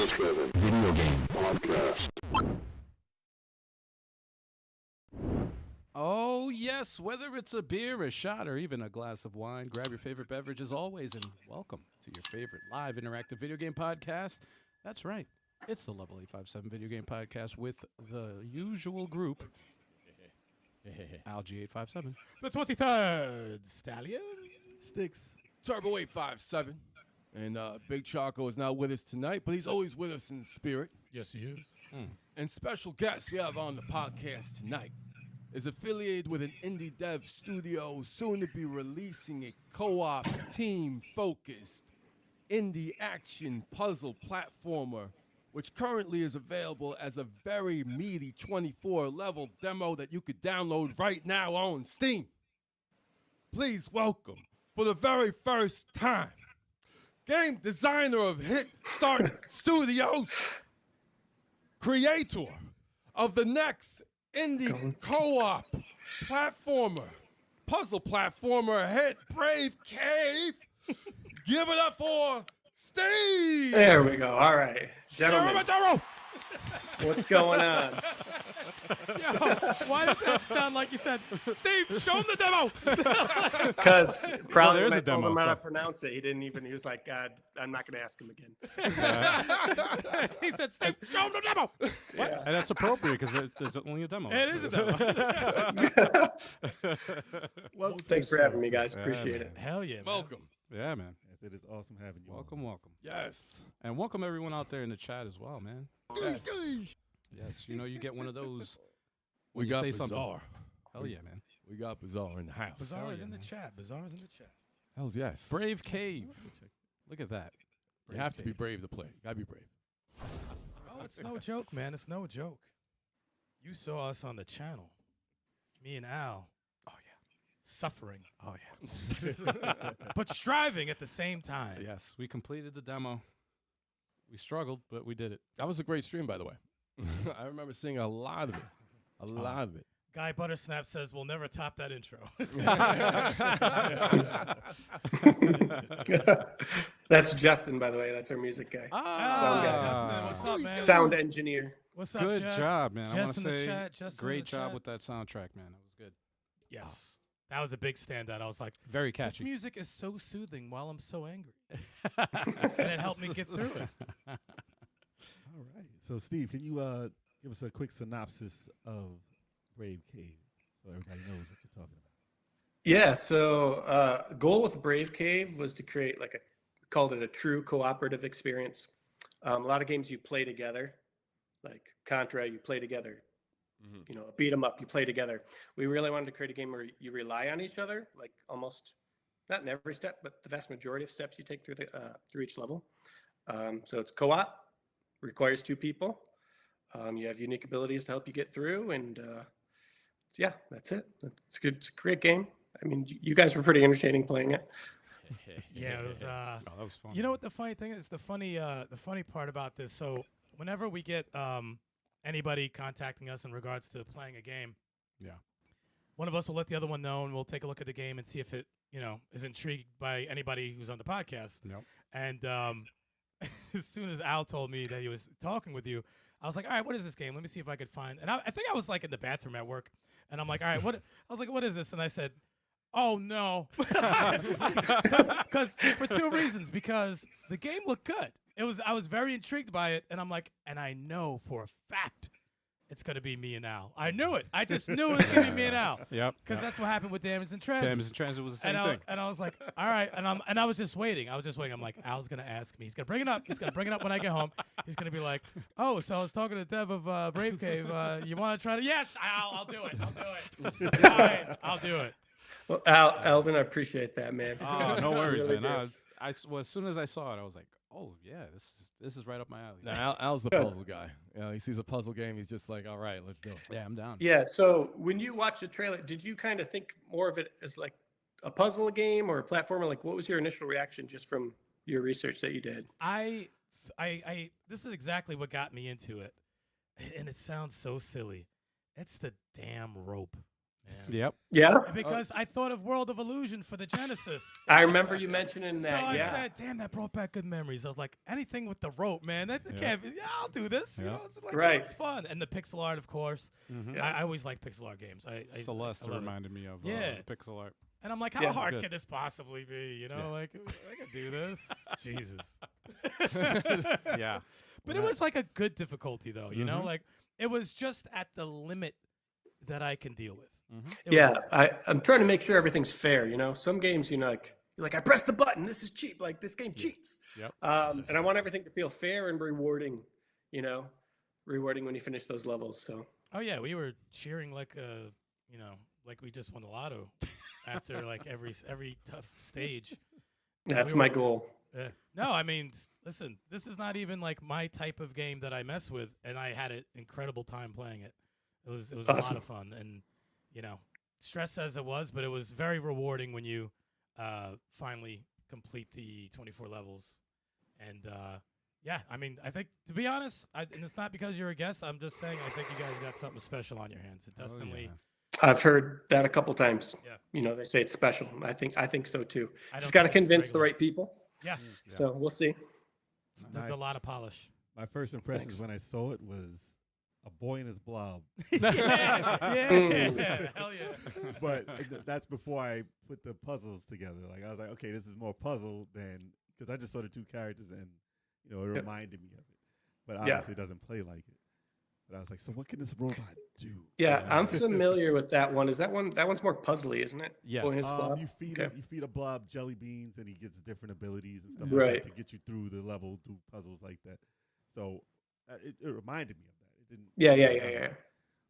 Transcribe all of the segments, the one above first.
Video Game Podcast. Oh, yes, whether it's a beer, a shot, or even a glass of wine, grab your favorite beverage as always, and welcome to your favorite live interactive video game podcast. That's right, it's the Level 857 Video Game Podcast with the usual group, Algae 857. The 23rd Stallion. Sticks. Turbo 857. And Big Choco is not with us tonight, but he's always with us in spirit. Yes, he is. And special guest we have on the podcast tonight is affiliated with an indie dev studio, soon to be releasing a co-op, team-focused indie action puzzle platformer, which currently is available as a very meaty 24-level demo that you could download right now on Steam. Please welcome, for the very first time, game designer of Hit Start Studios, creator of the next indie co-op platformer, puzzle platformer hit Brave Cave. Give it up for Steve! There we go. All right. Gentlemen, Ciaramitaro! what's going on? Yo, why did that sound like you said, Steve, show him the demo? Because probably there's when I a told demo, him how so- to pronounce it, he was like, God, I'm not going to ask him again. He said, Steve, show him the demo. Yeah. And that's appropriate because there's only a demo. It is a demo. Welcome. Thanks for having me, guys. Appreciate it. Hell yeah, man. Welcome. Yeah, man. Yes, it is awesome having you. Welcome, welcome. Yes. And welcome everyone out there in the chat as well, man. Yes. Yes, you know, you get one of those. We when you got say Bizarre. something. Hell yeah, man. We got Bizarre in the house. Bizarre is yeah, in the man. chat. Bizarre is in the chat. Hells yes. Brave Cave. Look at that. You have to be brave to play. You gotta be brave. Oh, it's no joke, man. It's no joke. You saw us on the channel. Me and Al. Oh, yeah. Suffering, Oh, yeah. but striving at the same time. Yes, we completed the demo. We struggled, but we did it. That was a great stream, by the way. I remember seeing a lot of it. A lot of it. Guy Buttersnap says we'll never top that intro. That's Justin, by the way. That's our music guy. Sound guy. Justin, what's up, man? Sound engineer. What's up, Good Jess? job, man. I want Jess to in the say chat. Jess in great the job chat. with that soundtrack, man. That was good. Yes. That was a big standout. I was like, Very this catchy. music is so soothing while I'm so angry. And it helped me get through it. All right. So, Steve, can you give us a quick synopsis of Brave Cave so everybody knows what you're talking about? Yeah, so goal with Brave Cave was to create we called it a true cooperative experience. A lot of games you play together, like Contra, you play together. You know, a beat 'em up, you play together. We really wanted to create a game where you rely on each other, like almost not in every step, but the vast majority of steps you take through through each level. So it's co-op, requires two people. You have unique abilities to help you get through, and yeah, that's it. It's good. It's a great game. I mean, you guys were pretty entertaining playing it. Yeah, it was. Oh, that was fun. You know what the funny thing is? The funny part about this. So whenever we get anybody contacting us in regards to playing a game, Yeah. one of us will let the other one know, and we'll take a look at the game and see if it, is intrigued by anybody who's on the podcast. Yep. And as soon as Al told me that he was talking with you, I was like, all right, what is this game? Let me see if I could find. And I think I was like in the bathroom at work, and I'm like, all right, what? I was like, what is this? And I said, oh no, because for two reasons. Because the game looked good. I was very intrigued by it, and I'm like, and I know for a fact it's gonna be me and Al. I knew it. I just knew it was gonna be me and Al. Yep. Because that's what happened with Damage and Transit. Damage in Transit was the same and thing. I was like, all right, and I was just waiting. I'm like, Al's gonna ask me. He's gonna bring it up. He's gonna bring it up when I get home. He's gonna be like, oh, so I was talking to Dev of Brave Cave. You want to try to? Yes, I'll do it. I'll do it. All right, I'll do it. Well, Alvin, I appreciate that, man. Oh, no worries, Really man. Well, as soon as I saw it, I was like, oh yeah, this is right up my alley. Now, Al's the puzzle guy. He sees a puzzle game. He's just like, all right, let's do it. Yeah, I'm down. Yeah, so when you watch the trailer, did you kind of think more of it as like a puzzle game or a platformer? Like, what was your initial reaction just from your research that you did? I this is exactly what got me into it, and it sounds so silly. It's the damn rope. Yep. Yeah, Because I thought of World of Illusion for the Genesis. I remember you mentioning So that. I Yeah, said, damn, that brought back good memories. I was like, anything with the rope, man. That can't be. Yeah, I'll do this. You Yeah. know, it's like, Right. It's fun. And the pixel art, of course. Mhm. I always like pixel art games. I Celeste I love it. reminded me of Yeah. pixel art. And I'm like, how Yeah. hard Good. can this possibly be? You know, Yeah. like, I could do this. Jesus. Yeah. But it was like a good difficulty, though. You know, Mhm. like, it was just at the limit that I can deal with. Mhm. It was- yeah. I'm trying to make sure everything's fair. You know, some games you're like I pressed the button. This is cheap. Like this game cheats. Yep. And I want everything to feel fair and rewarding. You know, rewarding when you finish those levels. So Oh, yeah. We were cheering like, you know, like we just won the lotto after like every tough stage. that's we my were- goal. Yeah. No, I mean, listen, this is not even like my type of game that I mess with, and I had an incredible time playing it. It was a lot Awesome. of fun, and you know, stressed as it was, but it was very rewarding when you finally complete the 24 levels. And yeah, I mean, I think to be honest, and it's not because you're a guest. I'm just saying, I think you guys got something special on your hands. It Oh, definitely. yeah. I've heard that a couple times. Yeah. You know, they say it's special. I think so too. I Just don't got to think it's convince the regular. right people. Yeah, Yeah. So we'll see. there's a lot of polish. My first impressions Thanks. when I saw it was a boy in his blob. yeah, hell yeah. But that's before I put the puzzles together. Like I was like, okay, this is more puzzle than because I just saw the two characters and it Yep. reminded me of it. But Yeah. obviously, it doesn't play like it. But I was like, so what can this robot do? Yeah, I'm familiar with that one. Is that one? That one's more puzzly, isn't it? Yes. Boy in his blob? You feed Okay. him, you feed a blob jelly beans, and he gets different abilities and stuff Right. like that to get you through the level, do puzzles like that. So it reminded me of that. It didn't. Yeah.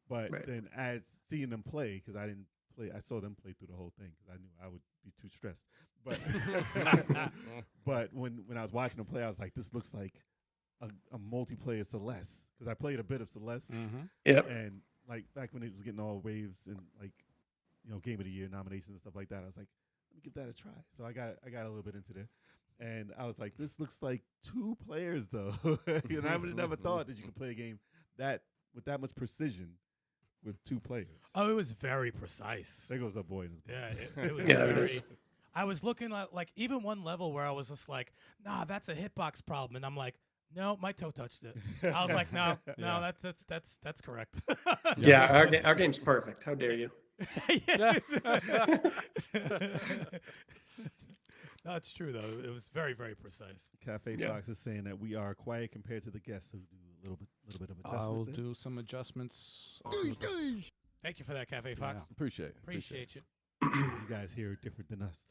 But Right. then as seeing them play, because I didn't play, I saw them play through the whole thing because I knew I would be too stressed. But but when I was watching them play, I was like, this looks like a multiplayer Celeste because I played a bit of Celeste Mhm. Yep. and like back when it was getting all waves and like Game of the Year nominations and stuff like that. I was like, let me give that a try. So I got a little bit into there. And I was like, this looks like two players though. And I would have never thought that you could play a game with that much precision with two players. Oh, it was very precise. There goes that boy in his blood. Yeah, it was Yeah, it very. is. I was looking at like even one level where I was just like, nah, that's a hitbox problem, and I'm like, no, my toe touched it. I was like, no, Yeah. that's correct. Yeah, our game's perfect. How dare you? Yeah. No, it's true though. It was very, very precise. Cafe Yeah. Fox is saying that we are quiet compared to the guests who do a little bit of I'll adjustment. there. do some adjustments. Thank you for that, Cafe Fox. Yeah. Appreciate it. Appreciate you. You guys here are different than us.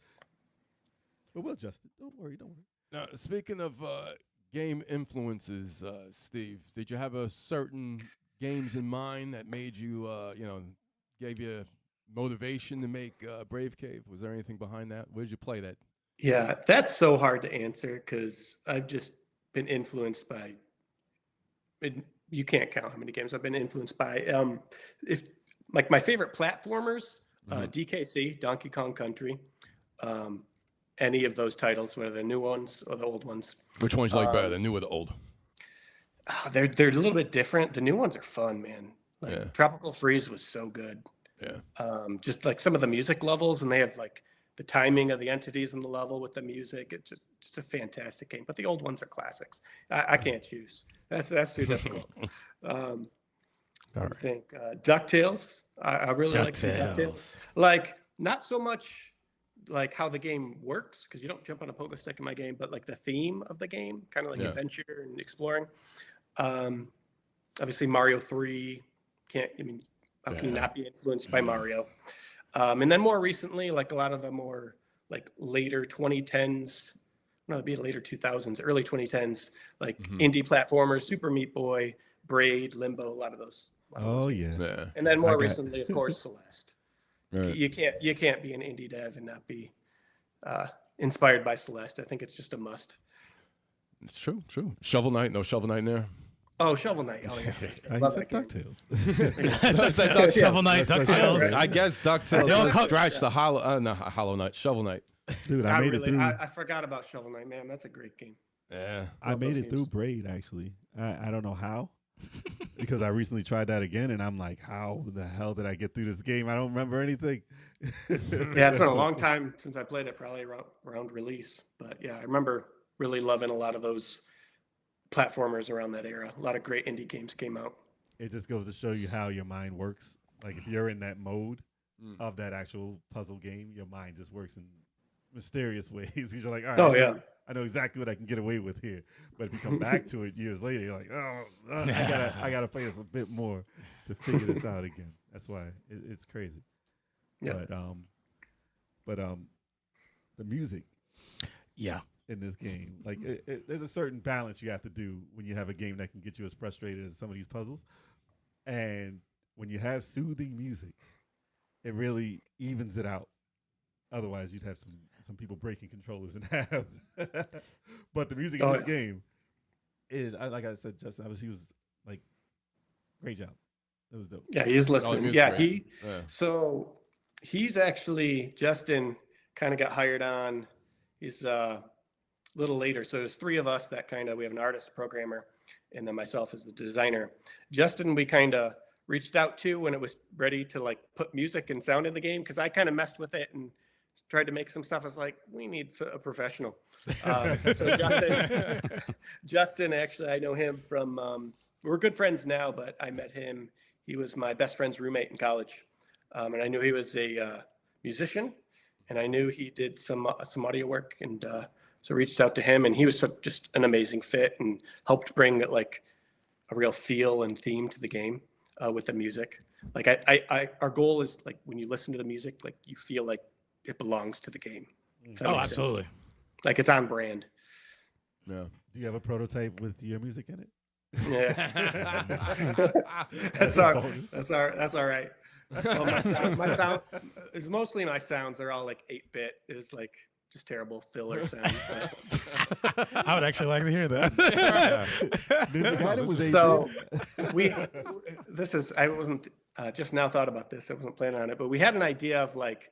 But we'll adjust it. Don't worry. Now, speaking of game influences, Steve, did you have a certain games in mind that made you, gave you motivation to make Brave Cave? Was there anything behind that? Where did you play that? Yeah, that's so hard to answer because I've just been influenced by. You can't count how many games I've been influenced by. If like my favorite platformers, DKC, Donkey Kong Country, any of those titles, whether the new ones or the old ones. Which ones you like better, the new or the old? They're a little bit different. The new ones are fun, man. Like Yeah. Tropical Freeze was so good. Yeah. Just like some of the music levels, and they have like the timing of the entities in the level with the music. It's just a fantastic game. But the old ones are classics. I can't choose. That's too difficult. I think DuckTales. I really like some DuckTales. Like not so much like how the game works because you don't jump on a pogo stick in my game, but like the theme of the game, kind of like Yeah. adventure and exploring. Obviously Mario 3. How can you not be influenced by Mario? And then more recently, like a lot of the more like later 2010s, no, it'd be later 2000s, early 2010s, like indie platformers, Super Meat Boy, Braid, Limbo, a lot of those. Oh yeah. Yeah. And then more I got- recently, of course, Celeste. Right. You can't be an indie dev and not be inspired by Celeste. I think it's just a must. It's true. Shovel Knight, no Shovel Knight in there. Oh, Shovel Knight. Oh, yeah. I Love said that game. DuckTales. Shovel Knight, That's DuckTales. I guess They all DuckTales come- scratch the Hollow Knight, Shovel Knight. Dude, I made it through. I forgot about Shovel Knight, man. That's a great game. Yeah. I love made those it through games. Braid actually. I don't know how, because I recently tried that again, and I'm like, how the hell did I get through this game? I don't remember anything. Yeah, it's been a long time since I played it, probably around release. But yeah, I remember really loving a lot of those platformers around that era. A lot of great indie games came out. It just goes to show you how your mind works. Like if you're in that mode of that actual puzzle game, your mind just works in mysterious ways. Because you're like, all right, Oh, yeah. I know exactly what I can get away with here. But if you come back to it years later, you're like, I gotta play this a bit more to figure this out again. That's why it's crazy. Yeah. But the music Yeah. in this game, like there's a certain balance you have to do when you have a game that can get you as frustrated as some of these puzzles. And when you have soothing music, it really evens it out. Otherwise, you'd have some people breaking controllers in half. But the music in this game is, like I said, Justin, he was like, great job. It was dope. Yeah, he's listening. Yeah, great. So he's actually, Justin kind of got hired on. He's a little later. So there's three of us that we have an artist, a programmer, and then myself as the designer. Justin, we kind of reached out to when it was ready to like put music and sound in the game, because I kind of messed with it and tried to make some stuff. I was like, we need a professional. So Justin, actually, I know him from, we're good friends now, but I met him. He was my best friend's roommate in college. And I knew he was a musician, and I knew he did some audio work. And so reached out to him, and he was just an amazing fit and helped bring like a real feel and theme to the game with the music. Like our goal is like when you listen to the music, like you feel like it belongs to the game. Oh, absolutely. Sense. Like it's on brand. Yeah. Do you have a prototype with your music in it? Yeah. That's all right. Well, my sound is mostly my sounds. They're all like 8-bit. It was like just terrible filler sounds. I would actually like to hear that. So I wasn't just now thought about this. I wasn't planning on it, but we had an idea of like,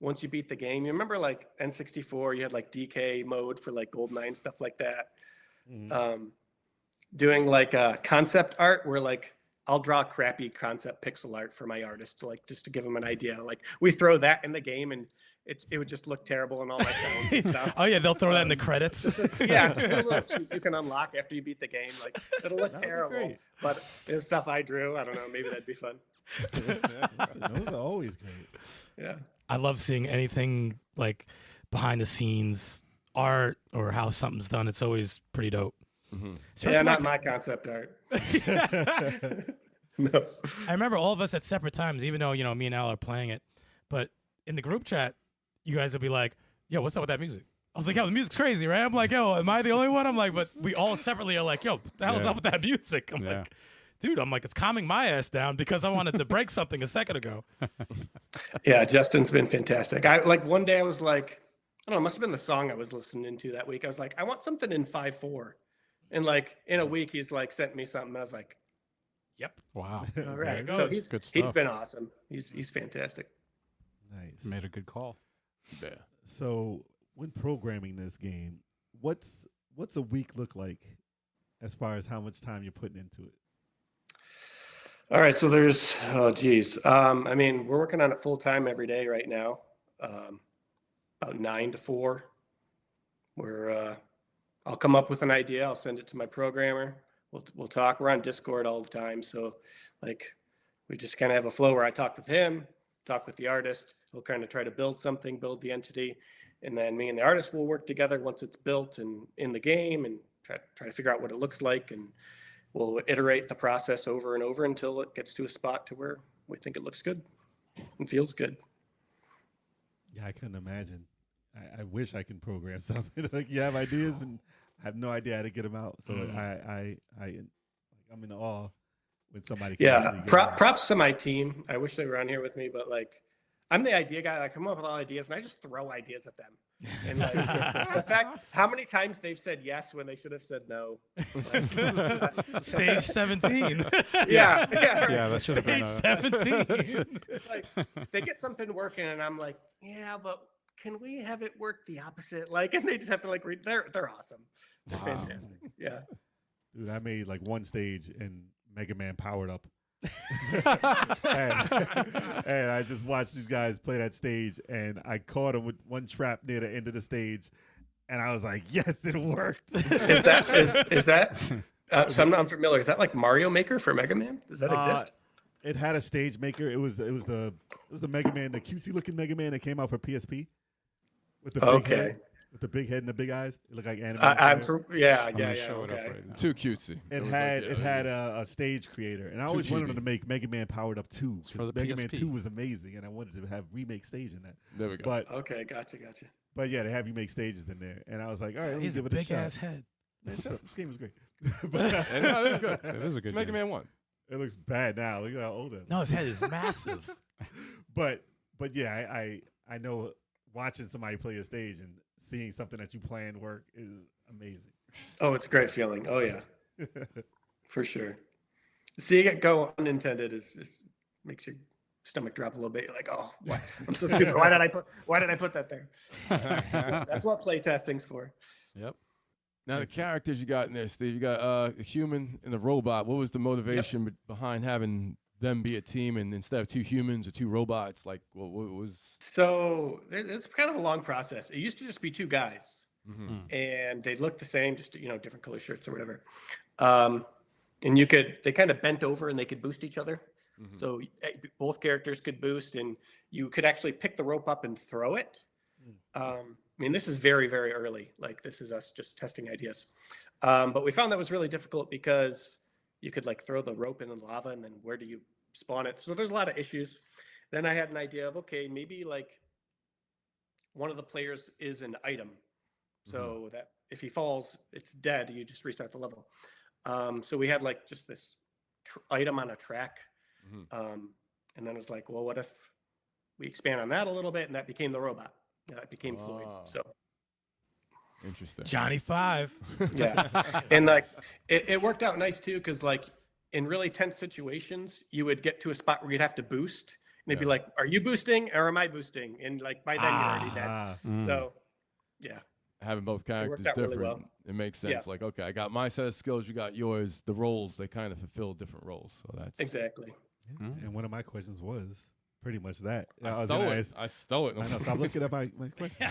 once you beat the game, you remember like N64, you had like DK mode for like GoldenEye and stuff like that. Mm-hmm. Doing like concept art where like I'll draw crappy concept pixel art for my artist to like, just to give them an idea. Like we throw that in the game and it would just look terrible in all my sounds and stuff. Oh yeah, they'll throw that in the credits. Just a little cheat you can unlock after you beat the game. Like it'll look terrible, but it's stuff I drew. I don't know. Maybe that'd be fun. Those are always great. Yeah. I love seeing anything like behind the scenes art or how something's done. It's always pretty dope. Mm-hmm. Yeah, not my concept art. No. I remember all of us at separate times, even though, me and Al are playing it, but in the group chat, you guys would be like, yo, what's up with that music? I was like, yo, the music's crazy, right? I'm like, yo, am I the only one? I'm like, but we all separately are like, yo, what the hell's up with that music? I'm like, dude, it's calming my ass down because I wanted to break something a second ago. Yeah, Justin's been fantastic. One day I was like, I don't know, it must have been the song I was listening to that week. I was like, I want something in 5/4. And like in a week, he's like sent me something. And I was like, yep. Wow. All right. There So it goes. Good he's stuff. been awesome. He's fantastic. Nice. Made a good call. Yeah. So when programming this game, what's a week look like as far as how much time you're putting into it? All right. So there's, I mean, we're working on it full time every day right now. About 9 to 4. I'll come up with an idea. I'll send it to my programmer. We'll talk. We're on Discord all the time. So like we just kind of have a flow where I talk with him, talk with the artist. He'll kind of try to build something, build the entity. And then me and the artist will work together once it's built and in the game and try to figure out what it looks like. And we'll iterate the process over and over until it gets to a spot to where we think it looks good and feels good. Yeah, I couldn't imagine. I wish I can program something. Like you have ideas and I have no idea how to get them out. So I'm in awe when somebody can actually get them out. Props to my team. I wish they were on here with me, but like I'm the idea guy. I come up with all ideas and I just throw ideas at them. And like the fact how many times they've said yes when they should have said no. Like, Stage 17. Yeah, that should have been Stage 17. It's like they get something working and I'm like, yeah, but can we have it work the opposite? Like, and they just have to like read. They're awesome. They're fantastic. Yeah. Dude, I made like one stage and Mega Man powered up. and I just watched these guys play that stage, and I caught him with one trap near the end of the stage, and I was like, "Yes, it worked." Is that? So I'm not unfamiliar. Is that like Mario Maker for Mega Man? Does that exist? It had a stage maker. It was the Mega Man, the cutesy looking Mega Man that came out for PSP with the big head, with the big head and the big eyes. It looked like anime. Yeah. Show it up Okay. right now. Too cutesy. It had a stage creator, and I always wanted them to make Mega Man Powered Up 2 For because the Mega Man PSP. 2 was amazing, and I wanted to have remake stage in that. There we go. But Okay, gotcha. yeah, they have remake stages in there, and I was like, all right, let me He's a give it a big shot. ass head. Man, shut up. This game was great. But And no, that's good. It is a good It's Mega game. Man 1. it looks bad now. Look at how old it is. No, his head is massive. But yeah, I know watching somebody play a stage and seeing something that you plan work is amazing. Oh, it's a great feeling. Oh yeah, for sure. Seeing it go unintended is makes your stomach drop a little bit. You're like, oh, what? I'm so stupid. Why did I put that there? That's what play testing's for. Yep. Now, the characters you got in there, Steve, you got a human and a robot. What was the motivation behind having them be a team and instead of two humans or two robots? Like, what was... So it's kind of a long process. It used to just be two guys, and they looked the same, just different color shirts or whatever. And they kind of bent over and they could boost each other. So both characters could boost, and you could actually pick the rope up and throw it. I mean, this is very, very early. Like, this is us just testing ideas. But we found that was really difficult because you could like throw the rope in the lava, and then where do you spawn it? So there's a lot of issues. Then I had an idea of, okay, maybe like one of the players is an item. So that if he falls, it's dead. You just restart the level. So we had like just this item on a track. And then it was like, well, what if we expand on that a little bit, and that became the robot? That became Floyd. So Interesting. Johnny 5. yeah, and like it worked out nice too, because like in really tense situations, you would get to a spot where you'd have to boost, and they'd be like, "Are you boosting or am I boosting?" And like by then you're already dead. So yeah, Having both characters out really different, well. it makes sense. Yeah. Like, okay, I got my set of skills, you got yours. The roles, they kind of fulfill different roles. So that's exactly. And one of my questions was pretty much that. I stole it. I stole it. I know. Stop looking at my question.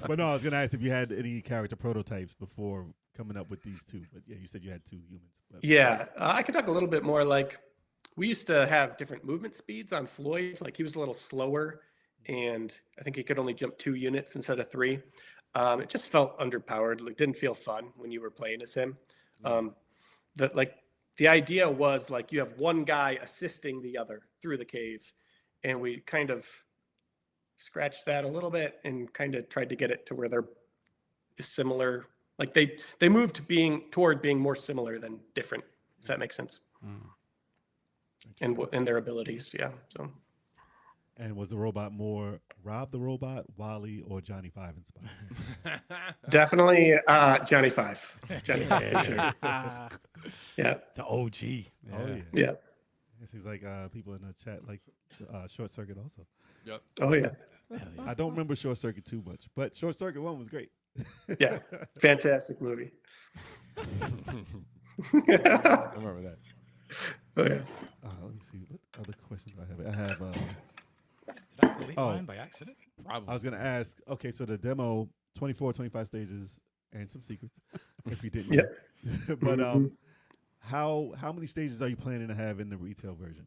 But no, I was going to ask if you had any character prototypes before coming up with these two. But yeah, you said you had two humans. But. Yeah, I could talk a little bit more. Like, we used to have different movement speeds on Floyd. Like, he was a little slower, and I think he could only jump 2 units instead of 3. It just felt underpowered. Like, didn't feel fun when you were playing as him. The idea was like you have one guy assisting the other through the cave, and we kind of scratched that a little bit and kind of tried to get it to where they're similar. Like they moved toward being more similar than different, if that makes sense. And their abilities, yeah. So. And was the robot more Rob the Robot, Wally, or Johnny 5 inspired? Definitely Johnny 5. Johnny 5 for sure. Yeah. The OG. Oh, yeah. Yeah. It seems like people in the chat like Short Circuit also. Yep. Oh, yeah. I don't remember Short Circuit too much, but Short Circuit 1 was great. Yeah. Fantastic movie. I remember that. Oh, yeah. Let me see. What other questions do I have? I have... Did I delete mine by accident? Probably. I was going to ask, okay, so the demo, 24, 25 stages and some secrets, if you didn't. Yeah. But how many stages are you planning to have in the retail version?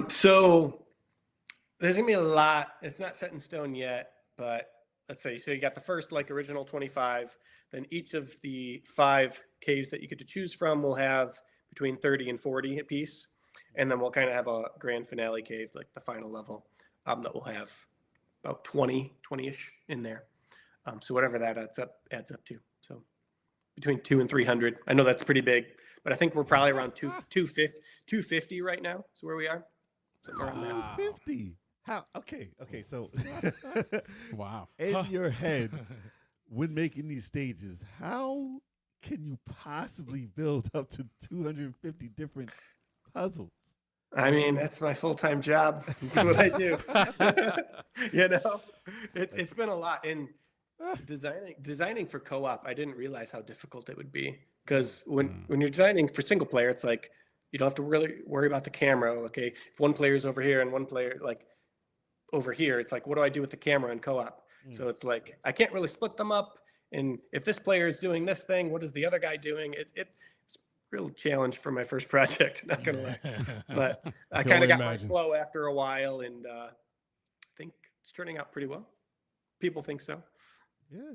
So there's going to be a lot. It's not set in stone yet, but let's say, so you got the first like original 25, then each of the 5 caves that you get to choose from will have between 30 and 40 a piece. And then we'll kind of have a grand finale cave, like the final level, that will have about 20-ish in there. So whatever that adds up to. So between 200 and 300. I know that's pretty big, but I think we're probably around 250 right now. So where we are, somewhere around there. 250. How? Okay. So Wow. in your head, when making these stages, how can you possibly build up to 250 different puzzles? I mean, that's my full-time job. That's what I do. It's been a lot. And designing for co-op, I didn't realize how difficult it would be. Because when you're designing for single player, it's like you don't have to really worry about the camera. Okay, if one player's over here and one player like over here, it's like, what do I do with the camera in co-op? So it's like I can't really split them up. And if this player is doing this thing, what is the other guy doing? It's a real challenge for my first project, not gonna lie. But I kind of got my flow after a while, and I think it's turning out pretty well. People think so.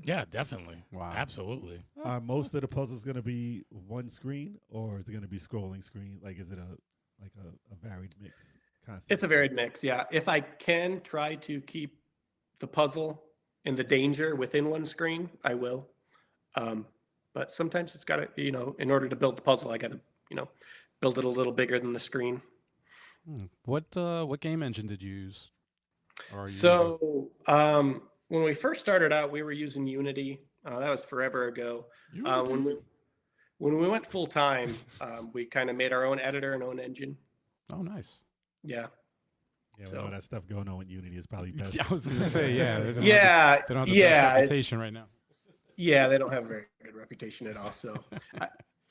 Yeah, definitely. Wow. Absolutely. Are most of the puzzles going to be one screen, or is it going to be scrolling screen? Like, is it a varied mix? Constantly? It's a varied mix, yeah. If I can try to keep the puzzle and the danger within one screen, I will. But sometimes it's got to, in order to build the puzzle, I got to, build it a little bigger than the screen. What game engine did you use? Or are you So when we first started out, we were using Unity. That was forever ago. When we went full time, we kind of made our own editor and own engine. Oh, nice. Yeah. Yeah, with all that stuff going on with Unity is probably best. Yeah, I was going to say, yeah. They don't Yeah, have the best reputation right now. Yeah, they don't have a very good reputation at all. So,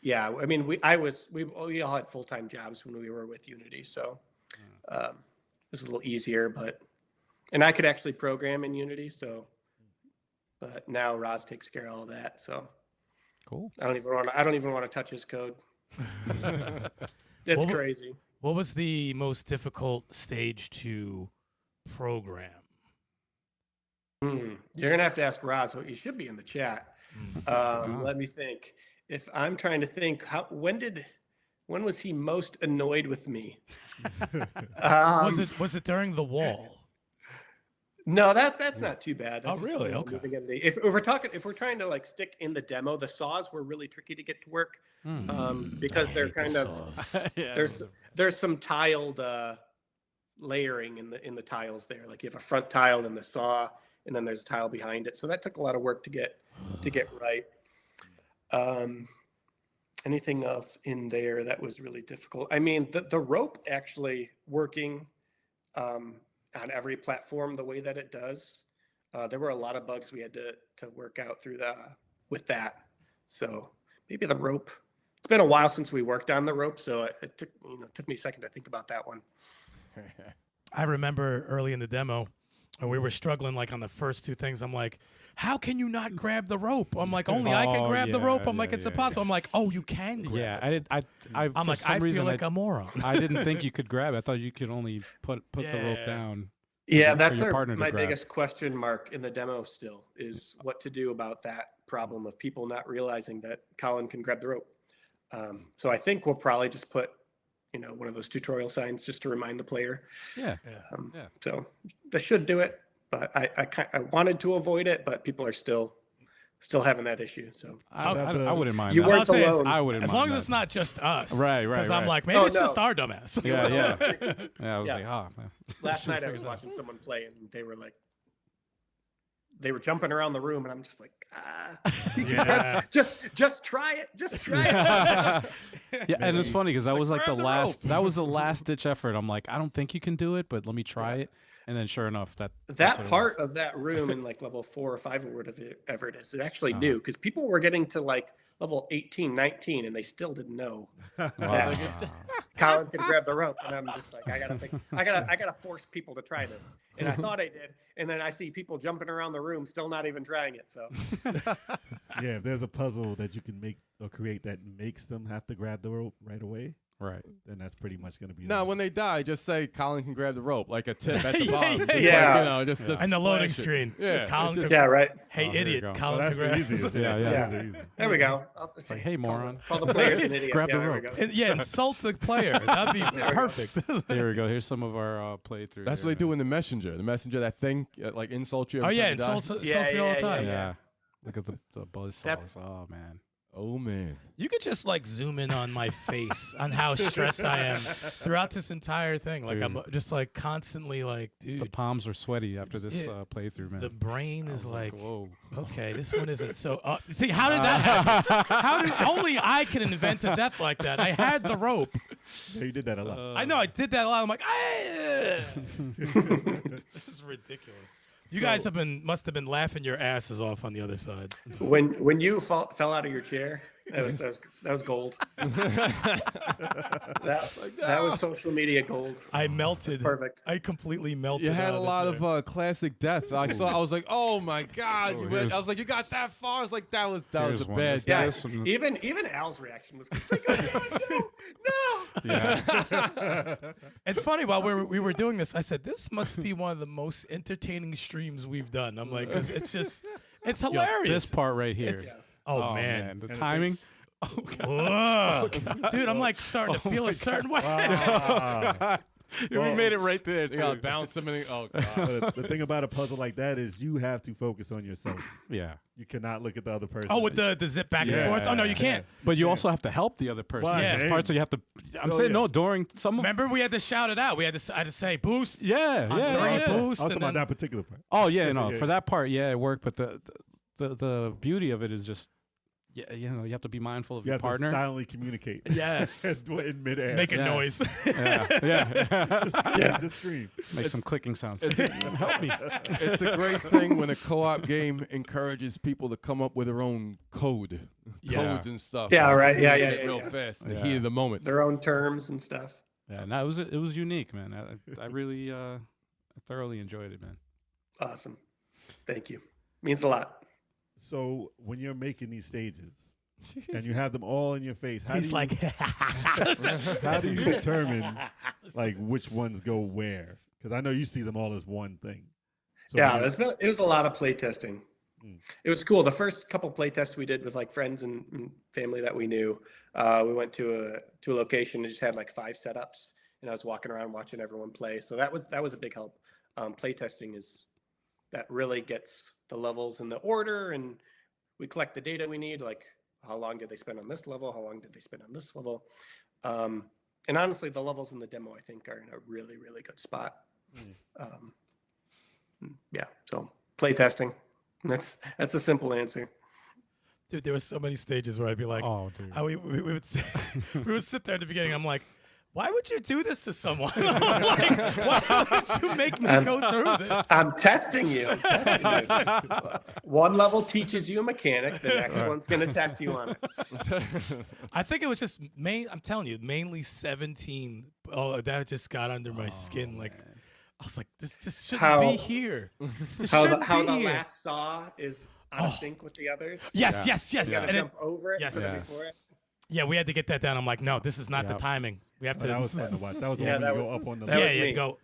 yeah, I mean, we all had full-time jobs when we were with Unity, so it was a little easier. And I could actually program in Unity, so. But now Roz takes care of all that, so. Cool. I don't even want to touch his code. It's crazy. What was the most difficult stage to program? You're gonna have to ask Roz. You should be in the chat. Let me think. If I'm trying to think, when was he most annoyed with me? Was it during the wall? No, that's not too bad. That's Oh, really? Okay. If we're trying to like stick in the demo, the saws were really tricky to get to work because they're kind of there's some tiled layering in the tiles there. Like you have a front tile and the saw, and then there's a tile behind it. So that took a lot of work to get right. Anything else in there that was really difficult? I mean, the rope actually working on every platform the way that it does. There were a lot of bugs we had to work out with that. So maybe the rope. It's been a while since we worked on the rope, so it took me a second to think about that one. I remember early in the demo, and we were struggling like on the first two things. I'm like, how can you not grab the rope? I'm like, only I can grab the rope. I'm like, it's impossible. I'm like, oh, you can grab it. I'm like, I feel like a moron. I didn't think you could grab it. I thought you could only put the rope down. Yeah, that's my biggest question mark in the demo still is what to do about that problem of people not realizing that Colin can grab the rope. So I think we'll probably just put, one of those tutorial signs just to remind the player. Yeah. So that should do it, but I wanted to avoid it, but people are still having that issue. So I wouldn't mind. You that. weren't alone. I wouldn't as mind long as that. it's not just us. Right. Because I'm like, maybe it's just our dumbass. Yeah. I was like, man. Last night I was watching someone play, and they were jumping around the room, and I'm just like, just try it. Just try it. Yeah, and it's funny because that was like that was the last ditch effort. I'm like, I don't think you can do it, but let me try it. And then sure enough, that part of that room in like level 4 or 5 or whatever it is, it actually new because people were getting to like level 18, 19, and they still didn't know that Colin could grab the rope. And I'm just like, I gotta force people to try this. And I thought I did. And then I see people jumping around the room, still not even trying it. So yeah, if there's a puzzle that you can make or create that makes them have to grab the rope right away, right, then that's pretty much going to be. No, when they die, just say Colin can grab the rope, like a tip at the bottom. Yeah. Just and the loading screen. Yeah. Colin right. Hey, idiot. go. Colin that's can the grab. easiest. Yeah. There we go. It's like, hey, moron. Call the players an idiot. Grab the there we rope. go. Insult the player. That'd be perfect. Here we go. Here's some of our playthrough. That's what they do in the messenger. The messenger, that thing, like insults you. Oh, every yeah. time you die. Insults me all the time. Yeah. Look at the buzzsaws. Oh, man. Oh, man. You could just like zoom in on my face on how stressed I am throughout this entire thing. Like I'm just like constantly like, dude. The palms are sweaty after this playthrough, man. The brain is like, whoa. Okay, this one isn't so. See, how did that happen? How did only I can invent a death like that? I had the rope. Yeah, you did that a lot. I know I did that a lot. I'm like, this is ridiculous. You guys must have been laughing your asses off on the other side. When you fell out of your chair, That was gold. That was social media gold. I melted. Perfect. I completely melted. You had a lot of of classic deaths. I was like, oh my god! Oh, You here's- I was like, you got that far? I was like, that was a here's one. bad Yeah, death. even Al's reaction was like, no. Yeah. It's funny, while we were doing this, I said, this must be one of the most entertaining streams we've done. I'm like, 'cause it's just, it's Yo, hilarious. this part right here. It's- oh, man. The timing. Oh god. Dude, I'm like starting to feel a certain way. We made it right there. You gotta Too. bounce something. Oh god! But the thing about a puzzle like that is you have to focus on yourself. Yeah. You cannot look at the other person. Oh, with the zip back and Yeah. forth? Oh, no, you can't. But you also have to help the other person. Well, There's yeah. parts where you have to. I'm Oh, saying yeah. no during some. Remember, we had to shout it out. I had to say, boost. Yeah, On yeah, three, yeah. boost. I was and talking about then- that particular part. Oh yeah, no. Yeah. For that part, yeah, it worked. But the beauty of it is just, yeah, you have to be mindful of You your have partner. to silently communicate. Yes. In midair. Make a Yeah. noise. yeah. Just scream. Make some clicking sounds. It's Help me. It's a great thing when a co-op game encourages people to come up with their own codes and stuff. Yeah, right. Yeah, Get yeah, it real yeah. fast in the Yeah. heat of the moment. Their own terms and stuff. Yeah, no, it was unique, man. I really I thoroughly enjoyed it, man. Awesome. Thank you. Means a lot. So when you're making these stages and you have them all in your face, how He's do you, like, how do you determine like which ones go where? Because I know you see them all as one thing. So Yeah, you- it was a lot of play testing. Mm. It was cool. The first couple play tests we did with like friends and family that we knew, we went to a location and just had like 5 setups, and I was walking around watching everyone play. So that was a big help. Play testing that really gets the levels in the order, and we collect the data we need, like how long did they spend on this level, how long did they spend on this level, and honestly, the levels in the demo I think are in a really, really good spot. Yeah, so play testing. That's a simple answer. dude, there were so many stages where I'd be like, Oh, dude. we would sit, we would sit there at the beginning. I'm like, why would you do this to someone? I'm like, why would you make me go through this? I'm testing you. One level teaches you a mechanic. The next one's going to test you on it. I think it was just I'm telling you, mainly 17. Oh, that just got under my skin. Like, I was like, this shouldn't How- be here. This How shouldn't the be here. last saw is out of sync with the others. Yes. You And gotta it- jump over it Yes. instead of Yeah. before it. yeah, we had to get that down. I'm like, no, this is not the Yep. timing. We have to. that was fun to watch. That was the Yeah, one that where you was- go up on the that yeah, was you had me. to go,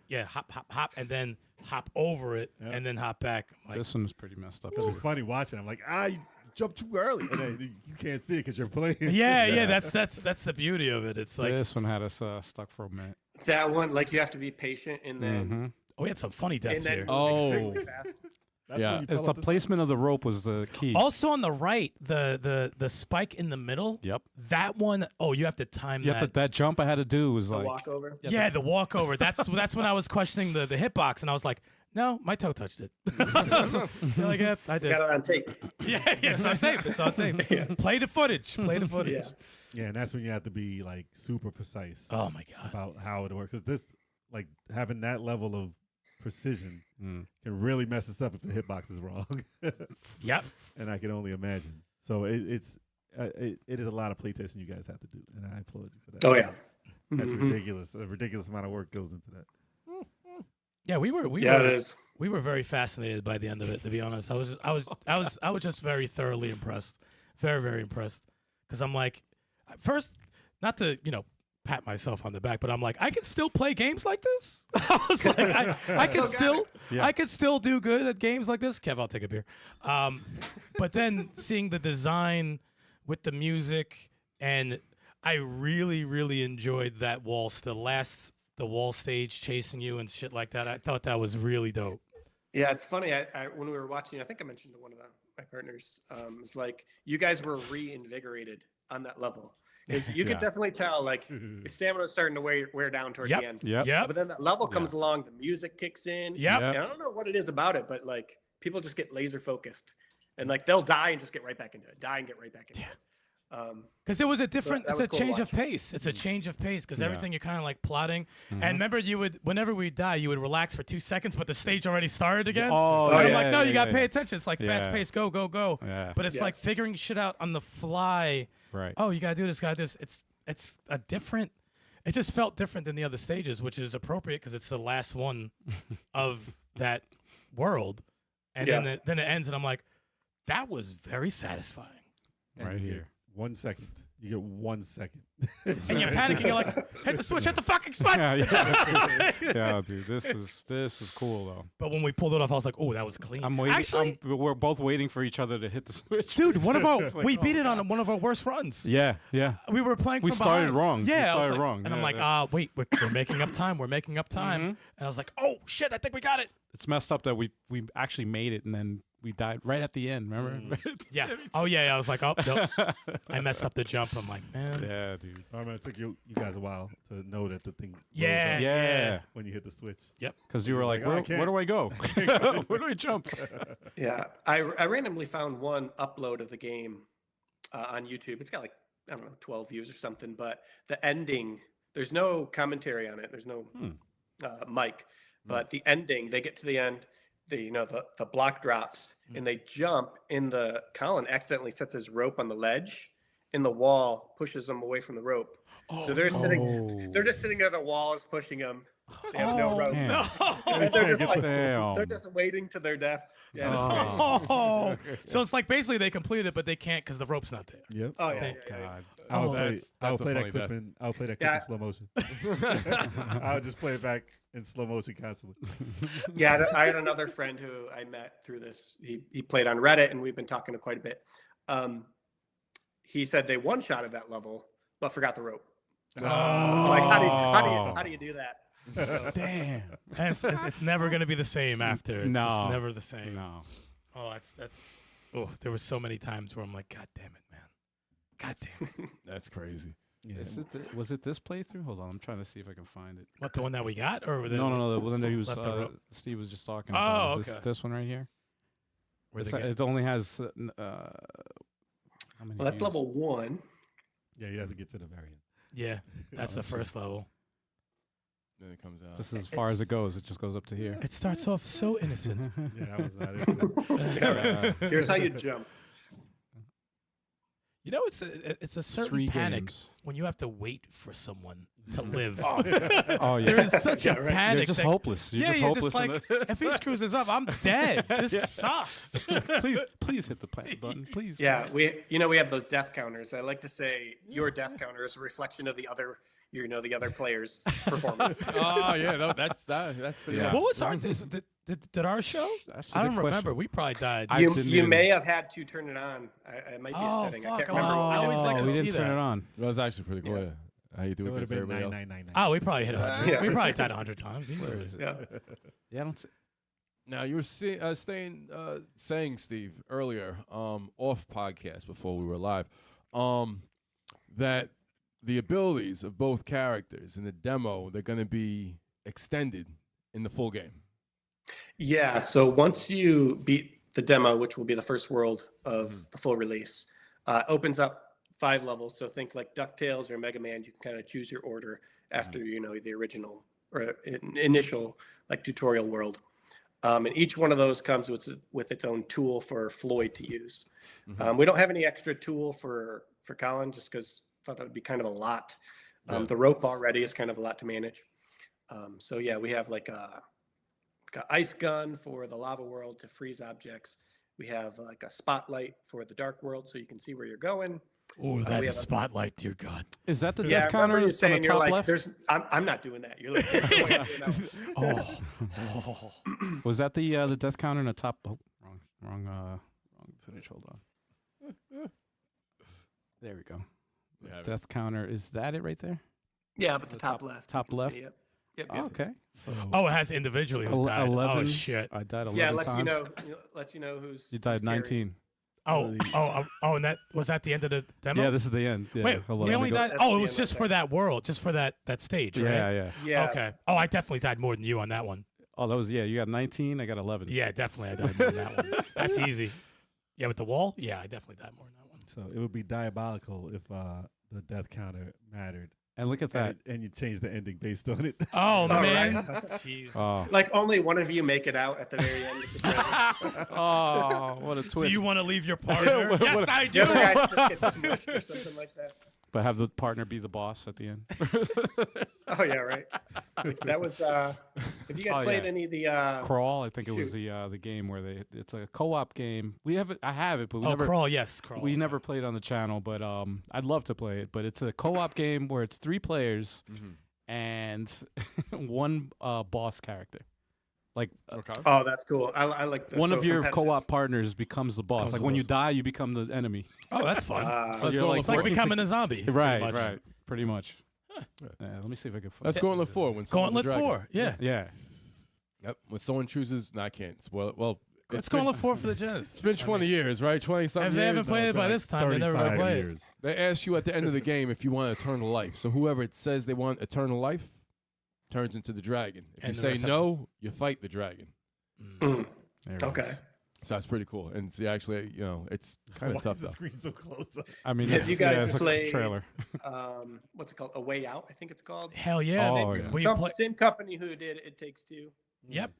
hop, and then hop over it, Yeah. and then hop back. Like, This one was pretty messed up. It was Too. funny watching. I'm like, you jumped too early, and then you can't see it because you're playing. yeah, that's the beauty of it. It's like, This one had us stuck for a minute. That one, like you have to be patient and then Mhm. oh, we had some funny and deaths then here. move Oh. extremely fast. That's Yeah. when you It's fell the off side. placement of the rope was the key. Also on the right, the spike in the middle. Yep. That one, oh, you have to time You that. have to, that jump I had to do was The like walkover. Yeah, the walkover. That's when I was questioning the hitbox, and I was like, no, my toe touched it. You're like, yeah, I did. Got it on tape. Yeah, it's on tape. It's on tape. Play the footage. Play the footage. Yeah. Yeah, and that's when you have to be like super precise Oh my god. about how it works. Because this, like, having that level of precision Mm. can really mess us up if the hitbox is wrong. Yep. And I can only imagine. So it is a lot of playtesting you guys have to do, and I applaud you for that. Oh, yeah. That's Mhm. ridiculous. A ridiculous amount of work goes into that. Yeah, we were Yeah, it is. we were very fascinated by the end of it. To be honest, I was just very thoroughly impressed, very impressed. Because I'm like, at first, not to pat myself on the back, but I'm like, I can still play games like this. I was like, I can still Yeah. I could still do good at games like this. Kev, I'll take a beer. But then seeing the design with the music, and I really enjoyed that waltz, the wall stage chasing you and shit like that. I thought that was really dope. Yeah, it's funny. I when we were watching, I think I mentioned to one of my partners, it's like you guys were reinvigorated on that level. Is you Yeah. could definitely tell like your stamina was starting to wear down toward Yep. the end. Yep. Yep. But then that level comes along, the music kicks in. Yep. And I don't know what it is about it, but like people just get laser focused, and like they'll die and just get right back into it. Die and get right back into it. Because it was a different, that it's was a cool to change of watch. pace. It's a change of pace because Yeah. everything you're kind of like plotting. Mhm. And remember, whenever we die, you would relax for 2 seconds, but the stage already started again. Oh, and I'm yeah, like, no, yeah, you got to yeah. pay attention. It's like Yeah. fast pace, go, go, go. Yeah. But it's Yeah. like figuring shit out on the fly. Right. Oh, you got to do this, got to do this. It's a different, it just felt different than the other stages, which is appropriate because it's the last one of that world. And Yeah. then it ends, and I'm like, that was very satisfying. And Right you get here. 1 second. You get 1 second. And you're panicking. You're like, hit the switch, hit the fucking switch. Yeah, yeah. Yeah, dude, this is cool though. But when we pulled it off, I was like, oh, that was clean. I'm waiting. Actually, we're both waiting for each other to hit the switch. dude, one of our It's like, we oh, beat it God. on one of our worst runs. Yeah, yeah. We were playing. We from started behind. wrong. We Yeah, I was started like- wrong. And I'm Yeah, like, yeah. wait, we're making up time. We're making up time. Mhm. And I was like, oh shit, I think we got it. It's messed up that we actually made it and then we died right at the end. Remember? Yeah. Oh yeah. I was like, oh no, I messed up the jump. I'm like, man. Yeah, dude. I remember it took you guys a while to know that the thing blows Yeah. up Yeah. when you hit the switch. Because you were like, He's like, "Oh, I where do I go? Where do I jump? Yeah, I randomly found one upload of the game on YouTube. It's got like, I don't know, 12 views or something. But the ending, there's no commentary on it. There's no mic. But the ending, they get to the end, the block drops, and they jump. And the Colin accidentally sets his rope on the ledge, and the wall pushes them away from the rope. So they're sitting, they're just sitting there. The wall is pushing them. They have no rope. man. No. And they're just like, Damn. they're just waiting to their death. Yeah. Oh. So it's like basically they completed it, but they can't because the rope's not there. Yep. Oh yeah. Thank yeah, yeah. God. I'll Oh, play, that's I'll a play funny that clip death. in. I'll play that Yeah. clip in slow motion. I'll just play it back in slow motion constantly. Yeah, I had another friend who I met through this. He played on Reddit, and we've been talking to quite a bit. He said they one-shotted that level, but forgot the rope. Oh. Like, how do you do that? So, Damn. And it's never gonna be the same after. It's No. just never the same. No. Oh, that's. Oh, there were so many times where I'm like, God damn it, man. God damn it. That's crazy. Yeah. Was it this playthrough? Hold on, I'm trying to see if I can find it. What, the one that we got, or the No, the one that he was left the rope? Steve was just talking about. Oh, Is okay. this one right here? Where It's they not- get- it only has how many well, that's views? level 1. Yeah, you have to get to the variant. Yeah, that's the first level. Then it comes out. This is as far as it goes. It just goes up to here. It starts off so innocent. Yeah, I was not into that. Here's how you jump. You know, it's a certain 3 panic games. when you have to wait for someone to live. Oh yeah. There is such a Yeah, right. panic. You're just that- hopeless. You're yeah, just you're hopeless. just like, if he screws this up, I'm dead. This Yeah. sucks. please hit the play button, please. Yeah, we have those death counters. I like to say your death counter is a reflection of the other player's performance. Oh yeah, no, that's pretty. Yeah. much- What was our? Did our show? That's a I good don't remember. question. We probably died. I You didn't you even- may have had to turn it on. I might be a Oh, setting. I fuck. can't remember. I always like to we see didn't turn that. it on. That was actually pretty cool. Yeah. Yeah. How you do It it would have against been everybody else? 9999. Oh, we probably hit 100. Yeah. We probably died 100 times. Easily. Where is it? Yeah. Yeah, I don't. See. Now you were saying Steve earlier, off podcast before we were live, that the abilities of both characters in the demo, they're going to be extended in the full game. Yeah, so once you beat the demo, which will be the first world of the full release, opens up 5 levels. So think like DuckTales or Mega Man. You can kind of choose your order after the original or initial like tutorial world. And each one of those comes with its own tool for Floyd to use. We don't have any extra tool for Colin just because I thought that would be kind of a lot. The rope already is kind of a lot to manage. So yeah, we have like a ice gun for the lava world to freeze objects. We have like a spotlight for the dark world so you can see where you're going. Oh, we that have a- spotlight, dear God. Is that the Yeah, death I remember counter you on the saying you're top like, left? I'm not doing that. You're like, there's no way I'm doing that. Oh. Was that the death counter in the top? Oh, wrong footage. Hold on. There we go. We have it. Death counter. Is that it right there? Yeah, but the top left. top you can left? see, Yep. Yep. Oh, okay. Oh, it has individually who's died. 11. Oh shit. I died 11 Yeah, times. lets you know who's. You died who's carrying. 19. Oh, and that was at the end of the demo. Yeah, this is the end. Yeah, Wait, hold on, we let only me go- died. That's Oh, the it was end just right for that world, just for that stage, right? Yeah, yeah. Yeah. Okay. Oh, I definitely died more than you on that one. Oh, that was you got 19. I got 11. Yeah, definitely I died more than that one. That's easy. Yeah, with the wall. Yeah, I definitely died more than that one. So it would be diabolical if the death counter mattered. And look at that. And you change the ending based on it. Oh, man. right. Jeez. Oh, Like only one of you make it out at the very end. Of the treasure. oh, what a twist! Do you want to leave your partner? What- Yes, what- I The do. other guy just gets smushed or something like that. But have the partner be the boss at the end. Oh yeah, right. Like, that was. Have you guys Oh, played yeah. any of the? Crawl, I think it was shoot. the game where it's a co-op game. We have it. I have it, but we Oh, never Crawl, yes, Crawl. we never played on the channel. But I'd love to play it. But it's a co-op game where it's 3 players and one boss character. Like Okay. Oh, that's cool. I like that. one So of your competitive. co-op partners becomes the boss. Becomes Like the when you boss. die, you become the enemy. Oh, that's fun. So Let's you're go like It's like working becoming a zombie. Right, pretty much. right, pretty much. Yeah, let me see if I can. Let's go on the 4 when someone's a Gauntlet dragon. 4. Yeah. Yeah. Yep. When someone chooses, no, I can't spoil it. Well, Let's it's go been- on the 4 for the Genesis. It's been 20 years, right? 20 something If they years. haven't played it by this time, they never 35 play it. years. They ask you at the end of the game if you want eternal life. So whoever it says they want eternal life turns into the dragon. If And you the say rest have no, you fight the dragon. Mm, There it okay. is. So that's pretty cool. And see, actually, it's kind Why of tough is the though. screen so close up? I mean, Have it's, you guys yeah, it's a played- trailer. What's it called? A Way Out, I think it's called. Hell yeah. Oh, Same- yeah. we Some, play- same company who did It Takes Two. Yep.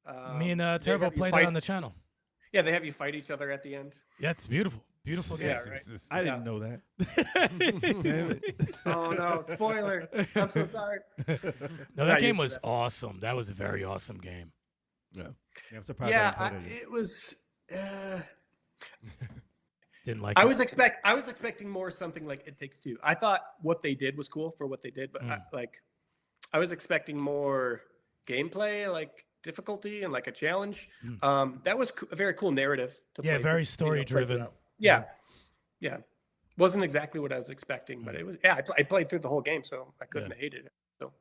Um, Me and they Turbo have you played fight- it on the channel. Yeah, they have you fight each other at the end. Yeah, it's beautiful. Beautiful game. Yeah, right. I Yeah. didn't know that. Damn it. Oh no! Spoiler! I'm so sorry. No, Not that game used to was that. awesome. That was a very awesome game. Yeah. Yeah, I'm surprised Yeah, I haven't played it. it was. Didn't like I it. was expecting more something like It Takes Two. I thought what they did was cool for what they did, but I was expecting more gameplay, like difficulty and like a challenge. That was a very cool narrative. To Yeah, play very play story-driven. throughout. Yeah, yeah. Wasn't exactly what I was expecting, but it was. Yeah, I played through the whole game, so I couldn't have hated it. So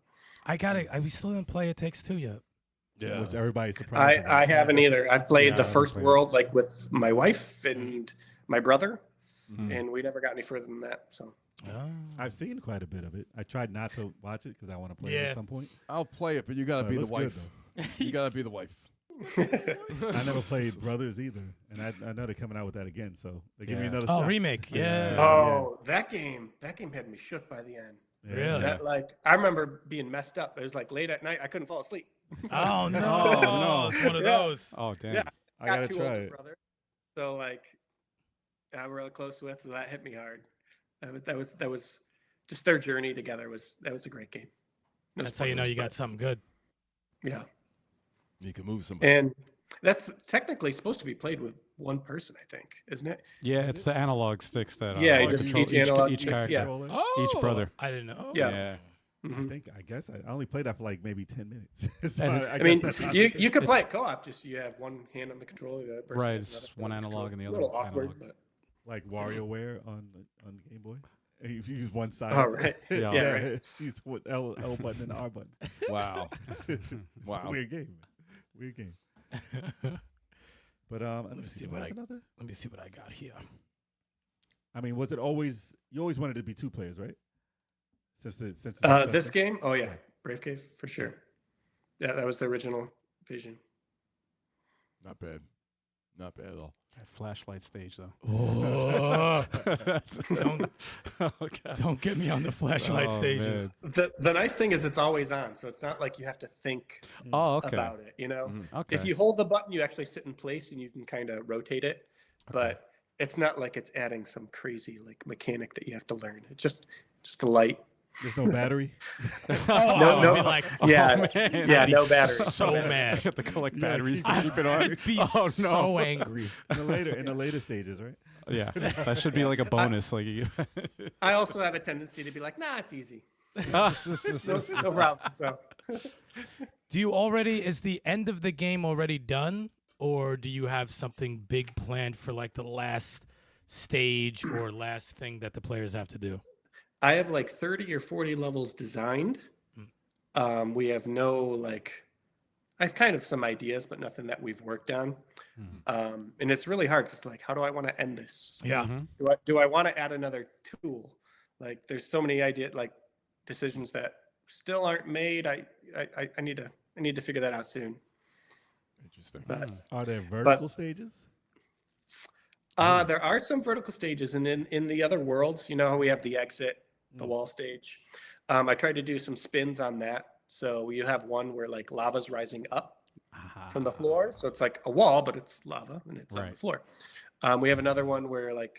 we still didn't play It Takes Two yet. Yeah. Which everybody's surprised. I haven't either. I've played Yeah, the I first haven't played it. world like with my wife and my brother, and we never got any further than that. So I've seen quite a bit of it. I tried not to watch it because I want to play it Yeah. at some point. I'll play it, but you gotta But it be the looks good, wife. You gotta be the wife. I never played Brothers either, and I know they're coming out with that again. So they give me Yeah. another Oh, shot. remake. Yeah. Oh, that game had me shook by the end. Yeah. Really? That I remember being messed up. It was like late at night. I couldn't fall asleep. Oh no. Oh, no. It's one of Yeah. those. Oh damn. Yeah. I Got gotta two try older it. brother, so I'm real close with. So that hit me hard. That was just their journey together was a great game. No That's how you know spoilers, you got something good. but- Yeah, You can move somebody. and that's technically supposed to be played with one person, I think, isn't it? Yeah, it's the analog sticks that. Yeah, you you just control each analog each sticks, character. yeah. Controller. Oh, Each brother. I didn't know. Yeah. Yeah. Mhm. I guess I only played that for like maybe 10 minutes. So And I mean, guess that's you not- could play it co-op. Just you have one hand on the controller, the other person Right, has it's another one hand on analog and the A other little awkward, analog. like WarioWare on Game Boy. You use one side. but all right. Yeah. Yeah, right. Use what L button and R button. Wow. It's Wow. a weird game. Weird game. But let me see what another. Let me see what I got here. I mean, was it always you always wanted it to be 2 players, right? Since This game, oh yeah, Brave Cave for sure. Yeah, that was the original vision. Not bad. Not bad at all. That flashlight stage though. Oh, Don't, oh, God. don't get me on the flashlight Oh, stages. man. The nice thing is it's always on, so it's not like you have to think Oh, okay. about it. You know, Okay. if you hold the button, you actually sit in place and you can kind of rotate it, but it's not like it's adding some crazy like mechanic that you have to learn. It's just a light. There's no battery. Oh, No, I no. would be like, Yeah, man. yeah, no battery. so mad. You have to collect Yeah, batteries keep to keep it on. I'd be Oh, no. so angry. in the later stages, right? Yeah, that should be like a bonus. Like you. I also have a tendency to be like, nah, it's easy. No problem. So Do you already, is the end of the game already done? Or do you have something big planned for like the last stage or last thing that the players have to do? I have like 30 or 40 levels designed. We have no I have kind of some ideas, but nothing that we've worked on. And it's really hard because how do I want to end this? Yeah. Do I want to add another tool? Like there's so many decisions that still aren't made. I need to figure that out soon. Interesting. But Are there vertical stages? There are some vertical stages, and in the other worlds, you know how we have the exit, the wall stage. I tried to do some spins on that. So you have one where like lava's rising up from the floor, so it's like a wall, but it's lava and it's on the floor. We have another one where like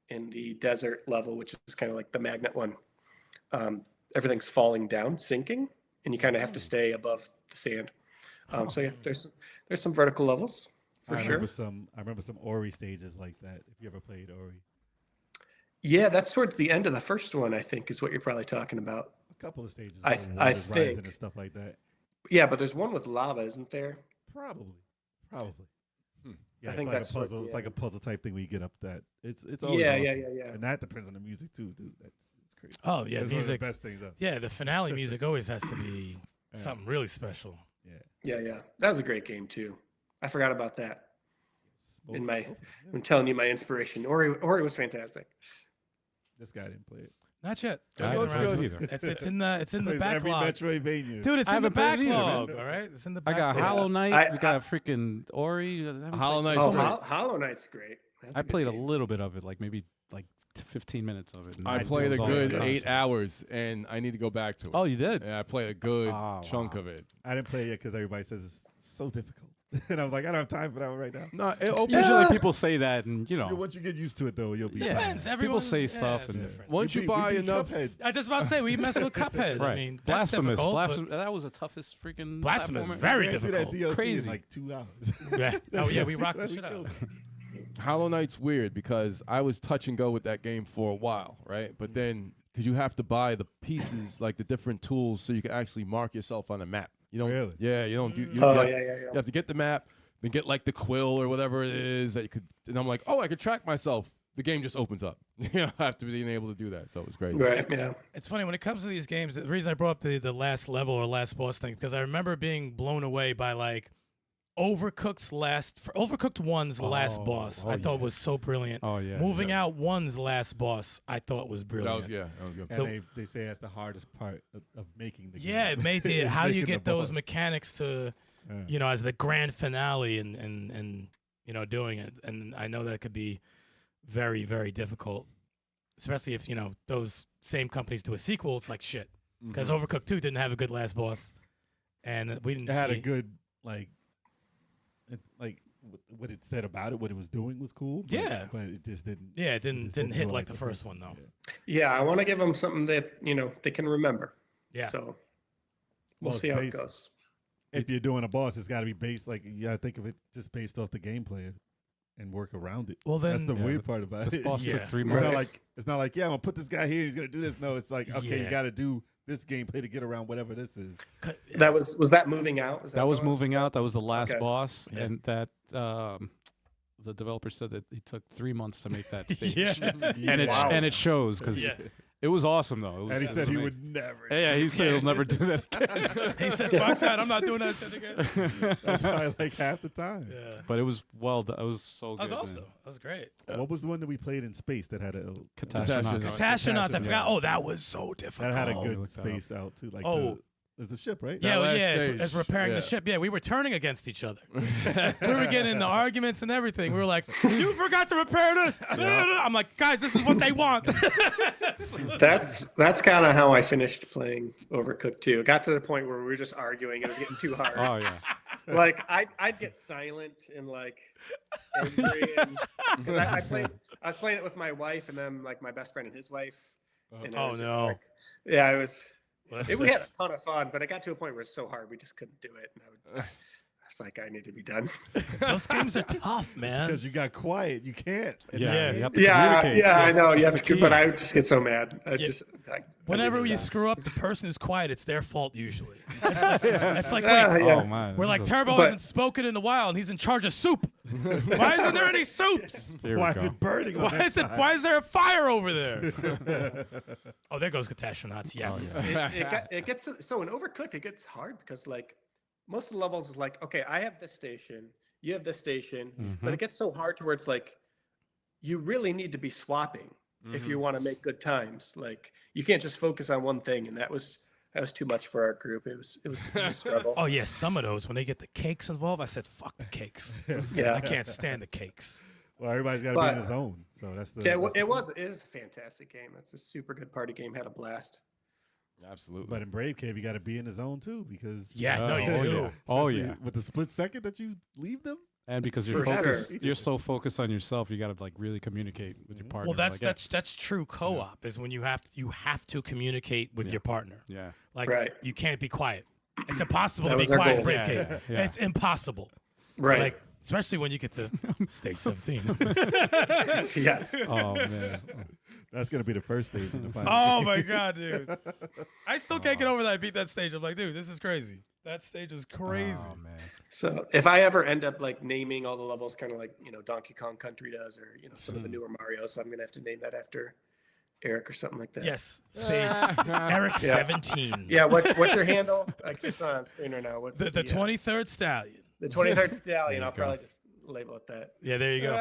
in the desert level, which is kind of like the magnet one, everything's falling down, sinking, and you kind of have to stay above the sand. So yeah, there's some vertical levels for sure. I remember some Ori stages like that. If you ever played Ori. Yeah, that's towards the end of the first one, I think, is what you're probably talking about. A couple of stages. I think. And stuff like that. Yeah, but there's one with lava, isn't there? Probably. Yeah, I think like that's a puzzle. towards It's the like a end. puzzle type thing where you get up that. It's always Yeah, awesome. yeah. And that depends on the music too, dude. It's crazy. Oh yeah, It's one of the music. best things ever. Yeah, the finale music always has to be something really special. Yeah. That was a great game too. I forgot about that Smoke. when telling you my inspiration. Ori was fantastic. This guy didn't play it. Not yet. I We're didn't getting play around it to either. It's in the Plays every backlog. Metroidvania. Dude, it's I in the haven't played it either, man. backlog. All right, it's in the I backlog. got Hollow Knight. We I- got freaking Ori. Hollow Knight's Oh, great. Hollow Knight's great. That's I good played a game. little bit of it, like maybe 15 minutes of it. and I that played a was all good the time. 8 hours, and I need to go back to it. Oh, you did? Yeah, I played a good Oh, chunk wow. of it. I didn't play it yet because everybody says it's so difficult. And I was like, I don't have time for that one right now. No, it opens Usually people say that, and Once you get used to it, though, you'll be Yeah. fine. Depends. People Everyone's- say yeah, stuff it's and- different. Once you buy enough, Cuphead. I just about to say we messed with Cuphead. right. I mean, that's Blasphemous. difficult, but- Blasphemous. That was the toughest freaking. Blasphemous, platformer. very We ran through difficult. that DLC Crazy. in like 2 hours. Yeah. Oh yeah, we That's rocked the what we shit out of killed it. Hollow Knight's weird because I was touch and go with that game for a while, right? But then, because you have to buy the pieces, like the different tools, so you can actually mark yourself on a map. You don't. Really? Yeah, you don't do. You, Oh, you have, yeah. You have to get the map, then get like the quill or whatever it is that you could. And I'm like, oh, I could track myself. The game just opens up. You know, I have to be able to do that. So it was great. Right, yeah. It's funny when it comes to these games. The reason I brought up the last level or last boss thing because I remember being blown away by like Overcooked's Overcooked 1's last boss. I thought was so brilliant. Oh yeah. Moving out 1's last boss, I thought was That brilliant. was that was good. And they say that's the hardest part of making the game. Yeah, it made it. How do you Making get the those boss. mechanics to, Yeah. as the grand finale and doing it? And I know that could be very, very difficult, especially if those same companies do a sequel. It's like shit because Overcooked 2 didn't have a good last boss, and we didn't. It had see a good what it said about it, what it was doing was cool. But, Yeah. but it just didn't. Yeah, it didn't just hit feel like the first one though. Yeah, I want to give them something that, they can remember. Yeah. So Well, we'll it's see how it based- goes. If you're doing a boss, it's got to be based you got to think of it just based off the gameplay and work around it. Well, then That's the Yeah, weird part about This it. boss Yeah. took 3 It's months. not like yeah, I'm gonna put this guy here. He's gonna do this. No, it's like okay, Yeah. you got to do this gameplay to get around whatever this is. That was that moving out? Is That was what it moving out. That was the last Okay. boss, Yeah. and that the developer said that he took 3 months to make that stage. Yeah. and it Wow. and it shows because Yeah. it was awesome though. It was, And he it was said he amazing. would never. Yeah, he said he'll never do that again. He said, "Fuck that! I'm not doing that shit again." That's probably like half the time. Yeah. But it was well done. It was so That good. was man. awesome. That was great. What was the one that we played in space that had a Catastronauts. Astronauts, I Catastronauts. forgot. Oh, that was so difficult. that had a Oh, good look that space out too? Like Oh. there's the ship, right? Yeah, That last yeah, stage, it's repairing yeah. the ship. Yeah, we were turning against each other. We were getting into arguments and everything. We were like, "You forgot to repair this." I'm like, "Guys, this is what they want." That's kind of how I finished playing Overcooked 2. It got to the point where we were just arguing. It was getting too hard. Oh yeah. Like I'd get silent and like angry because I was playing it with my wife and then like my best friend and his wife. And I Oh, was just no. like- yeah, it was. Well, We had a ton of fun, but it got to a point where it's so hard we just couldn't do it. And I was like, I need to be done. Those games are tough, man. Because you got quiet, you can't. And Yeah, Yeah. you have to yeah, communicate. yeah, I know. You have That's to, the but key. I would just get so mad. I just like I Whenever need you to stop. screw up, the person who's quiet, it's their fault usually. It's like, Ah, wait, yeah. Oh man. we're this like is Turbo But- hasn't spoken in a while, and he's in charge of soup. Why isn't there any soups? Here Why we is go. it burning? on Why that is it? side? Why is there a fire over there? Oh, there goes Catastronauts. Yes. Oh, It gets so in Overcooked it gets hard because like most of the levels is like, okay, I have this station, you have this station, but it gets so hard to where it's like you really need to be swapping if you want to make good times. Like you can't just focus on one thing, and that was too much for our group. It was a struggle. Oh yeah, some of those when they get the cakes involved, I said, "Fuck the cakes." Yeah. I can't stand the cakes. Well, everybody's got to be in the zone. So that's the. Yeah, that's the it is a fantastic game. It's a super good party game. Had a blast. Absolutely. But in Brave Cave, you got to be in the zone too because. Yeah, no, you do. Oh especially yeah. With the split second that you leave them. And because you're For sure. you're so focused on yourself, you got to like really communicate with your partner. Well, like, that's true co-op is when you have to communicate with your partner. yeah. Like Right. you can't be quiet. It's impossible That to be was our quiet in goal. Brave Yeah, Cave. yeah, yeah. It's impossible. Right. Like especially when you get to stage 17. Yes. Oh man. That's gonna be the first stage in the final. Oh my god, dude! I still can't get over that. I beat that stage. I'm like, dude, this is crazy. That stage is crazy. Oh man. So if I ever end up like naming all the levels, kind of like Donkey Kong Country does, or some of the newer Marios, I'm gonna have to name that after Eric or something like that. Yes, stage Eric 17. Yeah. What's your handle? Like, it's not on screen right now. What's The 23rd Stallion. the 23rd Stallion? There I'll you go. probably just label it that. Yeah, there you go.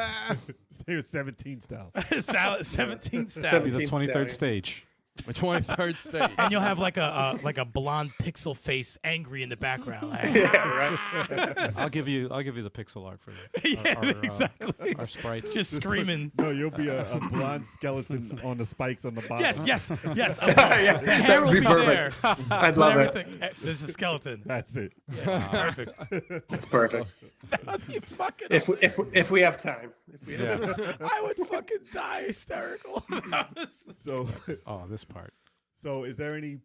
Stay with 17 style. 17 Be Stallion. the 23rd Stallion. stage. The 23rd stage. And you'll have like a blonde pixel face, angry in the background. Like, I'll give you the pixel art for that. yeah, exactly. Our sprites. Just screaming. No, you'll be a blonde skeleton on the spikes on the bottom. Yes. The That hair would will be be perfect. there. I'd but love it. everything. There's a skeleton. That's it. Perfect. That's perfect. You fucking. If we have time. If we have Yeah. I would fucking die hysterical. So, Oh, this part. so is there any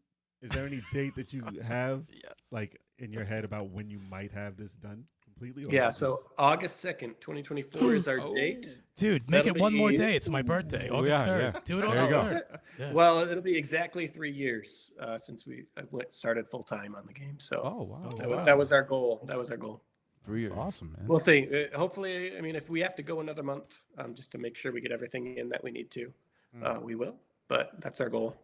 date that you have like in your head about when you might have this done completely? Or Yeah, is so August 2nd, 2024 is our date. Dude, make That'll it one more be- day. It's my birthday, August yeah, 3rd. yeah. Do it There August you go. 3rd. Yeah. Well, it'll be exactly 3 years since I started full time on the game. So Oh wow. that was our goal. That was our goal. 3 years. That's awesome, man. We'll see. Hopefully, I mean, if we have to go another month just to make sure we get everything in that we need to, we will. But that's our goal.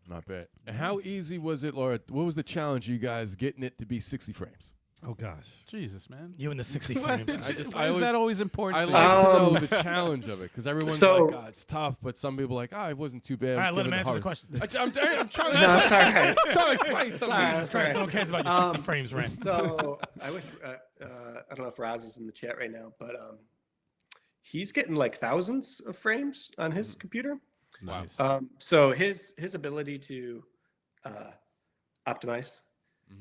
Not bad. And how easy was it, Laura? What was the challenge, you guys, getting it to be 60 frames? Oh gosh. Jesus, man. You in the 60 frames. Why is that always important? I to like you? to know the challenge of it because everyone's So- like, it's tough, but some people are like, it wasn't too bad. All right, let Give him it answer the hard." question. I'm trying to, No, it's all right. trying to explain something. all right. Jesus Christ, no one cares about your 60 frames rant. So I wish I don't know if Roz is in the chat right now, but he's getting like thousands of frames on his computer. Nice. So his ability to optimize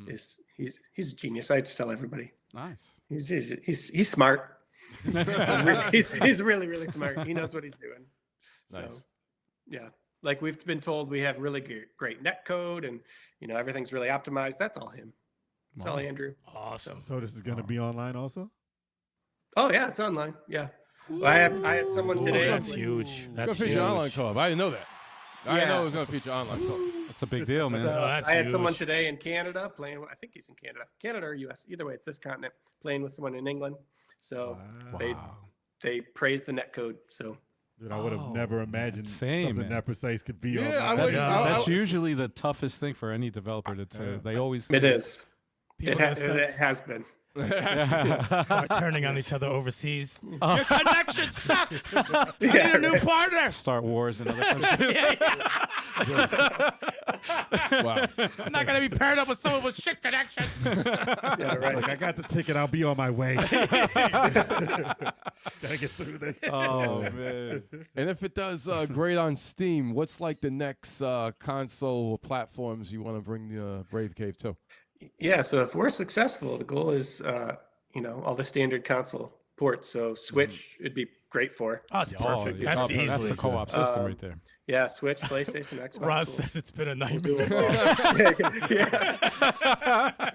is he's a genius. I just tell everybody Nice. he's smart. he's really smart. He knows what he's doing. So Nice. yeah, like we've been told we have really great net code and everything's really optimized. That's all him. It's all Andrew. Awesome. So this is gonna be online also? Oh yeah, it's online. Yeah. I had someone Ooh, today. that's huge. It's That's going to feature huge. online co-op. I didn't know that. I didn't Yeah. know it was going to feature online. So. That's a big deal, man. So that's I had someone huge. today in Canada playing. I think he's in Canada or US. Either way, it's this continent. Playing with someone in England. So Wow. they praised the net code. So Dude, I would have Oh, never imagined same, something man. that precise could be Yeah, online. I That's, wish- that's usually the toughest thing for any developer to. They always. it is. People It that has been. start turning on each other overseas. Your connection sucks. I need Yeah, a new partner. Start wars and other countries. Wow. I'm not going to be paired up with someone with shit connection. Yeah, right. Like, I got the ticket. I'll be on my way. Gotta get through this. Oh man. And if it does great on Steam, what's like the next console or platforms you want to bring the Brave Cave to? Yeah. So if we're successful, the goal is all the standard console ports. So Switch it'd be great for. Oh, it's perfect. yeah. That's That's easily. a co-op system right there. Yeah, Switch, PlayStation, Xbox. Ross we'll says it's been a do nightmare. them all.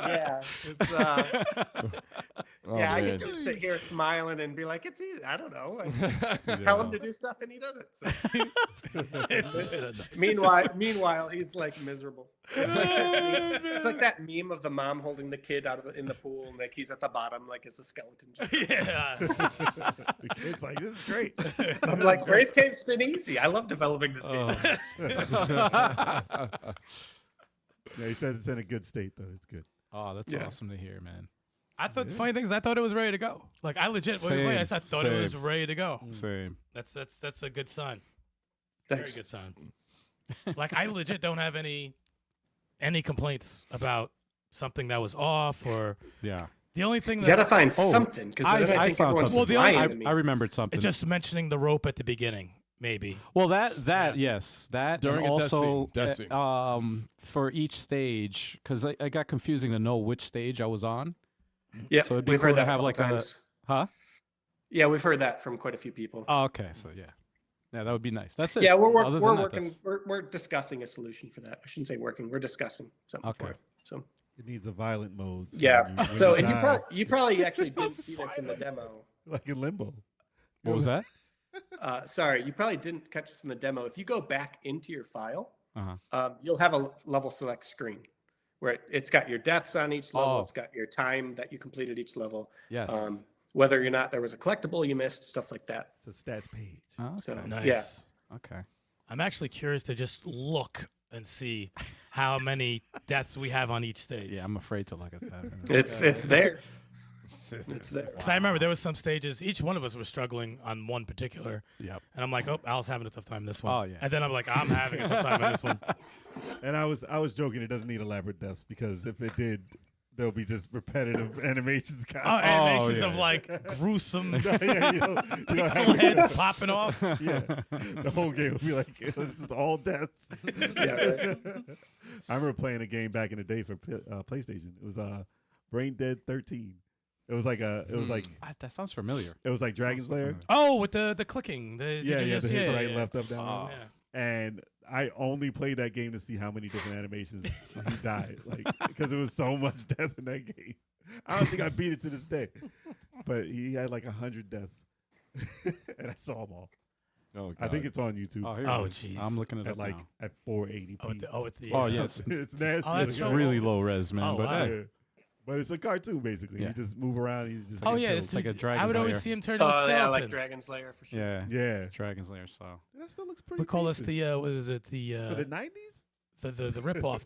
Yeah. It's, Oh, yeah, I man. get to sit here smiling and be like, it's easy. I don't know. I just tell him to do stuff and he does it. So. It's been a Meanwhile, he's like miserable. It's like that meme of the mom holding the kid in the pool and like he's at the bottom like it's a skeleton. yeah. The kid's like, this is great. I'm like, Brave Cave's been easy. I love developing this game. Oh. Yeah, he says it's in a good state, though. It's good. Oh, that's Yeah. awesome to hear, man. I thought the funny thing is I thought it was ready to go. Like I legit I thought it was Same. ready to go. Same. That's a good sign. Thanks. Very good sign. Like I legit don't have any complaints about something that was off or Yeah. The only thing You that got to find something because I think found everyone's something. Well, the lying only- to me. I remembered something. it's just mentioning the rope at the beginning, maybe. Well, that yes, that During and a death also scene, death scene. For each stage, because I got confusing to know which stage I was on. Yeah, So it'd be we've cool heard to that have a couple like times. Huh? Yeah, we've heard that from quite a few people. Oh, okay. So yeah, that would be nice. That's it. Yeah, we're Other than we're that, working. We're discussing a solution for that. I shouldn't say working. We're discussing something Okay. for it. So It needs a violent mode. yeah. when So and die, you probably actually did see this in the demo. like in Limbo. What was that? Sorry, you probably didn't catch this in the demo. If you go back into your file, Uh-huh. you'll have a level select screen where it's got your deaths on each level. Oh. It's got your time that you completed each level. Yes. Whether or not there was a collectible you missed, stuff like that. It's a stats page. Oh, okay. So Nice. yeah, Okay. I'm actually curious to just look and see how many deaths we have on each stage. Yeah, I'm afraid to look at that. it's there. It's there. Because I remember there was some stages, each one of us was struggling on one particular. Yep. And I'm like, oh, Al's having a tough time this one. Oh, yeah. And then I'm like, I'm having a tough time on this one. And I was joking. It doesn't need elaborate deaths because if it did, there'll be just repetitive animations. Oh, animations yeah. of like gruesome Yeah, you know, pixel heads popping off. Yeah, the whole game will be like it's just all deaths. Yeah, right. I remember playing a game back in the day for PlayStation. It was Brain Dead 13. It was like That sounds familiar. it was like Dragon's Lair. Oh, with the clicking. The Yeah, the hits right, yeah. left, up, down. Oh. Yeah. And I only played that game to see how many different animations he died, like because there was so much death in that game. I don't think I beat it to this day, but he had like 100 deaths, and I saw them all. Oh, I think it's on YouTube. Oh, here Oh, it is. jeez. I'm looking at at it like now. at 480p. With the Oh, yes. It's nasty. Oh, that's It's so really low res, man. Oh, but wow. hey, Yeah. But it's a cartoon basically. Yeah. You just move around. You just Oh get yeah, killed. it's like a Dragon's I would always Lair. see him turn into a Oh skeleton. yeah, like Dragon's Lair for sure. yeah, Yeah, Dragon's Lair. So that still looks pretty. We call this decent. the what is it the for the 90s. the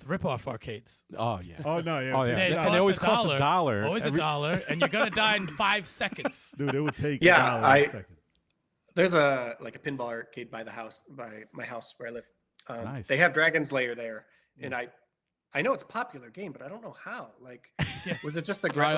rip off arcades. oh yeah. Oh no, yeah, Oh it yeah, takes It you and out. it always costs costs a dollar. Always a dollar, and you're gonna die in 5 seconds. Dude, it would take Yeah, a $1 seconds. There's a pinball arcade by my house where I live. Nice. They have Dragon's Lair there, and I know it's a popular game, but I don't know how. Like, was it just the like? I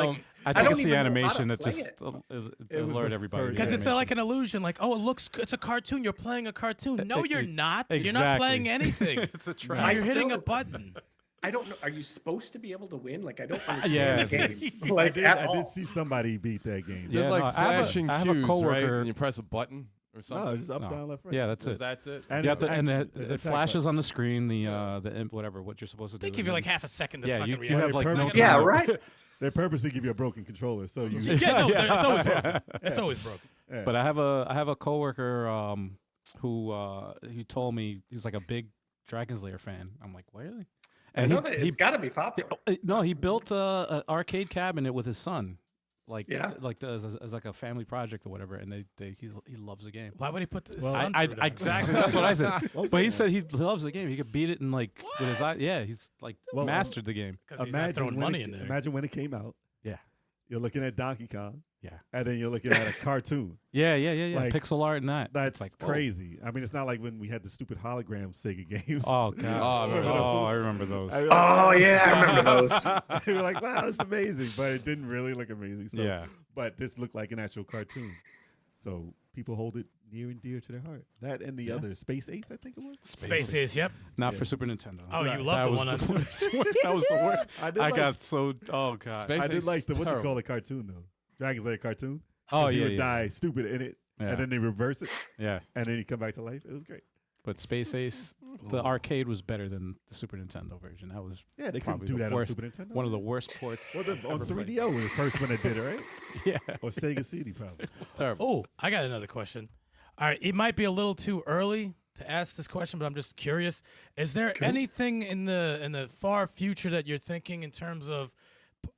I think don't it's the even know how to animation that play just it. It was alert just everybody. perfect. Because Yeah. it's like an illusion. Like, oh, it's a cartoon. You're playing a cartoon. No, you're not. You're not Exactly. playing anything. it's a trap. I You're hitting a still- button. I don't know. Are you supposed to be able to win? Like, I don't understand Yeah. the game. I Like, did, at I all. did see somebody beat that game. Yeah, There's like no, I have a- flashing I have a cues, right? coworker- And you press a button or something. No, just up, No. down, left, right. Yeah, that's So it. that's it. And You have to, and action- it attack flashes button. on the screen whatever what you're supposed to do. They give and you like then- half a second to yeah, fucking you react. have like no. Perfect. Yeah, time. right. They purposely give you a broken controller, so you. Yeah, no, it's always broken. It's always broken. Yeah. But I have a coworker who he told me he's like a big Dragon's Lair fan. I'm like, really? I know that it's got to be popular. no, he built an arcade cabinet with his son, like Yeah. as like a family project or whatever. And he loves the game. Why would he put this? Well, son I through that? exactly that's what I said. Well, But he said he loves the game. He could beat it in like with his What? eye. Yeah, he's like Well, mastered the game. Because he's not throwing when money it, in there. Imagine when it came out. Yeah. You're looking at Donkey Kong. Yeah. And then you're looking at a cartoon. Yeah. Like, Pixel art and that. That's It's like whoa. crazy. I mean, it's not like when we had the stupid hologram Sega games. Oh god. I remember those. I mean, Oh yeah, I remember those. you're like, wow, that's amazing, but it didn't really look amazing. So, Yeah. But this looked like an actual cartoon, so people hold it near and dear to their heart. That and the other Space Ace, I think it was. Space Ace, yep. Not Yeah. for Super Nintendo. Oh, Right. you that love the was one on the worst. That was the worst. I did I like, got so. Oh god. Space I did Ace like the is what you call terrible. the cartoon though, Dragon's Lair cartoon. Oh 'Cause he yeah, would yeah, die stupid in it, yeah. and then they reverse it, yeah. and then he come back to life. It was great. But Space Ace, the arcade was better than the Super Nintendo version. That was Yeah, they couldn't Probably do the that worst- on Super Nintendo. one of the worst ports. Well, on ever played. 3DO was the first one that did it, right? Yeah. Or Sega CD, probably. Terrible. Oh, I got another question. All right, it might be a little too early to ask this question, but I'm just curious. Is there anything in the far future that you're thinking in terms of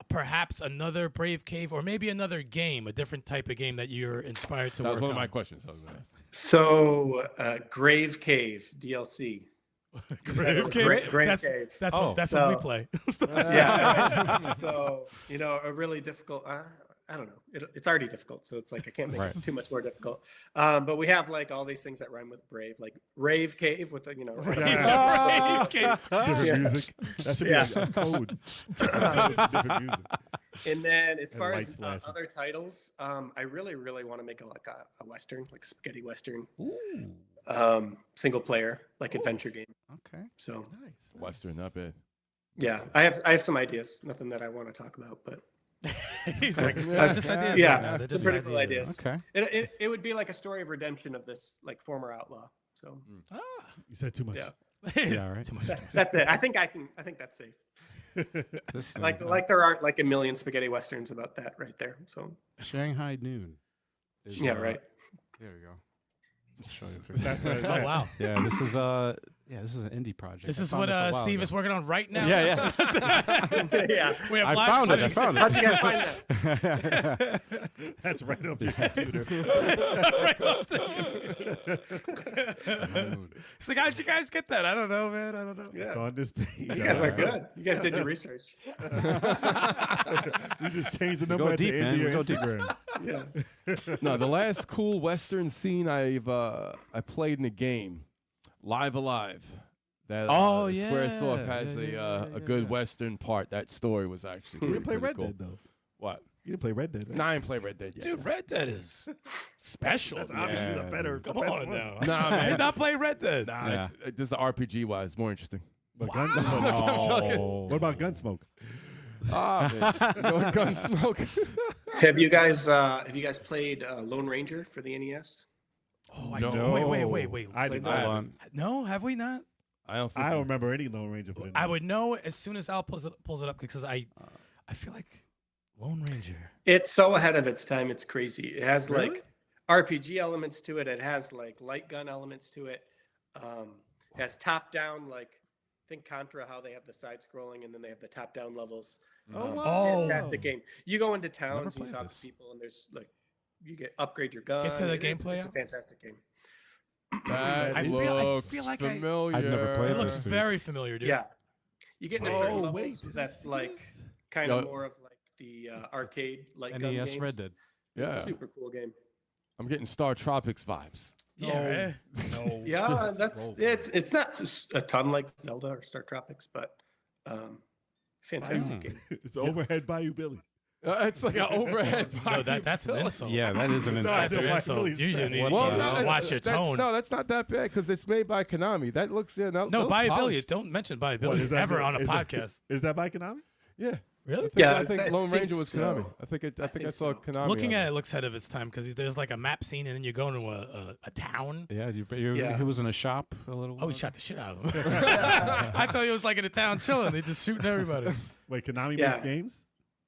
perhaps another Brave Cave or maybe another game, a different type of game that you're inspired to That work was one on? of my questions. I was gonna ask. So, Grave Cave DLC. Grave Cave? Grave that's, Cave. That's, Oh. what, that's what we So- play. Yeah. So, a really difficult. I don't know. It's already difficult, so it's like I can't make Right. it too much more difficult. But we have like all these things that rhyme with brave, like Rave Cave with the Rave Cave. Different Yeah. music. That should be Yeah. a code. Different music. And then as And far lights as flashing. other titles, I really want to make a Western, like a spaghetti Western, Ooh. single player, like adventure game. Okay. So Nice. Western, not bad. yeah, I have some ideas. Nothing that I want to talk about, but He's like, Yeah. "They're just ideas Yeah, right now. They're some just pretty cool ideas. Okay. it would be like a story of redemption of this like former outlaw. So Ah. You said too much. yeah, Yeah, all right. Too much. that's it. I think that's safe. This thing, Like there aren't like a million spaghetti westerns about that right there. So Shanghai Noon. is, yeah, right. There we go. Just show you. That's right. Oh wow. Yeah, this is an indie project. This I is found what this a while Steve ago. is working on right now. Yeah, Yeah. We have I live found it. I footage. found How'd you it. guys find that? That's right up your computer. It's like, how'd you guys get that? I don't know, man. I don't know. It's Yeah. on this page. You guys are good. You guys did your research. We just changed the go number at deep, the end man. of We your go deep. Instagram. Yeah. No, the last cool Western scene I played in the game, Live Alive. That Oh, SquareSoft yeah. has Yeah, a good yeah. Western part. That story was actually You pretty, didn't play pretty Red cool. Dead though. What? You didn't play Red Dead. Right? No, I ain't played Red Dead yet. Dude, Red Dead is special. That's man. obviously the Yeah, better. Come the best on one. now. Nah, I man. did not play Red Dead. Nah, Yeah. this is RPG wise more interesting. But gun- Oh. What about Gunsmoke? Ah, man. You know what, Gunsmoke. Have you guys played Lone Ranger for the NES? Oh, No. Wait. I did Played that? Hold not. on. No, have we not? I don't think I don't remember any Lone Ranger. Put in I there. would know as soon as Al pulls it up because I feel like Lone Ranger. It's so ahead of its time. It's crazy. It has Really? like RPG elements to it. It has like light gun elements to it. It has top down, like think Contra, how they have the side scrolling and then they have the top down levels. Oh, wow. Oh. Fantastic game. You go into towns and you played talk this. to people and there's like you get upgrade your gun. Get to the It's gameplay a out? fantastic game. that I looks feel like I- familiar. I've never played It looks this, dude. very familiar, dude. Yeah. You get into certain Oh, levels wait, that's this like is- kind Yo. of more of like the arcade like gun NES games. Red Dead. It's Yeah. a super cool game. I'm getting Star Tropics vibes. Yeah. No. Yeah, that's it's not a ton like Zelda or Star Tropics, but fantastic Mm. game. It's overhead Bayou Billy. It's like an overhead. No, that's an insult. Yeah, that is an No, insult. That's an Why insult. Billy's Usually, trash? need Well, to no, watch your tone. No, that's not that bad because it's made by Konami. That looks No, buy Billy. Don't mention Buy What, Billy is that ever good? on a Is that- podcast. Is that by Konami? Yeah, Really? Yeah, I think I Lone think Ranger was so. Konami. I think I think saw so. Konami. Looking on at it. it looks ahead of its time because there's like a map scene and then you go into a town. Yeah, Yeah. he was in a shop a little. Oh, he while shot the shit out of him. I thought he was like in a town chilling. They just shooting everybody. Wait, Konami Yeah. makes games?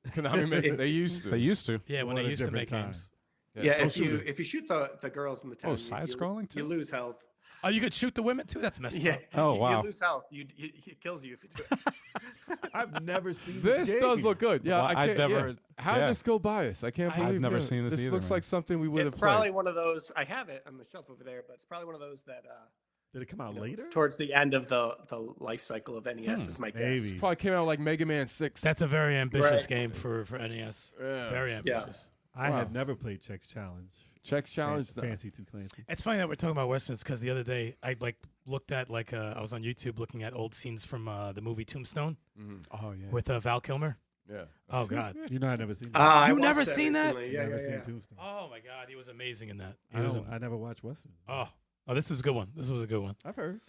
Konami makes they used to. They used to. Yeah, when What they a used to different make time. games. Yeah, Oh, if you shoot the girls in the town, you- side-scrolling too? you lose health. Oh, you could shoot the women too? That's messed Yeah. up. Oh, you wow. lose health. It kills you if you do it. I've never seen This game. does look good. Yeah, Well, I I've can't, never- yeah. How yeah. did this go by us? I can't I've believe never yeah, seen this either, looks man. like something we would It's have probably played. one of those. I have it on the shelf over there, but it's probably one of those that Did it come out later? towards the end of the life cycle of NES is my guess. Maybe. Probably came out like Mega Man 6. That's a very ambitious Right. game for NES. Yeah. Very ambitious. I Wow. had never played Chex Challenge. Chex Challenge. no. Fancy Too Clancy. It's funny that we're talking about westerns because the other day I looked at I was on YouTube looking at old scenes from the movie Tombstone Mhm. Oh yeah. with Val Kilmer. Yeah. Oh God. You know, I never seen that. I You watched never seen that? recently. Yeah, never yeah, seen yeah. Tombstone. Oh my God, he was amazing in that. He I, was don't, I never watched Western. oh, this is a good one. This was a good one. I've heard.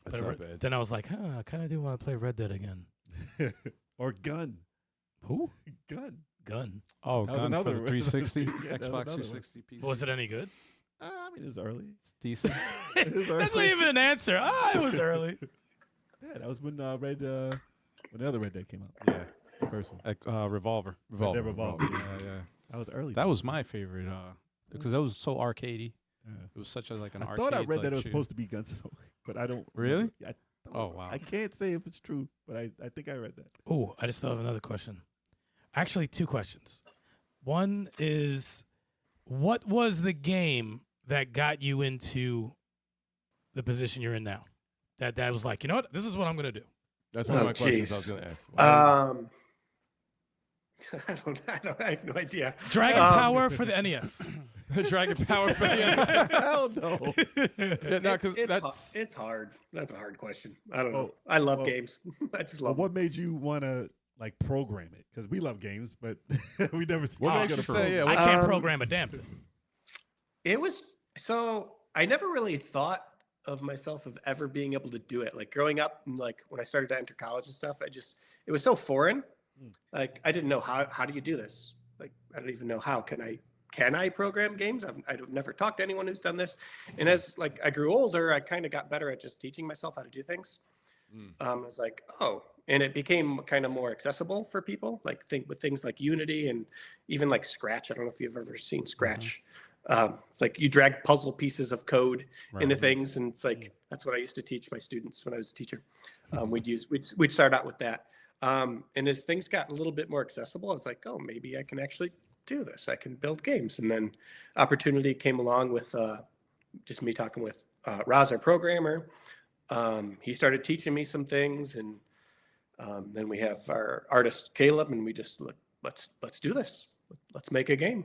That's But not bad. then I was like, I kind of do want to play Red Dead again. Or Gun. Who? Gun. Gun. Oh, That was Gun for another the one. 360, Yeah, that was Xbox another one. 360 PC. Was it any good? I mean, it's early. It's decent. It's That's not early. even an answer. It was early. Yeah, that was when when the other Red Dead came out. Yeah. The first one. Revolver. Red Dead Revolver. Yeah, yeah. That was early. That was my favorite because that was so arcadey. Yeah. It was such a like an I arcade. thought I read that like it was shooter. supposed to be Gunsmoke, but I don't. Really? I don't Oh, remember. wow. I can't say if it's true, but I think I read that. Oh, I just thought of another question. Actually, two questions. One is, what was the game that got you into the position you're in now? That was like, you know what? This is what I'm gonna do. That's one of Oh, my questions I was jeez. going to ask. I have no idea. Dragon Um, Power for the NES. Dragon Power for the Hell no. yeah, no, 'cause that's It's hard. That's a hard question. I don't know. Oh, I love well- games. I just Well, love what made you want to like program it? Because we love games, but we never. What Oh, makes you true. say, yeah, I what- can't program a damn thing. It was so I never really thought of myself of ever being able to do it. Like growing up, and like when I started to enter college and stuff, it was so foreign. Like I didn't know how do you do this? Like I don't even know how can I program games? I've never talked to anyone who's done this. And as like I grew older, I kind of got better at just teaching myself how to do things. I was like, oh, and it became kind of more accessible for people, like with things like Unity and even like Scratch. I don't know if you've ever seen Scratch. It's like you drag puzzle pieces of code into things, and it's like that's what I used to teach my students when I was a teacher. We'd start out with that, and as things got a little bit more accessible, I was like, oh, maybe I can actually do this. I can build games, and then opportunity came along with just me talking with Roz, our programmer. He started teaching me some things, and then we have our artist Caleb, and we just let's do this. Let's make a game.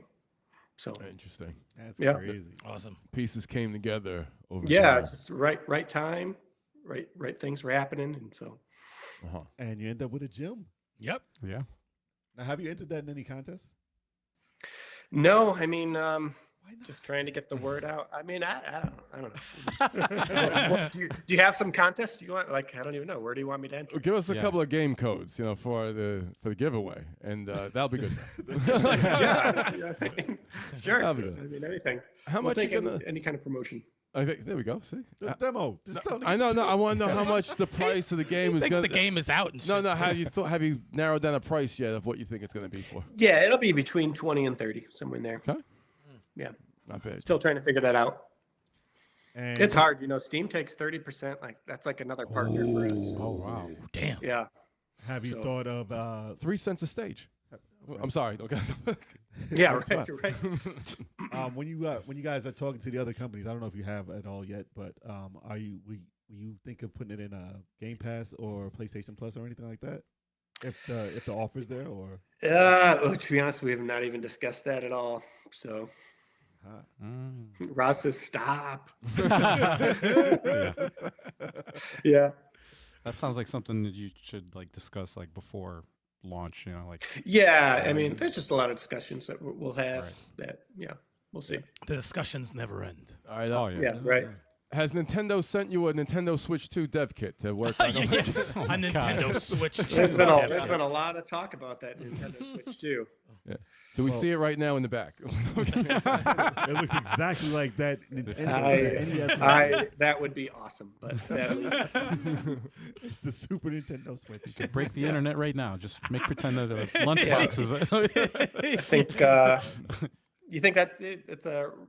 So Interesting. That's Yeah. crazy. Awesome. Pieces came together over yeah, time. it's just right time, right things were happening, and so Uh-huh. And you end up with a gym. Yep. Yeah. Now, have you entered that in any contest? no, I mean, Why not? just trying to get the word out. I mean, I don't know. do you have some contests you want? Like, I don't even know. Where do you want me to enter? Well, give us a Yeah. couple of game codes, for the giveaway, and that'll be good. yeah, sure. That'll I be good. mean, anything. How We'll much take you gonna? any kind of promotion. I think there we go. See, The demo. Just tell I know. niggas No, to I do it. want to know how much the price of the game He is thinks going. the game is out. And No, shit. no. Have you narrowed down a price yet of what you think it's going to be for? Yeah, it'll be between 20 and 30, somewhere in there. Okay. Yeah, Not bad. still trying to figure that out. And It's hard, Steam takes 30%. Like that's like another partner for us. Oh wow. Damn. Yeah. Have you So- thought of 3 cents a stage. I'm sorry. Okay. Yeah, That's right. You're right. when you guys are talking to the other companies? I don't know if you have at all yet, but will you think of putting it in a Game Pass or PlayStation Plus or anything like that? If the offer's there, or To be honest, we have not even discussed that at all. So Ross says stop. Yeah. Yeah. That sounds like something that you should like discuss like before launch. Like Yeah. I mean, there's just a lot of discussions that we'll have that, we'll see. The discussions never end. All right. oh yeah. Yeah, right. Has Nintendo sent you a Nintendo Switch 2 dev kit to work on? A Nintendo Switch. There's 2. been Yeah. there's been a lot of talk about that Nintendo Switch too. Do we see it right now in the back? it looks exactly like that Nintendo. That would be awesome, but sadly, It's the Super Nintendo Switch. Break the internet right now. Just make pretend that a lunchbox is. I think. You think that it's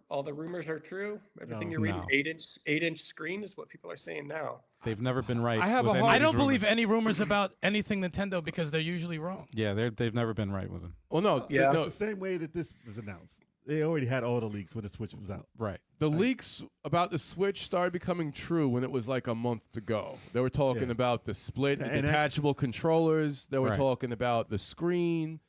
all the rumors are true? Everything you're reading, No. 8-inch screen is what people are saying now. They've never been right. I have with a any hard- of I these don't believe rumors. any rumors about anything Nintendo because they're usually wrong. Yeah, they've never been right with them. Well, no. Yeah. No, It's the same way that this was announced. They already had all the leaks when the Switch was out. Right. the leaks about the Switch started becoming true when it was like a month to go. They were talking Yeah. about the split, The the NX. detachable controllers. They were Right. talking about the screen.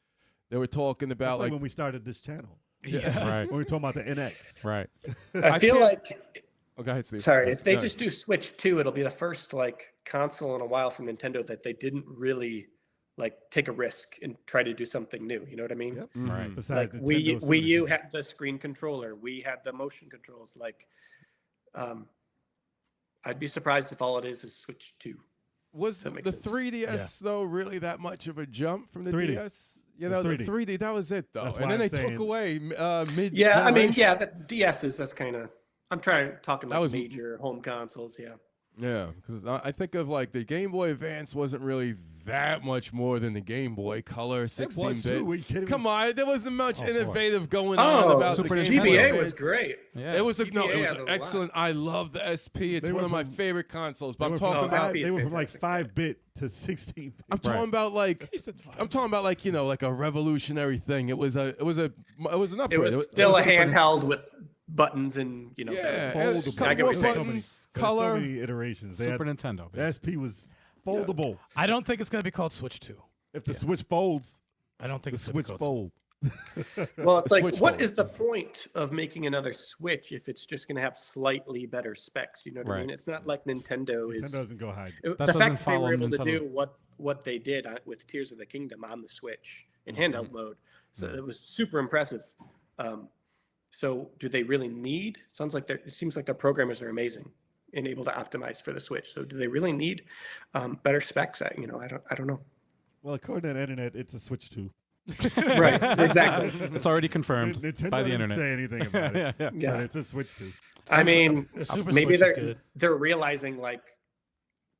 They were talking That's about like like when we started this channel. Right. When we were talking about the NX. Right. I feel can't- like Oh, go ahead, Steve. sorry, if they No. just do Switch 2, it'll be the first like console in a while from Nintendo that they didn't really like take a risk and try to do something new. You know what I mean? Yep. Right. Besides Like Nintendo Wii U Super had the screen controller, we had the motion controls. Like, I'd be surprised if all it is Switch 2. Was That the makes sense. 3DS though really that much of a jump from the 3D. DS? You It know, was the 3D. 3D, that was it though. That's And why then they I'm took saying- away mid. Yeah, I mean, generation. yeah, the DSs. That's kind of. I'm talking That like was- major home consoles. Yeah. Yeah, because I think of like the Game Boy Advance wasn't really that much more than the Game Boy Color It was too. 16-bit. Are you kidding me? Come on, there wasn't much Oh, boy. innovative going Oh, on about Super the Game Boy GBA Advance. was great. Yeah. It was it GBA was had a lot. excellent. I love the SP. It's They one went of my from- favorite consoles. But They I'm went from talking Oh, about SP is they went from like fantastic. 5-bit to 16-bit. I'm talking about like He said fine. I'm talking about like like a revolutionary thing. It was an upgrade. It was still a handheld with buttons and Yeah, that was- and a foldable. couple I get more what you're saying. buttons, There were color. so many iterations. They Super had, Nintendo. the SP was foldable. I don't think it's going to be called Switch 2. If the Switch folds, I don't think the it's going to Switch be called fold. Well, it's like, Switch what phone. is the point of making another Switch if it's just going to have slightly better specs? You know what I mean? Right. It's not like Nintendo is. Nintendo doesn't go high. The doesn't fact that they follow were able to Nintendo. do what they did with Tears of the Kingdom on the Switch in handheld mode, so it was super impressive. So, do they really need? Sounds like it seems like their programmers are amazing and able to optimize for the Switch. So, do they really need better specs? I don't know. Well, according to the internet, it's a Switch 2. Right, exactly. It's already confirmed Nintendo by the didn't internet. say anything about it. yeah. Yeah. But it's a Switch 2. I mean, Super maybe Switch is good. they're realizing like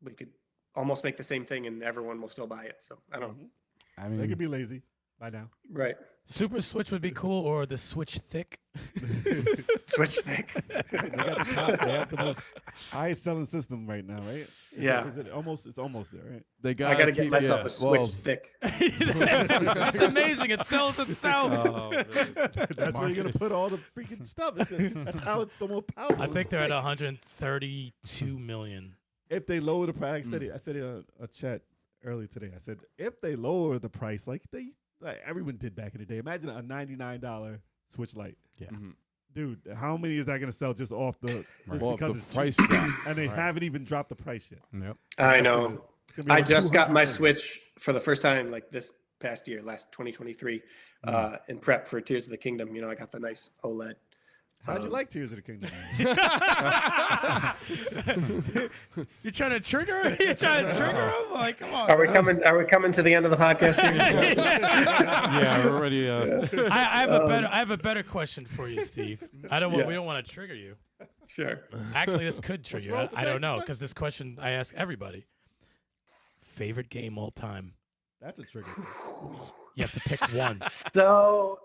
we could almost make the same thing and everyone will still buy it. So I don't know. I They mean, could be lazy by now. Right. Super Switch would be cool, or the Switch Thick. Switch thick. They got the top. They have the most highest selling system right now, right? Yeah. Is it almost? It's almost there, right? They got I got to get myself a Switch Well, thick. It's amazing. It sells itself. oh, man. That's where you're gonna put all the freaking stuff. That's how it's so more powerful. I think they're at Thick. 132 million. If they lower the price, I said it on a chat earlier today. I said if they lower the price, like everyone did back in the day. Imagine a $99 Switch Lite. Yeah. Dude, how many is that going to sell just off the just Off because the it's price cheap? drop. And they haven't even dropped the price yet. Yep. I know. It's gonna be I like just got my $200. Switch for the first time like this past year, last 2023, in prep for Tears of the Kingdom. You know, I got the nice OLED. How'd you like Tears of the Kingdom? You trying to trigger? You trying to trigger him? Like, come on. Are we coming? Are we coming to the end of the podcast here? Yeah, we're already. I have a better question for you, Steve. I don't want. Yeah. We don't want to trigger you. Sure. Actually, this could trigger you. wrong with I don't that? know because this question I ask everybody. Favorite game all time. That's a trigger. You have to pick one. So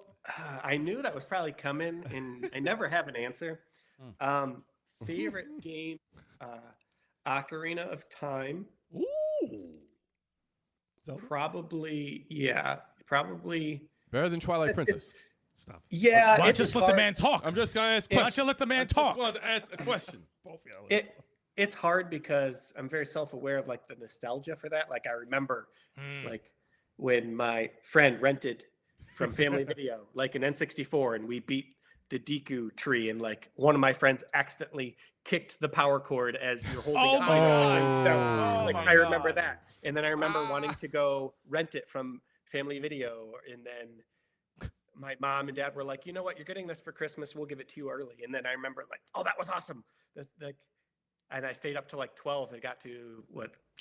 I knew that was probably coming, and I never have an answer. Favorite game, Ocarina of Time. Ooh. Zelda? Probably, better than Twilight It's- Princess. Stop. yeah. Why don't it's you just let the hard- man talk? I'm just gonna ask. Why don't you let the man I just talk? wanted to ask a question. Both of y'all. It's hard because I'm very self-aware of like the nostalgia for that. Like I remember like when my friend rented from Family Video like an N64 and we beat the Deku tree and like one of my friends accidentally kicked the power cord as you're holding Oh it my high God. and stuff. Oh Like my I remember God. that. And then I remember wanting to go rent it from Family Video and then my mom and dad were like, you know what, you're getting this for Christmas. We'll give it to you early. And then I remember like, oh, that was awesome. And I stayed up to like 12 and got to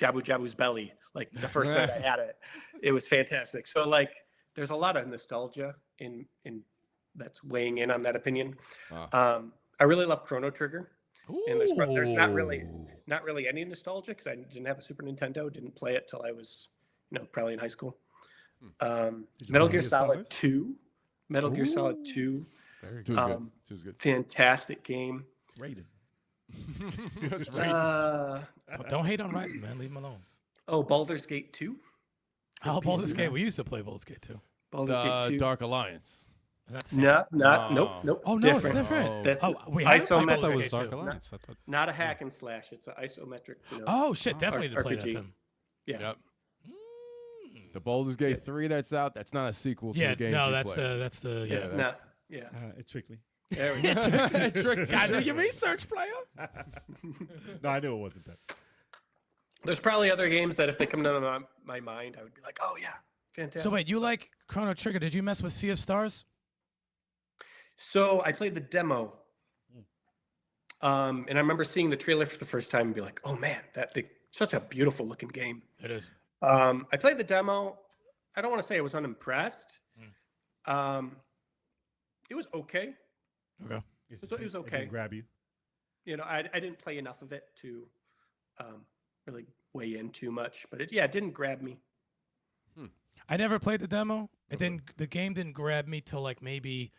Jabu Jabu's belly. Like the first night I had it, it was fantastic. So like, there's a lot of nostalgia in that's weighing in on that opinion. Wow. I really love Chrono Trigger. And there's not really Ooh. any nostalgia because I didn't have a Super Nintendo, didn't play it till I was, probably in high school. you Metal play Gear the Solid Stars? 2. Metal Gear Solid 2. Very Two's good. good. Two's good. Fantastic game. Rated. That's right. Don't hate on Raiden, man. Leave him alone. Baldur's Gate 2. How Baldur's PC. Gate? We used to play Baldur's Gate too. Baldur's Gate 2. Dark Alliance. Is that the same? Nope. Oh no, it's Different. different. Oh. That's We haven't played isometric. That Baldur's was Gate Dark 2. Alliance. I thought. Not a hack and slash. It's an isometric. Oh shit, definitely R- to play that RPG. then. Yeah. Yep. The Baldur's Gate 3 that's out. That's not a sequel to Yeah, the game. no, that's the Yeah, It's that's- not. Yeah. It tricked me. There we go. Gotta do your research, player. No, I knew it wasn't that. There's probably other games that if they come to my mind, I would be like, oh yeah, fantastic. So wait, you like Chrono Trigger? Did you mess with Sea of Stars? So I played the demo, and I remember seeing the trailer for the first time and be like, "Oh man, such a beautiful looking game." It is. I played the demo. I don't want to say I was unimpressed. It was okay. Okay. It was didn't okay. grab you. I didn't play enough of it to really weigh in too much, but it didn't grab me. I never played the demo. It didn't. The game didn't grab me till maybe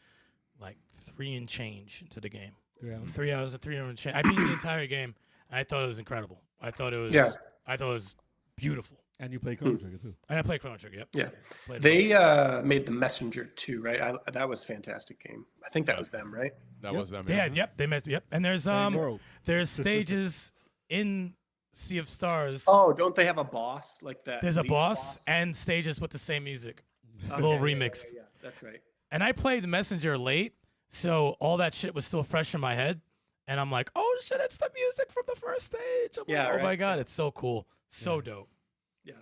3 and change into the game. 3 hours. 3 hours, 3 hours and change. I beat the entire game. And I thought it was incredible. I thought it was. Yeah. I thought it was beautiful. And you play Chrono Trigger too. And I played Chrono Trigger. Yep. Yeah, Played they made the Messenger too, right? That was a fantastic game. I think that was them, right? That was them. Yeah. Yep. They messed. Yep. And there's World. there's stages in Sea of Stars. Oh, don't they have a boss like that? There's a lead boss and stages with the same music. little Okay, yeah, remixed. yeah, That's right. And I played Messenger late, so all that shit was still fresh in my head. And I'm like, oh shit, it's the music from the first stage. I'm Yeah, like, oh right, my god, yeah. it's so cool, so dope. Yeah.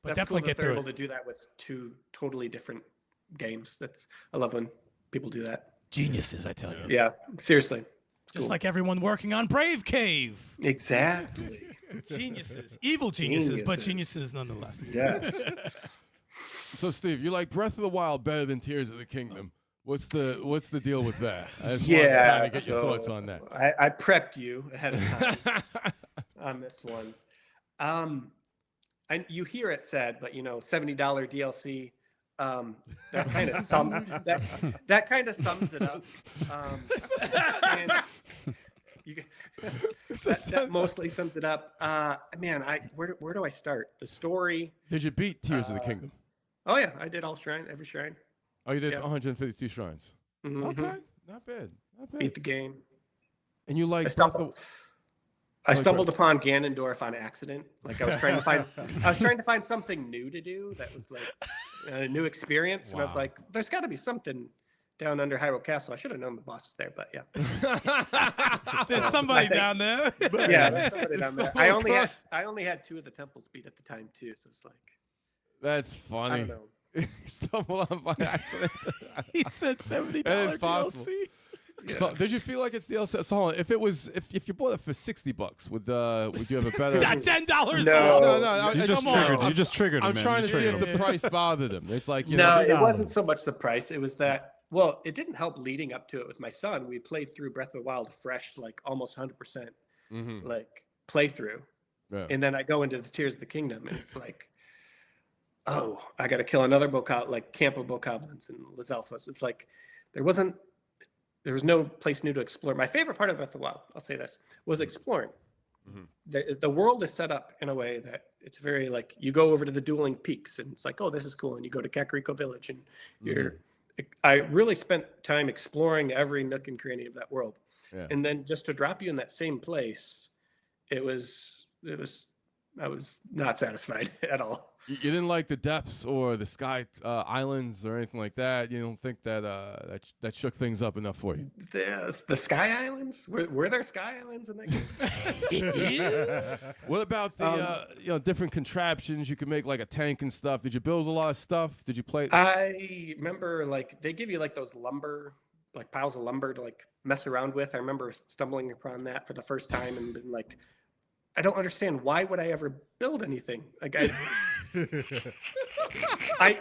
But That's definitely cool get that they're through able it. to do that with 2 totally different games. I love when people do that. Geniuses, I tell you. Yeah, seriously. Just cool. like everyone working on Brave Cave. Exactly. Geniuses, evil geniuses, but Geniuses. geniuses nonetheless. Yes. So, Steve, you like Breath of the Wild better than Tears of the Kingdom. What's the deal with that? I just wanted to Yeah. kinda get your thoughts on that. I prepped you ahead of time on this one. You hear it said, but $70 DLC. That kind of that kind of sums it up. And that mostly sums it up. Man, where do I start? The story. Did you beat Tears of the Kingdom? Oh yeah, I did every shrine. Oh, you did yeah. 152 shrines. Mhm. Okay, not bad. Beat the game. And you like I stumbled upon Ganondorf on accident. Like I was trying to find something new to do that was like a new experience, and I was like, "There's got to be something down under Hyrule Castle." I should have known the boss was there, but yeah. There's somebody down there. Yeah, there's somebody down there. I only had 2 of the temples beat at the time too, so it's like That's I funny. don't know. Stumbled on by accident. He said $70 That is possible. DLC. So, did you feel like it's DLC? So hold on, if you bought it for $60, would you have a better? $10 No. No. You just come on. triggered. You just triggered him. I'm man. trying You to see triggered if him. the price bothered them. It's like No, it wasn't so much the price. It was that. Well, it didn't help leading up to it with my son. We played through Breath of the Wild fresh, like almost 100%, like playthrough, Yeah. and then I go into the Tears of the Kingdom, and it's like, oh, I got to kill another like camp of bokoblins and Lazelfos. It's like there was no place new to explore. My favorite part of Breath of the Wild, I'll say this, was exploring. The world is set up in a way that it's very like you go over to the dueling peaks and it's like, oh, this is cool, and you go to Kakariko Village and I really spent time exploring every nook and cranny of that world. Yeah. And then just to drop you in that same place, I was not satisfied at all. You didn't like the depths or the sky islands or anything like that. You don't think that that shook things up enough for you? The Sky Islands? Were there Sky Islands in that game? What about the different contraptions you could make, like a tank and stuff? Did you build a lot of stuff? Did you play? I remember like they give you like those piles of lumber to like mess around with. I remember stumbling upon that for the first time and been like, I don't understand. Why would I ever build anything? Like I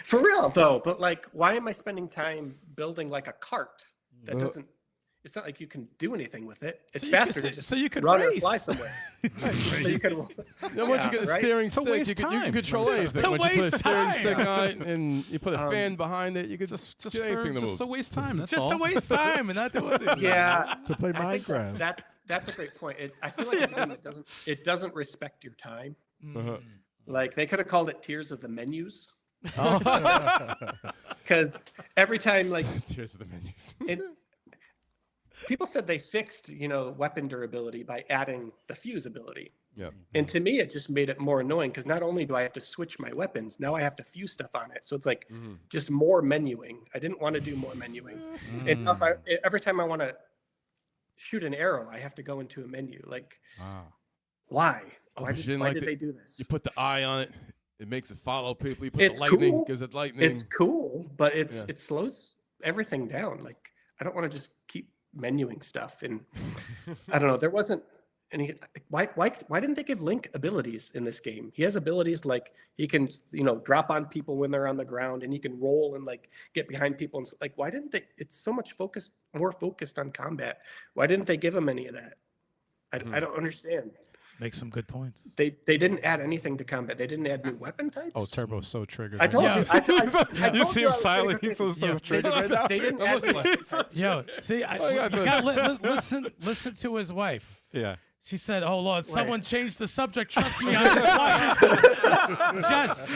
for real though, but like, why am I spending time building like a cart that doesn't, it's not like you can do anything with it. It's faster to just run or fly somewhere. So you can, Then once you get a steering stick, you can control anything. Once you put a steering stick on it and you put a fan behind it, you can just get anything to move. Just a waste time. That's Just all. to waste time and not do it. yeah. To play I think Minecraft. that's a great point. I feel like it's a game that doesn't respect your time. Like they could have called it Tears of the Menus. Because every time like Tears of the Menus. people said they fixed, weapon durability by adding the fuse ability. Yeah. And to me, it just made it more annoying because not only do I have to switch my weapons, now I have to fuse stuff on it. So it's like just more menuing. I didn't want to do more menuing. And every time I want to shoot an arrow, I have to go into a menu. Like, why? Why did they do this? You put the eye on it. It makes it follow people. You put It's the lightning. cool. Gives it lightning. It's cool, but it slows everything down. Like, I don't want to just keep menuing stuff. And I don't know. There wasn't any. Why didn't they give Link abilities in this game? He has abilities like he can, drop on people when they're on the ground, and he can roll and like get behind people. And like, why didn't they? It's so much more focused on combat. Why didn't they give him any of that? I don't understand. Make some good points. They didn't add anything to combat. They didn't add new weapon types. Oh, Turbo's so triggered. I told you. I told You see you him I was silent. triggered. He's so triggered right now. They didn't add new weapon types. Yo, see, you gotta listen to his wife. Yeah. She said, "Oh Lord, someone changed the subject. Trust me, I'm his wife."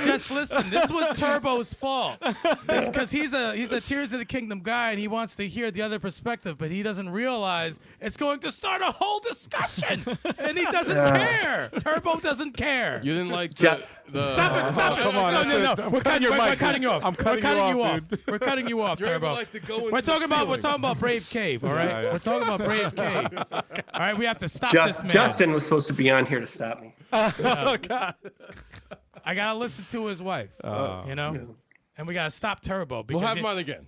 Just listen. This was Turbo's fault. Because he's a Tears of the Kingdom guy, and he wants to hear the other perspective, but he doesn't realize it's going to start a whole discussion, and he doesn't care. Turbo doesn't care. You didn't like Ja- Stop it! come on, that's it. No. We're cutting you off. I'm cutting you off, dude. We're cutting you off, You're able, Turbo. like, to go into We're the talking ceiling. about Brave Cave, all right? Yeah. We're talking about Brave Cave. All right, we have to stop this man. Justin was supposed to be on here to stop me. Oh God. I gotta listen to his wife, you know, and we gotta stop Turbo because We'll have him on again.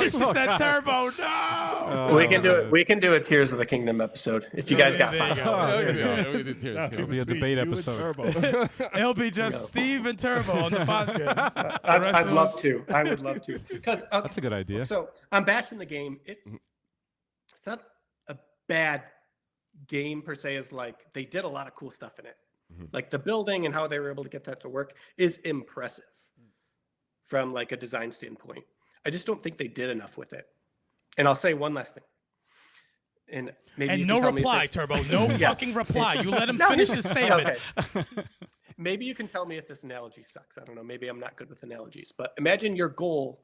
she said Turbo. No. We can do it. We can do a Tears of the Kingdom episode if you guys got There you 5 go. hours. It'll be a debate You and episode. Turbo. It'll be just Steve and Turbo on the podcast. I'd love to. I would love to. Because That's a good idea. So I'm bashing the game. It's not a bad game per se. Is like they did a lot of cool stuff in it. Like the building and how they were able to get that to work is impressive from like a design standpoint. I just don't think they did enough with it. And I'll say one last thing. And maybe you And can no tell me if reply, this- Turbo. No Yeah. fucking reply. You let him No, finish his statement. Okay. Maybe you can tell me if this analogy sucks. I don't know. Maybe I'm not good with analogies. But imagine your goal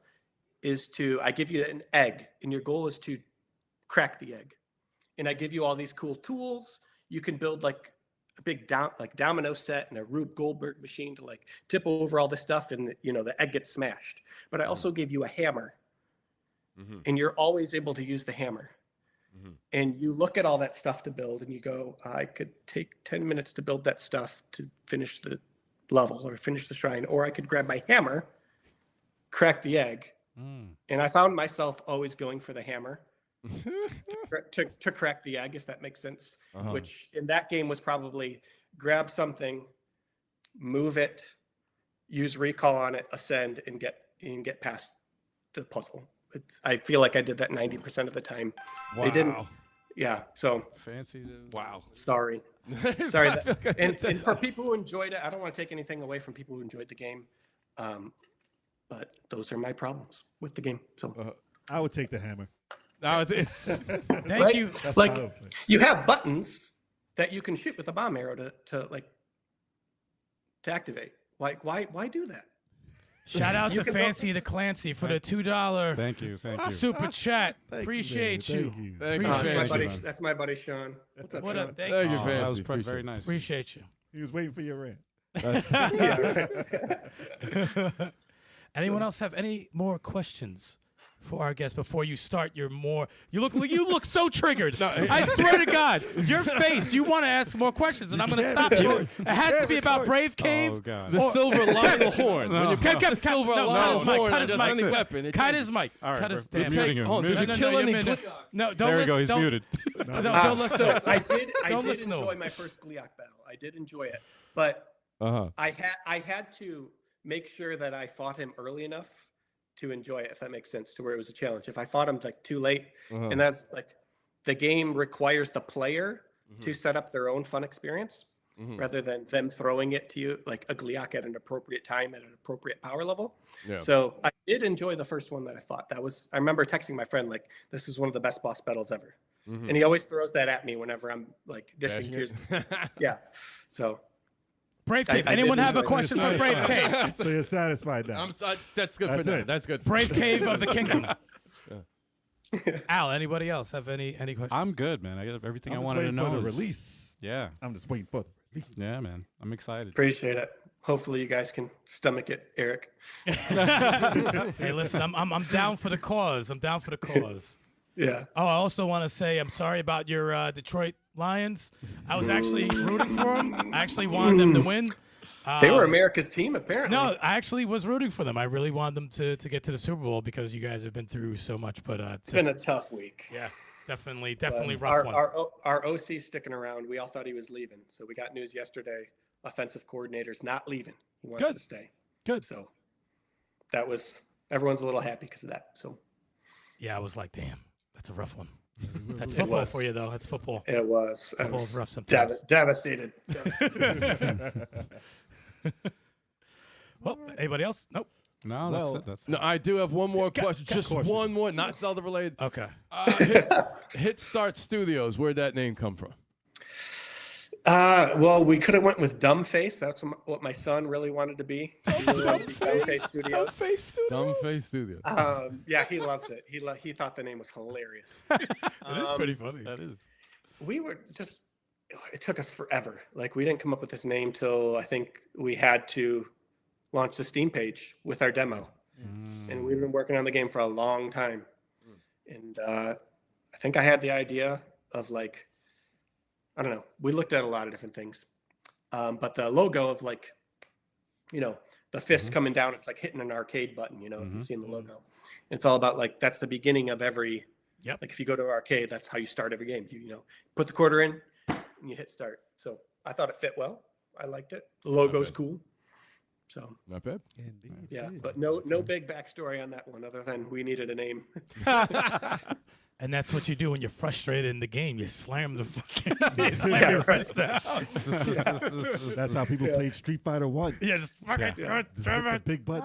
is I give you an egg, and your goal is to crack the egg. And I give you all these cool tools. You can build like a big domino set and a Rube Goldberg machine to like tip over all this stuff, and the egg gets smashed. But I also gave you a hammer, and you're always able to use the hammer. And you look at all that stuff to build, and you go, I could take 10 minutes to build that stuff to finish the level or finish the shrine, or I could grab my hammer, crack the egg. And I found myself always going for the hammer to crack the egg, if that makes sense, which in that game was probably grab something, move it, use recall on it, ascend, and get past the puzzle. I feel like I did that 90% of the time. They didn't. Yeah. So Fancy. Wow. sorry. Sorry. And for people who enjoyed it, I don't want to take anything away from people who enjoyed the game. But those are my problems with the game. So I would take the hammer. No, it's Thank right? you. Like Okay. you have buttons that you can shoot with a bomb arrow to activate. Like why do that? Shout out You to can go- Fancy the Clancy for the $2 Thank you. super chat. Thank Appreciate you. you. Thank you. Thank you, That's my Fancy. buddy. man. That's my buddy Sean. What's up, What Sean? up? Thank Thank you. you, Oh, that Fancy. was very nice. Appreciate you. He was waiting for your rant. Yeah, right. Anyone else have any more questions for our guest before you start your more? You look so triggered. I swear to God, your face. You want to ask more questions, and I'm going to stop you. It has to be about Brave Cave. Oh God. the silver line horn. When you Cut put the silver line horn cut on his just mic. any weapon, it Cut changes. his mic. All right, Cut his we're damn muting mic. him. Oh, did you Muting kill you're any? muted. No, don't There he listen. goes. He's Don't, muted. don't listen. So I did Don't listen to enjoy him. my first Gliok battle. I did enjoy it, but I had to make sure that I fought him early enough to enjoy it, if that makes sense, to where it was a challenge. If I fought him like too late, and that's like the game requires the player to set up their own fun experience rather than them throwing it to you like a Gliok at an appropriate time at an appropriate power level. Yeah. So I did enjoy the first one that I fought. I remember texting my friend like, this is one of the best boss battles ever. And he always throws that at me whenever I'm like dishing tears. Yeah. So Brave Cave. I Anyone did have a enjoy question for Brave Cave? So you're satisfied now. That's good for That's now. it. That's good. Brave Cave of the Kingdom. Al, anybody else have any questions? I'm good, man. I got everything I'm I just wanted to waiting know. for the is- release. Yeah. I'm just waiting for the release. Yeah, man. I'm excited. appreciate it. Hopefully you guys can stomach it, Eric. Hey, listen, I'm down for the cause. I'm down for the cause. Yeah. Oh, I also want to say I'm sorry about your Detroit Lions. I was actually rooting for them. I actually wanted them to win. They were America's team, apparently. No, I actually was rooting for them. I really wanted them to get to the Super Bowl because you guys have been through so much. But It's been a tough week. yeah, definitely rough Our, one. our OC's sticking around. We all thought he was leaving. So we got news yesterday. Offensive coordinator's not leaving. He wants Good. to stay. Good. So everyone's a little happy because of that. So Yeah, I was like, damn, that's a rough one. That's It football was. for you, though. That's football. it was. I Football's was rough sometimes. devastated. Well, anybody else? Nope. No, Well- that's it. That's No, I do have one more question. Just question. one more, not Zelda related. Okay. Hit Start Studios. Where'd that name come from? Well, we could have went with Dumb Face. That's what my son really wanted to be. He really wanted to be Dumb Face Studios. Dumb Face Studio. Yeah, he loves it. He thought the name was hilarious. It is pretty funny. That is. We were just, it took us forever. Like, we didn't come up with this name till I think we had to launch the Steam page with our demo. And we've been working on the game for a long time. And I think I had the idea of, like, I don't know. We looked at a lot of different things. But the logo of, like, you know, the fist coming down, it's like hitting an arcade button, you know, if you've seen the logo. And it's all about, like, that's the beginning of every, like, if you go to an arcade, that's how you start every game. You know, put the quarter in and you hit start. So I thought it fit well. I liked it. The logo's cool. So Not bad. Indeed. yeah, but no big backstory on that one other than we needed a name. And that's what you do when you're frustrated in the game. You slam the fucking slam Yeah, your right. fist down. That's how people played Street Fighter 1. Yeah, just fucking Just hit the big button.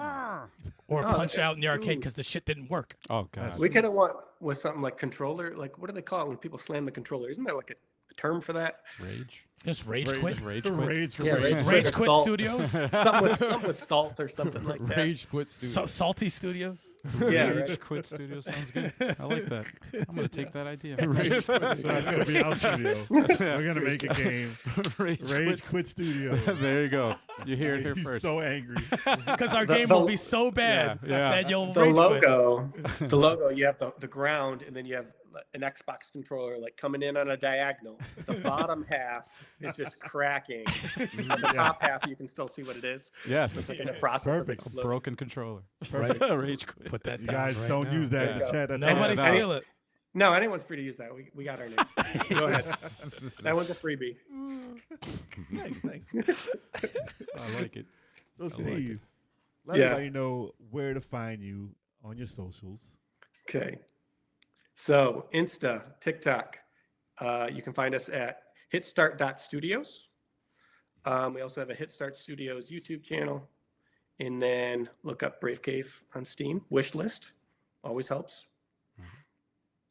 or Oh, punch out in the arcade dude. because the shit didn't work. Oh god. We could have went with something like controller. Like, what do they call it when people slam the controller? Isn't there like a term for that? Rage. Just rage quit. Rage quit. Rage Yeah, quit. Rage quit Salt. studios. Something with salt or something like that. Rage Quit Studio. Salty studios. Yeah, Rage right. quit studio sounds good. I like that. I'm gonna take that idea. Rage Quit So that's gonna be our studio. We're gonna make a game. Rage Quit Studio. There you go. You hear it here He's first. so angry. Because our The- game the- will be so bad Yeah. that you'll The rage quit. logo, you have the ground, and then you have an Xbox controller like coming in on a diagonal. The bottom half is just cracking. But the top half, you can still see what it is. Yes. It's like in the process of Perfect. exploding. Broken controller. Right. Rage quit. Put that You down guys right don't now. use that in There the you chat. That's Nobody all. no. steal it. No, anyone's free to use that. We got our name. Go ahead. That one's a freebie. Thanks. I like it. So Steve, let Yeah. everybody know where to find you on your socials. Okay. So Insta, TikTok, you can find us at hitstart.studios. We also have a Hitstart Studios YouTube channel. And then look up Brave Cave on Steam. Wish list always helps.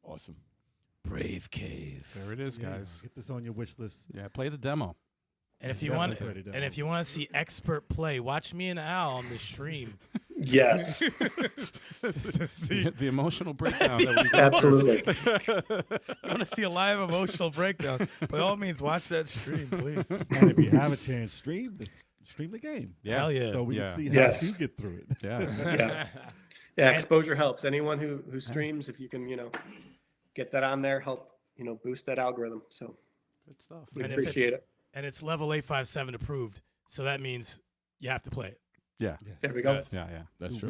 Awesome. Brave Cave. There it is, Yeah, guys. get this on your wish list. Yeah, play the demo. And if you Definitely want, play the demo. and if you want to see expert play, watch me and Al on the stream. Yes, The emotional breakdown that we got. absolutely. I want to see a live emotional breakdown. By all means, watch that stream, please. And if you have a chance, stream the game. Hell yeah. So we Yeah. can see how Yes. you get through it. Yeah. Yeah. Yeah, exposure helps. Anyone who streams, if you can, get that on there, help, boost that algorithm. So Good stuff. we And if it's- appreciate it. And it's level 857 approved. So that means you have to play it. Yeah. There we go. Yeah. That's Dude, true.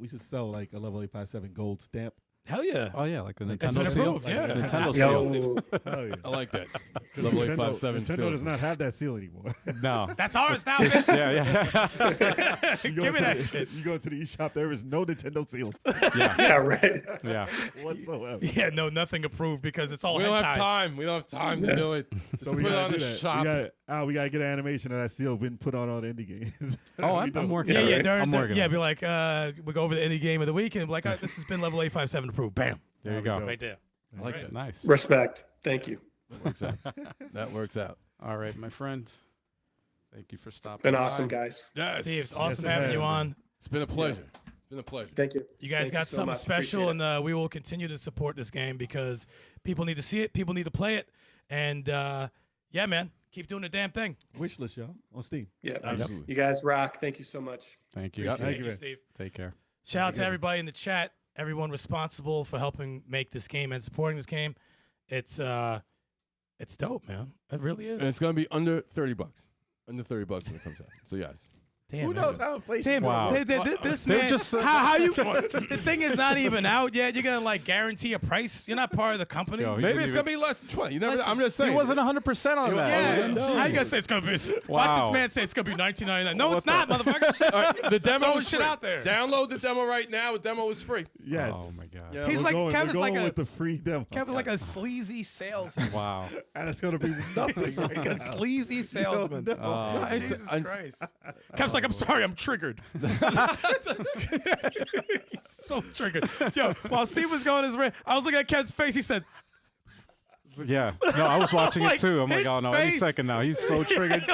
we should sell like a level 857 gold stamp. Hell yeah. Oh yeah, like the It's Nintendo been seal. approved, yeah. Nintendo seal. Yo, Oh yeah. I like that. 'Cause Level Nintendo 857 Nintendo does not have that seal anymore. No. That's ours now, bitch. Yeah. You go Give me to that the- shit. You go to the eShop, there is no Nintendo seals Yeah. yeah, right. Yeah. whatsoever. Yeah, no, nothing approved because it's all We don't hentai. have time. We don't have time to do it. Just So put we it gotta on do the that. shop. We gotta get an animation of that seal been put on all the indie games. Oh, I'm working. Yeah, on yeah, it. during I'm the, working yeah, on it. be like, we go over the indie game of the week and be like, this has been level 857 approved. Bam. There you There we go. go. Right there. I like that. Nice. Respect. Thank you. Works out. That works out. All right, my friend. Thank you for stopping. Been by. awesome, guys. Yes. Steve, it's awesome it having has you been. on. It's been a pleasure. It's been a pleasure. Thank you. You guys Thank got you so something much. special, Appreciate and we will continue to support this game because people need to see it. People need to play it. And, yeah, man, keep doing the damn thing. Wish list, y'all, on Steam. Yeah. Absolutely. You guys rock. Thank you so much. Thank you. Yep. Steve. Thank you, man. Steve. Take care. Shout out to everybody in the chat, everyone responsible for helping make this game and supporting this game. It's dope, man. It really is. And it's gonna be under $30. Under $30 when it comes out. So yes. Damn, Who man. knows how inflation? Damn, Wow. this They're man. just- how you? The thing is not even out yet. You're gonna like guarantee a price. You're not part of the company. Yo, he Maybe didn't it's even- gonna be less than 20. You never. Listen, I'm just saying. He wasn't 100% on that. Yeah, no. how you gonna say it's gonna be? Watch Wow. this man say it's gonna be $19.99. No, What it's not, motherfucker. All right, the demo throwing is shit free. out there. Download the demo right now. The demo is free. Yes. Oh my god. Yeah. He's We're like going, Kevin's we're like going a with the free demo. Kevin's like a sleazy salesman. Wow. And it's gonna be nothing. He's like a sleazy salesman. No. Oh, Jesus I'm- Christ. Kevin's like, I'm sorry, I'm triggered. He's so triggered. Yo, while Steve was going his rant, I was looking at Kev's face. He said, Yeah. No, I was watching it too. I'm like, his oh no, any face. second now. He's so triggered.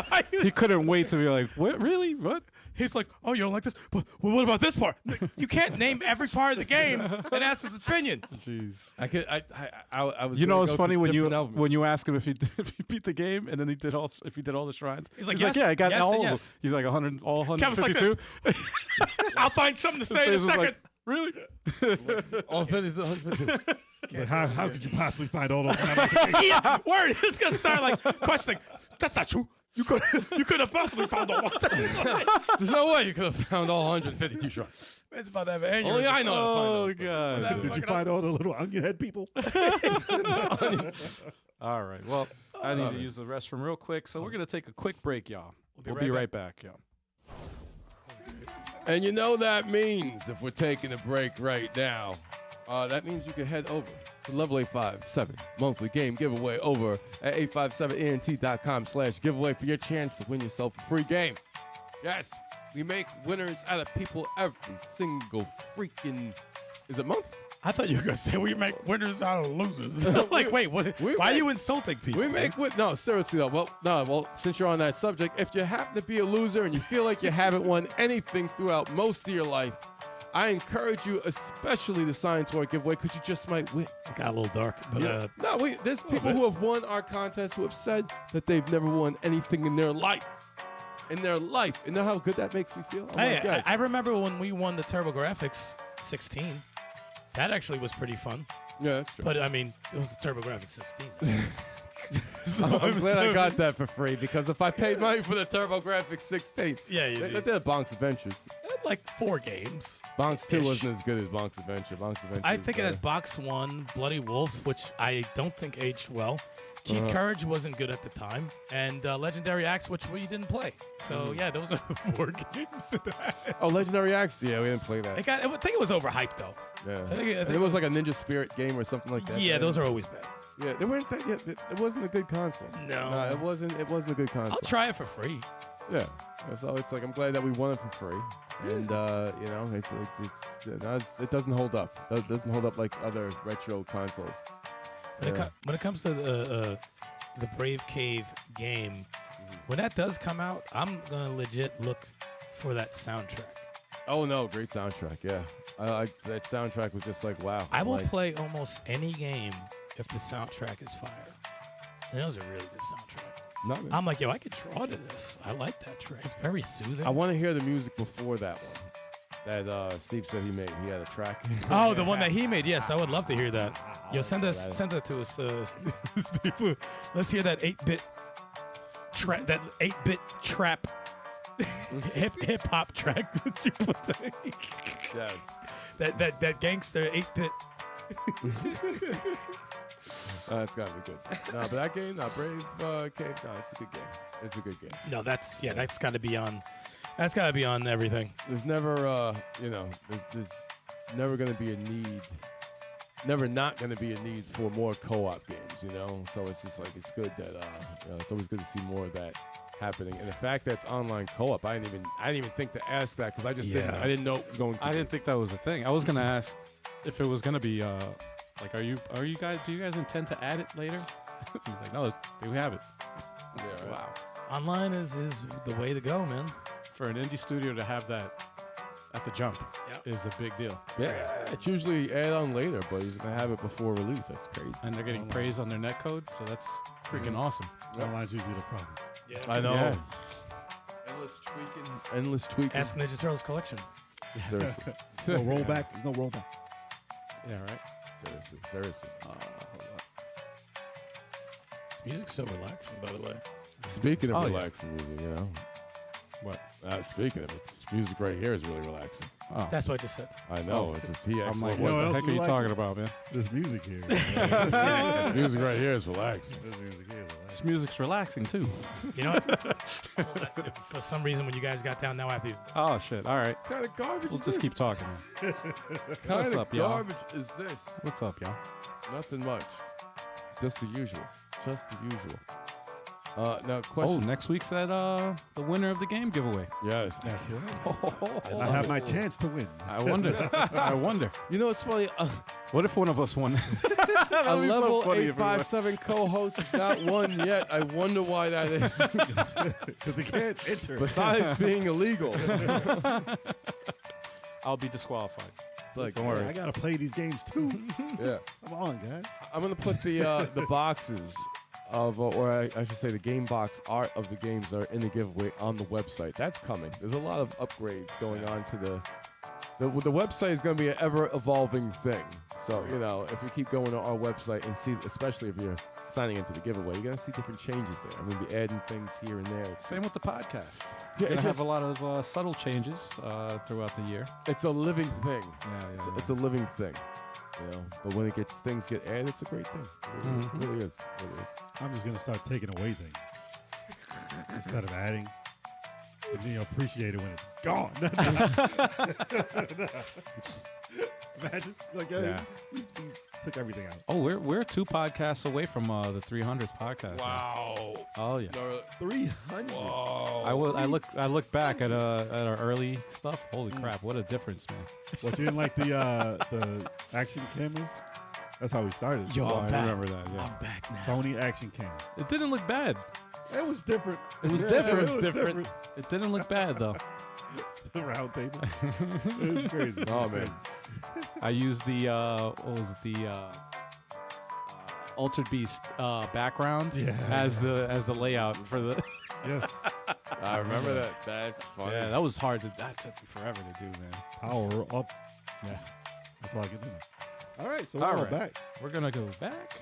He couldn't wait to be like, what? Really? What? He's like, oh, you don't like this? But well, what about this part? You can't name every part of the game and ask his opinion. Jeez. I was. You know, gonna it's go funny through when different elements. you ask him if he beat the game and then he did all the shrines. He's like, yeah, I got yes, all and of yes. them. He's like 100, all Kevin's like 152. I'll find something to say in a His face was second. like, really? all 152. Like, how could you possibly find all those? Yeah, word. He's gonna start like questioning. That's not true. You could have possibly found all those. There's no way you could have found all 152 shrines. It's about to have an Only I know how to find Oh those things. god. Did you find all the little onion head people? All right. Well, I need to use the restroom real quick, so we're gonna take a quick break, y'all. We'll be right back, y'all. And you know that means if we're taking a break right now, that means you can head over to Level 857 monthly game giveaway over at 857ent.com/giveaway for your chance to win yourself a free game. Yes, we make winners out of people every single freaking, is it month? I thought you were gonna say we make winners out of losers. Like, wait, what? Why are you insulting people? We make no, seriously though. Well, since you're on that subject, if you happen to be a loser and you feel like you haven't won anything throughout most of your life, I encourage you especially to sign to our giveaway because you just might win. It got a little dark, but There's people who have won our contest who have said that they've never won anything in their life. And you know how good that makes me feel? I'm hey, like, guys, I remember when we won the TurboGrafx 16. That actually was pretty fun. yeah, that's true. But I mean, it was the TurboGrafx 16. I'm glad I got that for free because if I paid money for the TurboGrafx 16, Yeah, you they did. did Bonk's Adventures. Like 4 games. Bonk's 2 Ish. wasn't as good as Bonk's Adventure. Bonk's Adventure. I was think it better. had Box 1, Bloody Wolf, which I don't think aged well. Keith Courage wasn't good at the time. And Legendary Axe, which we didn't play. So, yeah, those are the 4 games. Oh, Legendary Axe. Yeah, we didn't play that. I think it was overhyped, though. Yeah. I think it was like a Ninja Spirit game or something like that. Yeah, those are always bad. Yeah, they weren't. It wasn't a good console. No. it wasn't. It wasn't a good console. I'll try it for free. Yeah. So it's like I'm glad that we won it for free, and you know, it doesn't hold up. It doesn't hold up like other retro consoles. When it comes to the Brave Cave game, when that does come out, I'm gonna legit look for that soundtrack. Oh no, great soundtrack. Yeah, that soundtrack was just like wow. I will like, play almost any game if the soundtrack is fire. And that was a really good soundtrack. I'm like, yo, I could draw to this. I like that track. It's very soothing. I want to hear the music before that one. That Steve said he made. He had a track. Oh, the one that he made. Yes, I would love to hear that. Yo, send that to us, Steve. Let's hear that 8-bit trap hip hop track that you put there. Yes. That gangster 8-bit. That's gotta be good. No, but that game, Brave Cave, no, it's a good game. It's a good game. No, that's gotta be on. That's gotta be on everything. There's never, there's never gonna be a need. Never not gonna be a need for more co-op games, you know. So it's just like it's good that it's always good to see more of that happening. And the fact that it's online co-op, I didn't even think to ask that because I just didn't. I didn't know it was going to. I didn't think that was a thing. I was gonna ask if it was gonna be like, do you guys intend to add it later? He's like, no, we have it. Yeah, right. Wow. Online is the way to go, man. For an indie studio to have that at the jump is a big deal. Yeah, it's usually add on later, but he's gonna have it before release. That's crazy. And they're getting praise on their netcode, so that's freaking awesome. Online's usually the problem. Yeah. I know. Yeah. Endless tweaking. Ask Ninja Turtles collection. Seriously. No rollback. There's no rollback. Yeah, right. Seriously. Hold on. This music's so relaxing, by the way. Speaking of Oh, yeah. relaxing music, you know. What? Speaking of it, this music right here is really relaxing. Oh. That's what I just said. I know. It's just he I'm actually. like, You what know what the else heck are is you talking relaxing? about, man? This music here. This music right here is relaxing. This music here. This music's relaxing too. You know what? For some reason, when you guys got down, now I have to use Oh shit! All right, What kind of garbage we'll is just this? keep talking. Man. What kind What's of up, y'all? garbage is this? What's up, y'all? Nothing much. Just the usual. Just the usual. Now, Oh, question. next week's that the winner of the game giveaway. Yes. That's right. I have my chance to win. I wonder. I wonder. You know, it's funny. What if one of us won? A be so level funny if it was. 857 co-host has not won yet. I wonder why that is. Because they can't enter. Besides being illegal. I'll be disqualified. Like, Don't worry. I gotta play these games too. yeah. Come on, guys. I'm gonna put the boxes of, or I should say, the game box art of the games that are in the giveaway on the website. That's coming. There's a lot of upgrades going on to the website is going to be an ever evolving thing. So if you keep going to our website and see, especially if you're signing into the giveaway, you're going to see different changes there. I'm going to be adding things here and there. Same with the podcast. Yeah, We're gonna it's have just- a lot of subtle changes throughout the year. It's a living thing. Yeah, It's a living thing. But when things get added, it's a great thing. It really is. It really is. I'm just gonna start taking away things instead of adding. And appreciate it when it's gone. Imagine, like, we took everything out. Oh, we're 2 podcasts away from the 300th podcast. Wow. Oh yeah. 300. Whoa. I look back at our early stuff. Holy crap! What a difference, man. What, you didn't like the action cameras? That's how we started. Yo, Oh, I'm I back. remember that. Yeah. I'm back now. Sony action camera. It didn't look bad. It was different. It was Yeah, different. it was different. It didn't look bad though. The round table. It was crazy. Oh, man. I used the what was it, the Altered Beast background Yes. as the layout for the. Yes. I remember that. That's funny. Yeah, that was hard. That took me forever to do, man. Power up. Yeah. That's all I can do. All right, so All we're right. back. We're gonna go back.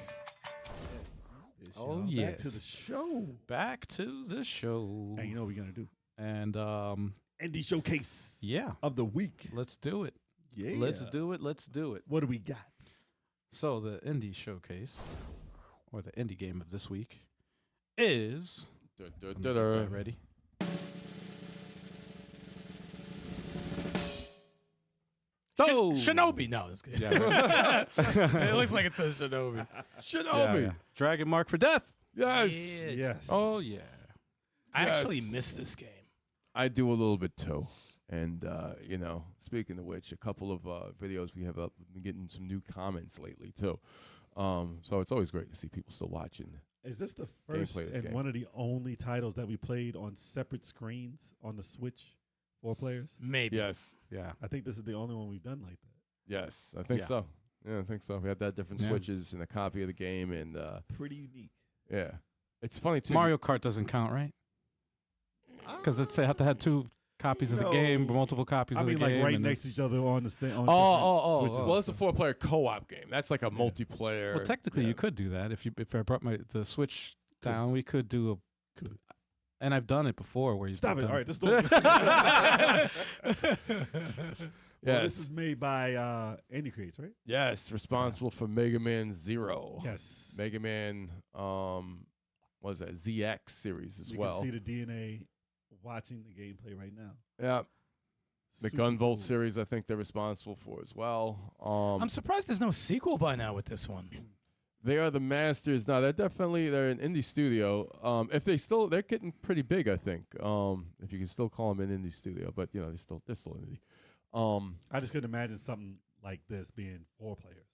Oh, Back yes. to the show. Back to the show. And you know what we're gonna do? And Indie showcase yeah, of the week. let's do it. Yeah. Let's do it. Let's do it. What do we got? So the indie showcase, or the indie game of this week, is. Ready? Oh, Shinobi. No, it's good. Yeah, It looks like it says Shinobi. Shinobi. yeah. Dragon Mark for Death. Yes. Yes. Oh yeah. I Yes. actually missed this game. I do a little bit too. And, speaking of which, a couple of videos we have up, we've been getting some new comments lately too. So it's always great to see people still watching. Is this the first Gameplay of this and game. one of the only titles that we played on separate screens on the Switch, 4 players? Maybe. Yes. Yeah. I think this is the only one we've done like that. Yes. I think Yeah. so. Yeah, I think so. We had that different Yeah. switches and a copy of the game. And, Pretty unique. yeah. It's funny too. Mario Kart doesn't count, right? Because it's they have to have 2 copies of the game, No. multiple copies I of mean, the like game. right and next to each other on the same. On Oh, different switches. Well, it's a 4-player co-op game. That's like a multiplayer. Well, technically, yeah. you could do that if I brought the Switch down. We could do Could. and I've done it before. Where you Stop it! done- All right, this don't. Well, this Yes. is made by Indie Creates, right? Yes. Responsible for Mega Man 0. Yes. Mega Man, what is that? ZX series as You well. can see the DNA watching the gameplay right now. Yeah. The Super Gunvolt cool. series, I think they're responsible for as well. I'm surprised there's no sequel by now with this one. They are the masters. No, they're an indie studio. If they're getting pretty big, I think. If you can still call them an indie studio, but they're still indie. I just couldn't imagine something like this being 4 players,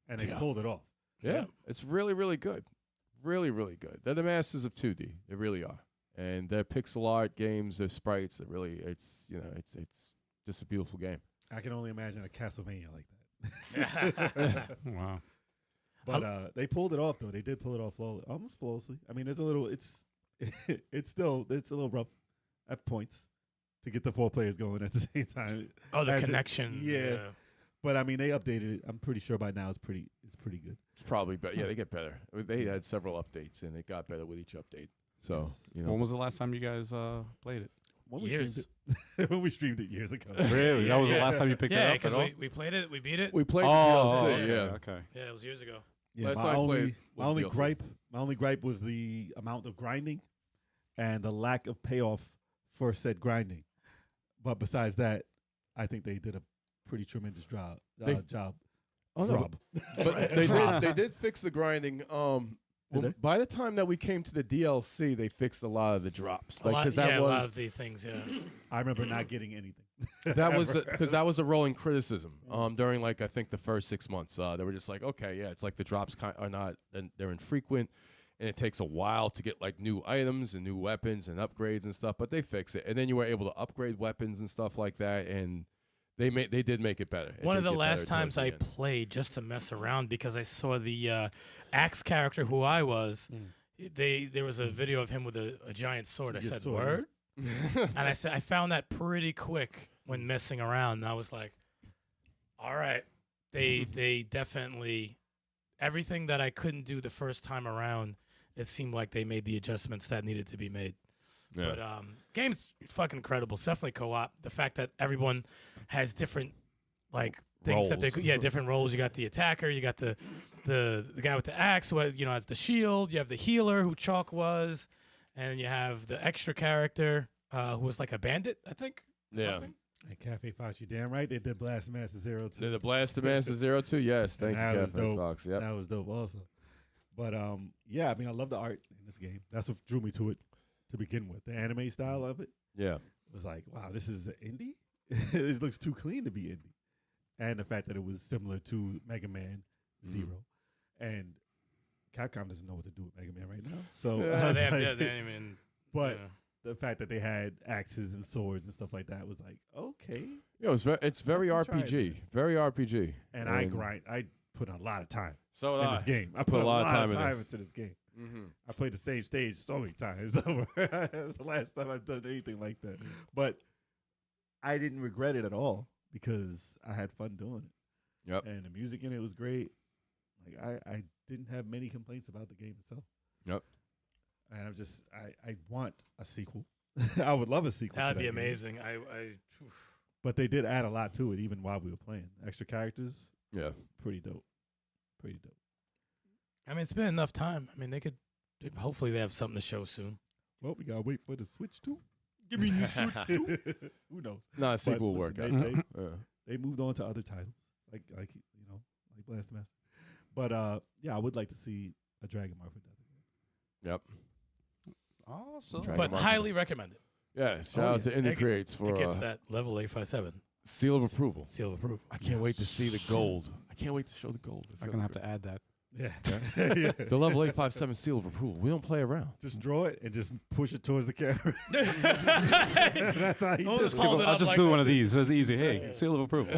and they Yeah. pulled it off. Yeah, it's really, really good. Really, really good. They're the masters of 2D. They really are. And their pixel art games, their sprites, it's just a beautiful game. I can only imagine a Castlevania like that. Wow. But they pulled it off though. They did pull it off almost flawlessly. I mean, it's a little rough at points to get the 4 players going at the same time. Oh, the As it- connection. yeah. But I mean, they updated it. I'm pretty sure by now it's pretty good. It's probably better. Yeah, they get better. They had several updates, and it got better with each update. So, When was the last time you guys played it? When we Years. streamed it, when we streamed it years ago. Really? That was the last time you picked Yeah, it up because at all? we played it, we beat it. we played Oh, the DLC, okay, yeah. Okay. Yeah, it was years ago. Yeah, Last my time I only, played my was only DLC. gripe was the amount of grinding and the lack of payoff for said grinding. But besides that, I think they did a pretty tremendous job. They- Job. Oh, no, Rob. but they did fix the grinding. Did they? By the time that we came to the DLC, they fixed a lot of the drops. A lot, Because yeah, that a lot was of the things. Yeah. I remember not getting anything. that was Ever. because that was a rolling criticism during like I think the first 6 months. They were just like, okay, yeah, it's like the drops are not, and they're infrequent, and it takes a while to get like new items and new weapons and upgrades and stuff. But they fix it, and then you were able to upgrade weapons and stuff like that, and they did make it better. One of the last times I played just to mess around because I saw the Axe character who I was. There was a video of him with a giant sword. I Good said, sword. "Word," and I found that pretty quick when messing around. And I was like, "All right, they definitely everything that I couldn't do the first time around. It seemed like they made the adjustments that needed to be made." Yeah. But game's fucking incredible. It's definitely co-op. The fact that everyone has different like things that they Roles. different roles. You got the attacker, you got the guy with the axe who has the shield, you have the healer who Chalk was, and you have the extra character who was like a bandit, I think. Or Yeah. something. And Cafe Fox, you damn right, they did Blast Master Zero too. Did the Blaster Master 02? Yes, thank you, That was Cafe dope. Fox. Yep. That was dope also. But yeah, I mean, I love the art in this game. That's what drew me to it to begin with. The anime style of it Yeah. was like, wow, this is an indie. It looks too clean to be indie, and the fact that it was similar to Mega Man Zero, and Capcom doesn't know what to do with Mega Man right now. So, I was They have, like- they don't even, but yeah. the fact that they had axes and swords and stuff like that was like, okay. Yeah, it's very I'll try it. RPG. Very RPG. And I grind. I put a lot of time So in this game. I put a lot of time into this game. Mm-hmm. I played the same stage so many times. That's the last time I've done anything like that. But I didn't regret it at all because I had fun doing it. Yep. And the music in it was great. Like I didn't have many complaints about the game itself. Yep. And I'm just I want a sequel. I would love a sequel. That'd to be that game. amazing. But they did add a lot to it even while we were playing. Extra characters, Yeah. pretty dope. Pretty dope. I mean, it's been enough time. I mean, hopefully they have something to show soon. Well, we gotta wait for the Switch too. Give me the Switch too. Who knows? No, a sequel will listen, work out. They, Yeah. they moved on to other titles, like like Blast Master. But yeah, I would like to see a Dragon Mark with that. Yep. Awesome. Dragon But Ball. highly recommended. Yeah. Shout out to Indie It- Creates for It gets that level 857 seal of approval. seal of approval. I can't wait to see the gold. I can't wait to show the gold. It's I'm gonna have to add that. Yeah. Yeah. The level 857 seal of approval. We don't play around. Just draw it and just push it towards the camera. That's how you Don't do just it. hold it I'll up just like do one this. of these. It's easy. Hey, seal of approval.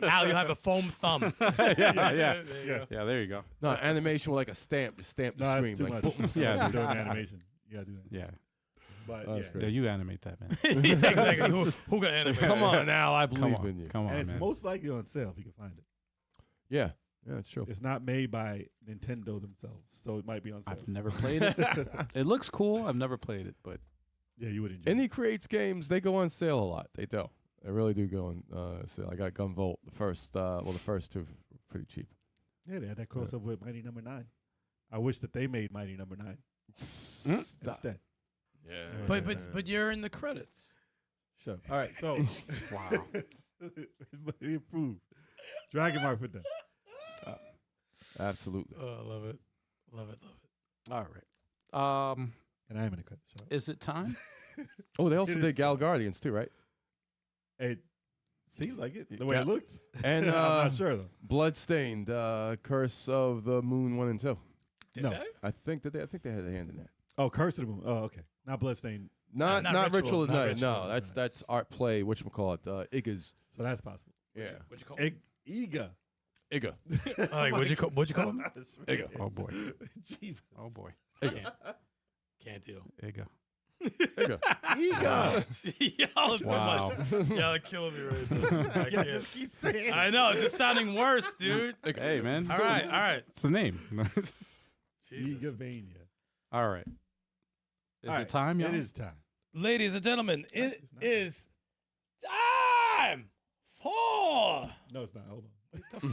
Al, you have a foam thumb. yeah. Yeah. Yeah, there you go. No, animation with like a stamp. Just stamp the No, screen. that's too Like, much. boom. Yeah. You're doing animation. You gotta do that. Yeah. But That's yeah. great. Yeah, you animate that, man. Yeah, exactly. Who got animated? Come on now. I Come believe on. in you. Come on, And it's man. most likely on sale if you can find it. Yeah. Yeah, it's true. It's not made by Nintendo themselves, so it might be on sale. I've never played it. It looks cool. I've never played it, but Yeah, you would enjoy Indie it. Creates games, they go on sale a lot. They do. They really do go on sale. I got Gunvolt. The first two were pretty cheap. Yeah, they had that crossover with Mighty Number 9. I wish that they made Mighty Number 9 Stop. instead. Yeah. But you're in the credits. Sure. All right, so wow. he improved. Dragon Mark with that. Absolutely. Oh, I love it. Love it. All right. And I am in the credits. Sure. Is it time? Oh, they also It is did Gal Guardians too, right? It seems like it, the way Yeah. it looked. And I'm not sure, though. Bloodstained, Curse of the Moon 1 and 2. Did No. they? I think they had a hand in that. Oh, Curse of the Moon. Oh, okay. Not Bloodstained. Not not Ritual of Ritual, not Night. Ritual. No, that's art play. Whatchamacallit? Igas. So that's possible. Yeah. What'd you call it? Iga. Iga. What'd you call him? Iga. Oh boy. Jesus. Oh boy. Can't deal. There you go. Iga. Iga. Y'all are Wow. so much. Y'all are killing me right now. I Yeah, can't. just keep saying. I know. It's just sounding worse, dude. Hey, man. All right. It's the name. Jesus. Igavania. All right. Is All it right, time, y'all? It is time. Ladies and gentlemen, it It's not. is time for. No, it's not. Hold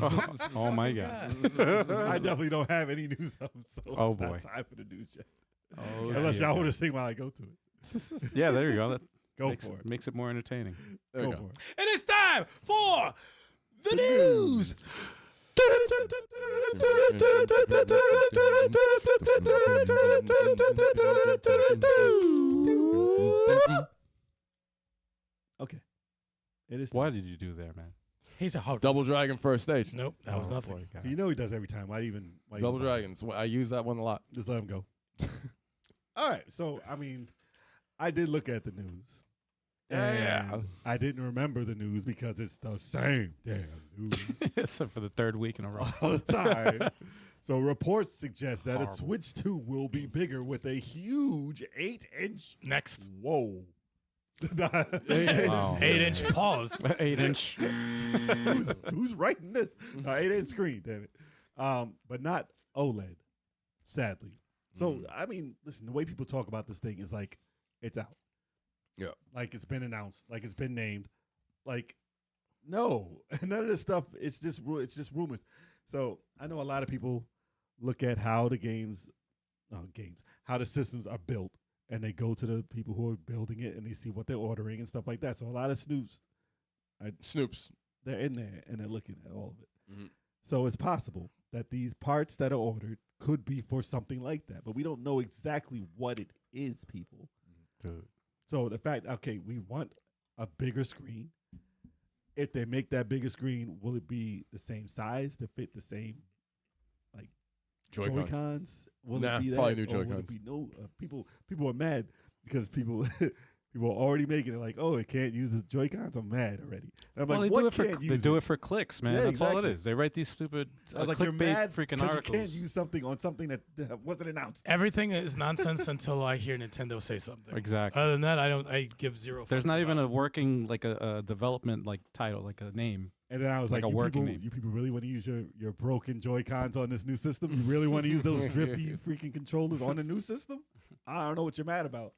on. Oh my God. I definitely don't have any news of them, so Oh, it's boy. not time for the news yet. Oh, Unless yeah. y'all want to sing while I go to it. Yeah, there you go. That Go makes, for it. makes it more entertaining. There we Go go. for it. It is time for the news Okay. It is. What did you do there, man? He's a hard. Double Dragon first stage. Nope, that was Oh, nothing. boy, God. You know he does every time. Why even? Double bother? Dragons. I use that one a lot. Just let him go. All right. So I mean, I did look at the news. Yeah. And I didn't remember the news because it's the same damn news Except for the third week in a row. all the time. So reports suggest that Horrible. a Switch 2 will be bigger with a huge 8-inch. Next, Whoa. Wow. 8-inch pause. 8-inch. who's writing this? 8-inch screen, damn it. But not OLED, sadly. So I mean, listen, the way people talk about this thing is like it's out. Yeah. Like it's been announced, like it's been named. Like, no, none of this stuff. It's just rumors. So I know a lot of people look at how the how the systems are built, and they go to the people who are building it and they see what they're ordering and stuff like that. So a lot of Snoops. they're in there and they're looking at all of it. Mhm. So it's possible that these parts that are ordered could be for something like that, but we don't know exactly what it is, people. Dude. So the fact, okay, we want a bigger screen. If they make that bigger screen, will it be the same size to fit the same like Joy-Cons. Joy-Cons? Will Nah, it be that? probably new Or will it Joy-Cons. be no? People are mad because people are already making it like, oh, it can't use the Joy-Cons. I'm mad already. And I'm Well, like, they what do it for can't use they do it for clicks, man. Yeah, That's all it exactly. is. They write these stupid I was like, you're clickbait mad freaking because articles. you can't use something on something that wasn't announced. Everything is nonsense until I hear Nintendo say something. Exactly. Other than that, I give zero. There's fucks not even about a working like a development like title, like a name. And then I was Like like, a working name. you people really want to use your broken Joy-Cons on this new system? You really want to use those drifty freaking controllers on the new system? I don't know what you're mad about.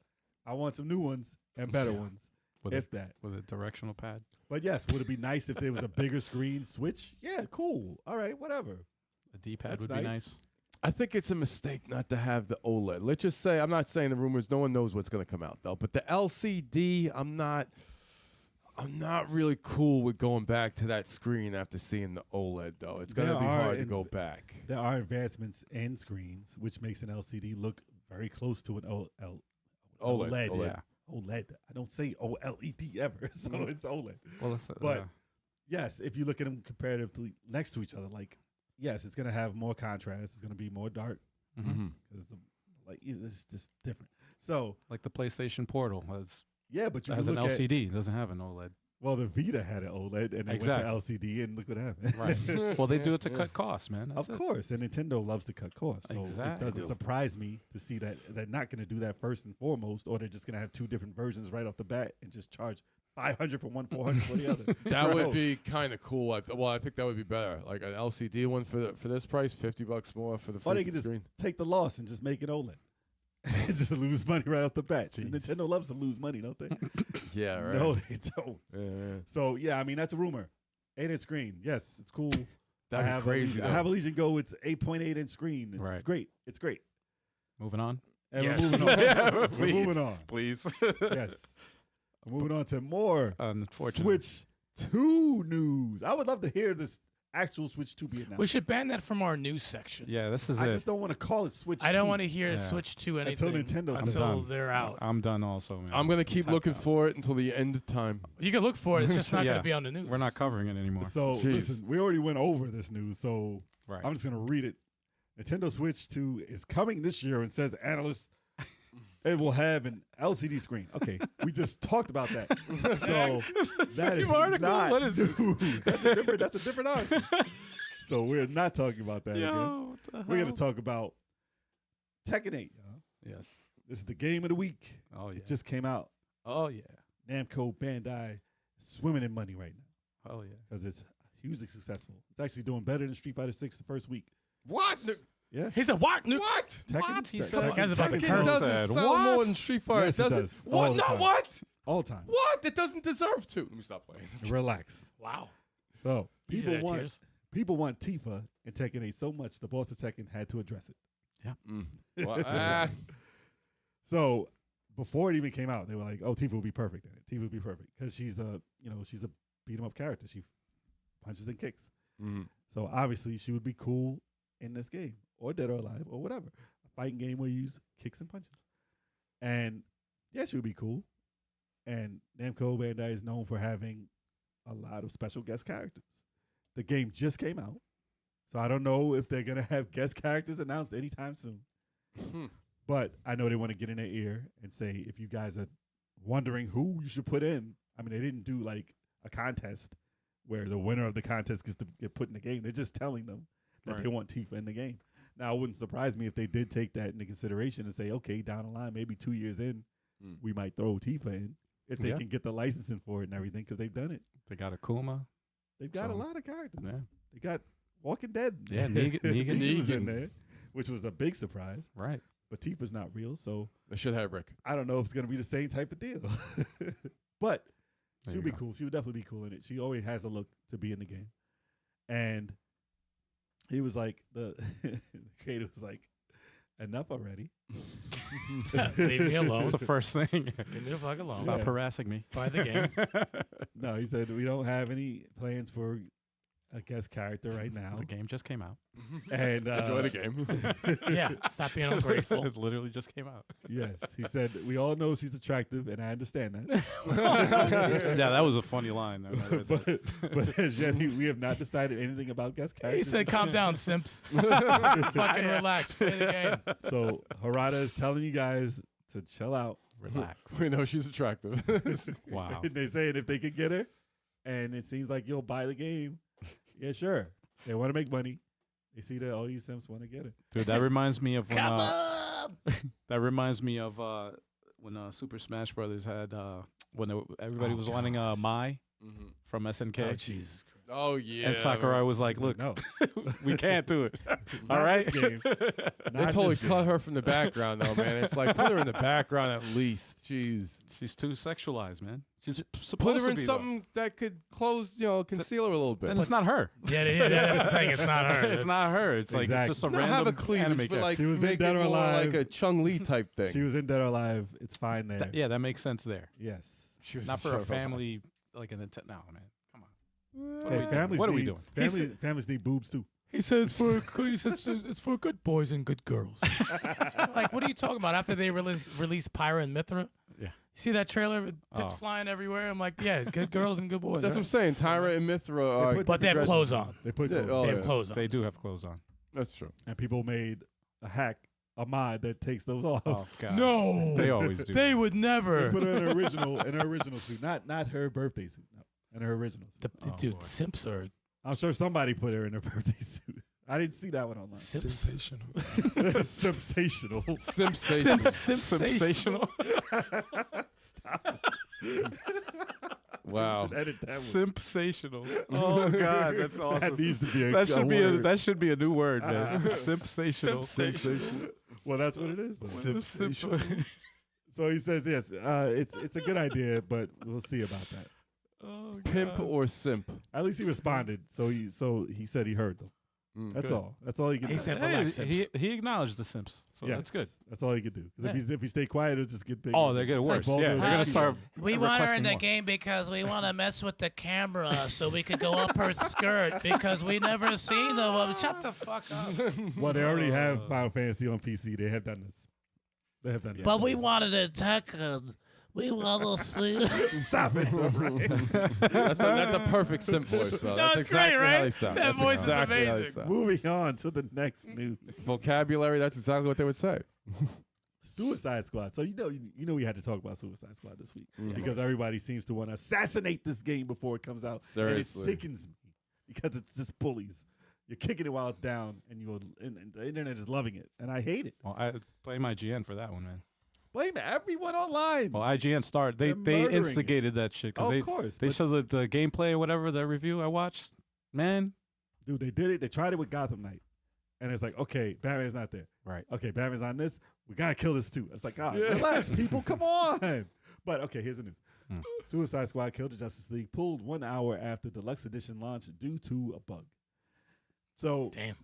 I want some new ones and better ones, With if that. With a directional pad. But yes, would it be nice if there was a bigger screen Switch? Yeah, cool. All right, whatever. A D-pad That's would be nice. nice. I think it's a mistake not to have the OLED. Let's just say, I'm not saying the rumors, no one knows what's going to come out, though. But the LCD, I'm not really cool with going back to that screen after seeing the OLED, though. It's going to There be are, hard to and go back. There are advancements in screens, which makes an LCD look very close to an OLED. Yeah. OLED. I don't say OLED ever, so it's OLED. Well, it's, But yes, if you look at them comparatively next to each other, like yes, it's gonna have more contrast. It's gonna be more dark mhm. because it's just different. So Like the PlayStation Portal yeah, but you has can an look at LCD. It doesn't have an OLED. well, the Vita had an OLED and they Exactly. went to LCD, and look what happened. Right. Well, they do it to cut costs, man. That's Of it. course, and Nintendo loves to cut costs, so Exactly. it doesn't surprise me to see that they're not going to do that first and foremost, or they're just going to have two different versions right off the bat and just charge $500 for one, $400 for the other. That would Bro. be kind of cool. I think that would be better. Like an LCD one for this price, $50 more for the Or they freaking can just screen. take the loss and just make it OLED. And just lose money right off the bat. Jeez. Nintendo loves to lose money, don't they? Yeah, right. No, they don't. Yeah. So yeah, I mean that's a rumor. 8-inch screen, yes, it's cool. That'd be crazy. I have a Legion Go. It's 8.8-inch screen. It's Right. great. It's great. Moving on. And Yes. we're moving on. Yeah, We're please. moving on. Please. Yes. We're moving on to more Unfortunately. Switch 2 news. I would love to hear this actual Switch 2 be announced. We should ban that from our news section. Yeah, this is I it. just don't want to call it Switch 2. I don't want to hear Yeah. Switch to Until anything Nintendo says until done. they're out. I'm done also, man. I'm gonna keep Tapped looking out. for it until the end of time. You can look for it. It's just not Yeah. going to be on the news. We're not covering it anymore. So Jeez. listen, we already went over this news, so Right. I'm just going to read it. Nintendo Switch 2 is coming this year and says analysts it will have an LCD screen. Okay, we just talked about that. So that is Same article? not What is this? news. That's a different article. So we're not talking about that again. Yo, what the We're going hell? to talk about Tekken 8. Y'all. Yes. This is the game of the week. Oh, yeah. It just came out. Oh, yeah. Namco Bandai is swimming in money right now Oh, yeah. because it's hugely successful. It's actually doing better than Street Fighter 6 the first week. What? Yeah. He said, "What? What? Tekken, He Tekken- said that guy's about to Tekken curse. Tekken does doesn't Said, sell what? more than Street Fighter. Yes, it doesn't. does. What? All the No, time. what? all the time. What? It doesn't deserve to. Let me stop playing. Relax. Wow." So Easy people there, want Tears. Tifa in Tekken 8 so much, the boss of Tekken had to address it. Well, ah. So before it even came out, they were like, "Oh, Tifa will be perfect in it. Tifa will be perfect because she's a beat 'em up character. She punches and kicks." Mhm. So obviously she would be cool in this game, or Dead or Alive, or whatever. A fighting game where you use kicks and punches. And yeah, she would be cool. And Namco Bandai is known for having a lot of special guest characters. The game just came out, so I don't know if they're going to have guest characters announced anytime soon. But I know they want to get in their ear and say, if you guys are wondering who you should put in, I mean, they didn't do like a contest where the winner of the contest gets to get put in the game. They're just telling them that they want Tifa in the game. Now, it wouldn't surprise me if they did take that into consideration and say, okay, down the line, maybe 2 years in, we might throw Tifa in if they can get the licensing for it and everything, because they've done it. They got Akuma. They've got a lot of characters. Yeah. They got Walking Dead. Yeah, Negan was in there, which was a big surprise. Right. But Tifa's not real, so They should have Rick. I don't know if it's going to be the same type of deal. But There she'll you be go. cool. She would definitely be cool in it. She always has a look to be in the game. And he was like, the creator was like, enough already. Leave me alone. That's the first thing. Leave me the fuck alone. Stop Yeah. harassing me. Buy the game. No, he said, we don't have any plans for a guest character right now. The game just came out. And Enjoy the game. Yeah. Stop being ungrateful. It literally just came out. Yes, he said, we all know she's attractive, and I understand that. Yeah, that was a funny line. I read that. but as yet, we have not decided anything about guest He characters. said, calm down, simps. Fucking relax. Play the game. So Harada is telling you guys to chill out. Relax. We know she's attractive. Wow. They saying if they could get her, and it seems like you'll buy the game, yeah, sure. They want to make money. They see that all you simps want to get it. Dude, that reminds me of when Come on. that reminds me of when Super Smash Brothers had when everybody was wanting Mai from SNK. Oh, Jesus Christ. Oh, yeah. And Sakurai was like, "Look, No, we can't do it. All Not right." this game. They Not totally this game. cut her from the background, though, man. It's like, put her in the background at least. Jeez. She's too sexualized, man. She's Put supposed her to in be, something that could close, conceal her a little bit. Then it's not her. Yeah, that's the thing. It's not her. It's not her. It's like Exactly. it's just a Not random have a cleavage, anime but character. like She was in make Dead it or more Alive. like a Chung Li type thing. She was in Dead or Alive. It's fine there. Yeah, that makes sense there. Yes. She was Not in for a Dead or Alive. family like an no, man. Come on. What are Hey, we doing? families What are we need- doing? Families need boobs too. He said it's for it's for good boys and good girls. Like, what are you talking about? After they release Pyra and Mithra, Yeah. see that trailer? Tits Oh. flying everywhere. I'm like, yeah, good girls and good boys. That's what I'm right? saying. Tyra and Mithra are. put But they have dresses clothes on. on. They put Yeah, clothes oh, on. They yeah. have clothes on. They do have clothes on. That's true. And people made a hack, a mod that takes those off. Oh god. No, They always do. They would They never. put her in her original suit, not her birthday suit, no, in her original suit. The, Oh, dude, boy. simps are I'm sure somebody put her in her birthday suit. I didn't see that one online. sensational. Sensational. Sensational. Sensational. Stop. Wow. Should edit that one. Sensational. Oh god, that's awesome. That needs to be a That should be word. that should be a new word, man. Sensational. Well, that's what it is. though. Sensational. So he says yes. It's a good idea, but we'll see about that. Oh, Pimp God. or simp? At least he responded. So he said he heard them. That's Good. all. That's all he can He do. said, Hey, relax, he Sims. he acknowledged the Simps, so Yes, that's good. That's all he could do. 'Cause Yeah. if he stay quiet, it'll just get bigger. Oh, they're getting worse. Baldur Yeah, they're gonna Keaton. start. We want her requesting in the more. game because we want to mess with the camera so we could go up her skirt because we never seen the woman. Shut the fuck up. Well, they already have Final Fantasy on PC. They have done this. They have done this. But we wanted a Tekken. We want to see. Stop it. That's a perfect simp voice, though. That's it's great, exactly how right? they sound. That That's voice is exactly how they amazing. sound. Moving on to the next news. Vocabulary, that's exactly what they would say. Suicide Squad. So you know we had to talk about Suicide Squad this week Mhm. because everybody seems to want to assassinate this game before it comes out. Seriously. And it sickens me because it's just bullies. You're kicking it while it's down, and and the internet is loving it, and I hate it. Well, I blame IGN for that one, man. Blame everyone online. Well, IGN started. They They're murdering instigated that shit because of course, they but showed the gameplay or whatever, the review I watched. Man, dude, they did it. They tried it with Gotham Knight, and it's like, okay, Batman's not there. right? Okay, Batman's on this. We gotta kill this too. It's like, God, Yeah. relax, people, come on. But okay, here's the news. Hmm. Suicide Squad Kill the Justice League pulled 1 hour after Deluxe Edition launch due to a bug. So Damn.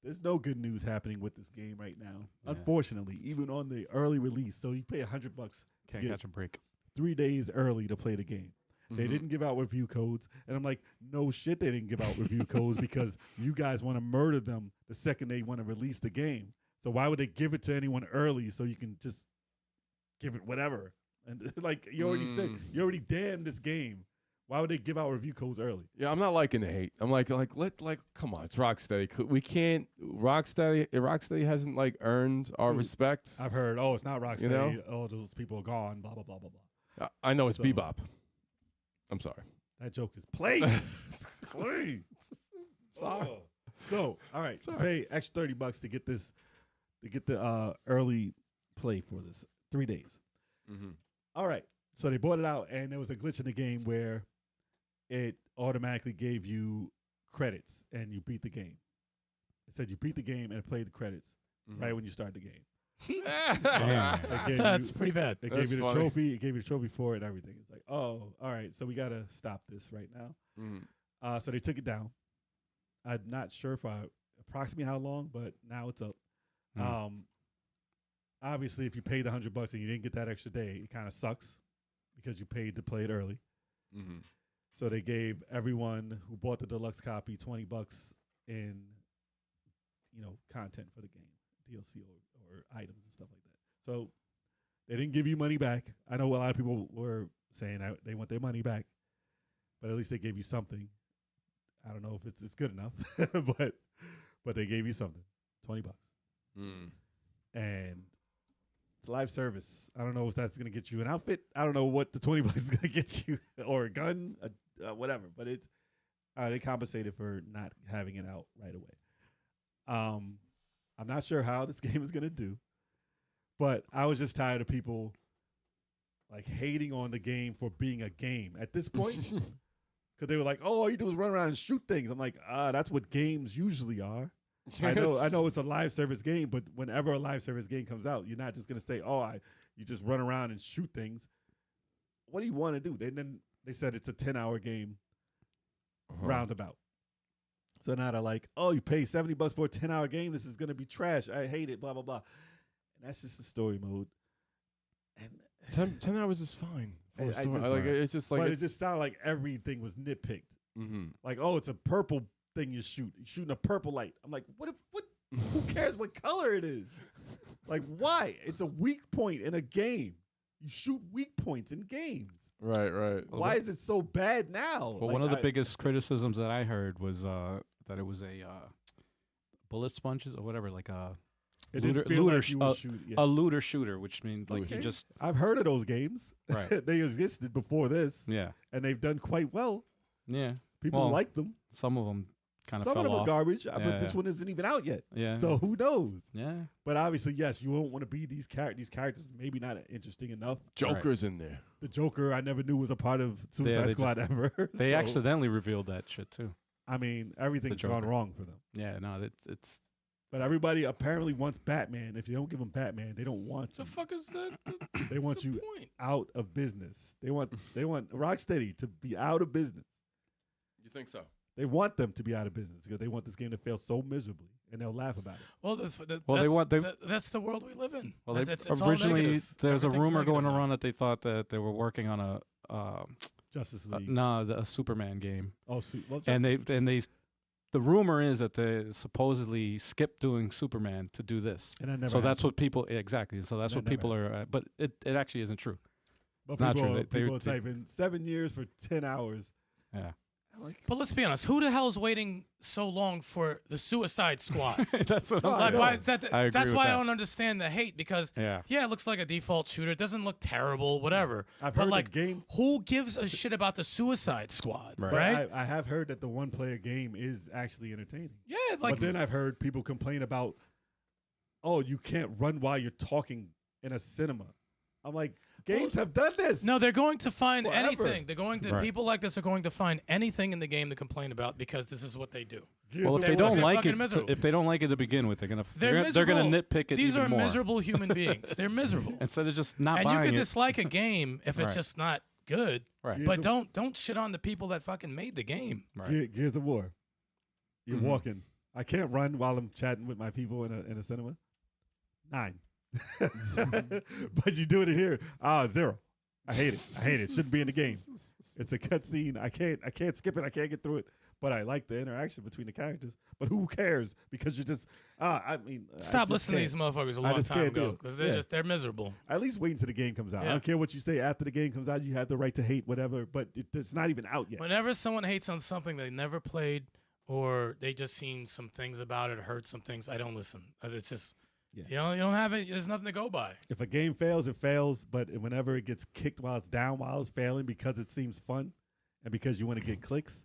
there's no good news happening with this game right now. Yeah. Unfortunately, even on the early release. So you pay $100 to Can't get catch a break. 3 days early to play the game. They didn't give out review codes. And I'm like, no shit, they didn't give out review codes because you guys want to murder them the second they want to release the game. So why would they give it to anyone early so you can just give it whatever? And like you already said, you already damned this game. Why would they give out review codes early? Yeah, I'm not liking the hate. I'm like, come on, it's Rocksteady. We can't. Rocksteady hasn't like earned our respect. I've heard, it's not Rocksteady. You know? Oh, those people are gone. Blah blah blah blah blah. I know it's So- Bebop. I'm sorry. That joke is played. Played. Sorry. So, all right, Sorry. pay extra $30 to get this, to get the early play for this 3 days. Mm-hmm. All right, so they bought it out, and there was a glitch in the game where it automatically gave you credits, and you beat the game. It said you beat the game, and it played the credits right when you start the game. Damn. It gave That's you- pretty bad. It That's gave you the funny. trophy. It gave you the trophy for it and everything. It's like, oh, all right, so we got to stop this right now. Mm-hmm. So they took it down. I'm not sure if approximately how long, but now it's up. Obviously, if you paid the $100 and you didn't get that extra day, it kind of sucks because you paid to play it early. Mm-hmm. So they gave everyone who bought the deluxe copy $20 in, content for the game, DLC or items and stuff like that. So they didn't give you money back. I know a lot of people were saying that they want their money back, but at least they gave you something. I don't know if it's good enough, but they gave you something, $20, and it's live service. I don't know if that's gonna get you an outfit. I don't know what the $20 is gonna get you, or a gun, whatever. But it's they compensated for not having it out right away. I'm not sure how this game is gonna do, but I was just tired of people like hating on the game for being a game at this point. Because they were like, oh, all you do is run around and shoot things. I'm like, that's what games usually are. I know it's a live service game, but whenever a live service game comes out, you're not just going to say, you just run around and shoot things. What do you want to do? And then they said it's a 10-hour game roundabout. So now they're like, oh, you pay $70 for a 10-hour game. This is going to be trash. I hate it, blah, blah, blah. And that's just the story mode. And 10 hours is fine. it just sounded like everything was nitpicked. Mm-hmm. Like, oh, it's a purple thing you shoot. You're shooting a purple light. I'm like, who cares what color it is? Like, why? It's a weak point in a game. You shoot weak points in games. Right. Why is it so bad now? Well, one of the biggest criticisms that I heard was that it was a bullet sponges or whatever, like a it looter, didn't feel looter like sh- you were shooting. Yeah. a looter shooter, which means like you Okay. just I've heard of those games. right. They existed before this, Yeah, and they've done quite well. yeah. People Well, like them. Some of them kind of Some fell of them off. are garbage, Yeah. but this one isn't even out yet. Yeah. So who knows? Yeah. But obviously, yes, you won't want to be these characters. Maybe not interesting enough. Joker's in there. The Joker, I never knew was a part of Suicide they Squad ever. They So, accidentally revealed that shit too. I mean, everything's gone Joker. wrong for them. Yeah. No, it's But everybody apparently wants Batman. If you don't give them Batman, they don't want The you. fuck is that? They want you Point. out of business. They want Rocksteady to be out of business. You think so? They want them to be out of business because they want this game to fail so miserably, and they'll laugh about it. Well, that's the world we live in. well. It's all Originally, negative. there was a Everything's rumor going negative now. around that they thought that they were working on a Justice League. a Superman game, Oh, well, and Justice- the rumor is that they supposedly skipped doing Superman to do this. and that never So that's happened. what people exactly. So that's That what never people are. But it actually isn't true. But it's not people, true. are- They- people are they- typing 7 years for 10 hours. Yeah. I'm like, But let's be honest. Who the hell's waiting so long for the Suicide Squad? That's what Oh, I'm I Like, know. why, saying. that, I agree that's with why that. I don't understand the hate because Yeah. it looks like a default shooter. It doesn't look terrible, whatever. I've but heard like, the game. who gives a shit about the Suicide Squad, Right. But right? I have heard that the one-player game is actually entertaining. Yeah, like But then I've heard people complain about, oh, you can't run while you're talking in a cinema. I'm like, games have done this. no, they're going to find Forever. anything. They're going to Right. people like this are going to find anything in the game to complain about because this is what they do. Gears Well, of if they War- don't they're like fucking it, miserable. if they don't like it to begin with, they're gonna They're gonna miserable. nitpick it These even are more. miserable human beings. They're miserable. Instead of just not And you buying can it. dislike a game if it's Right. just not good. Right. Gears But of- don't shit on the people that fucking made the game. Right. Gears of War. You're Mhm. walking. I can't run while I'm chatting with my people in a cinema. 9. But you do it in here. 0. I hate it. Shouldn't be in the game. It's a cutscene. I can't skip it. I can't get through it. But I like the interaction between the characters. But who cares? Because you're just, I mean, Stop listening to these motherfuckers a long just time can't do ago it. because they're miserable. At least wait until the game comes out. Yeah. I don't care what you say after the game comes out. You have the right to hate whatever, but it's not even out yet. Whenever someone hates on something they never played or they just seen some things about it, heard some things, I don't listen. It's just, you don't have it. There's nothing to go by. If a game fails, it fails. But whenever it gets kicked while it's down, while it's failing, because it seems fun and because you want to get clicks,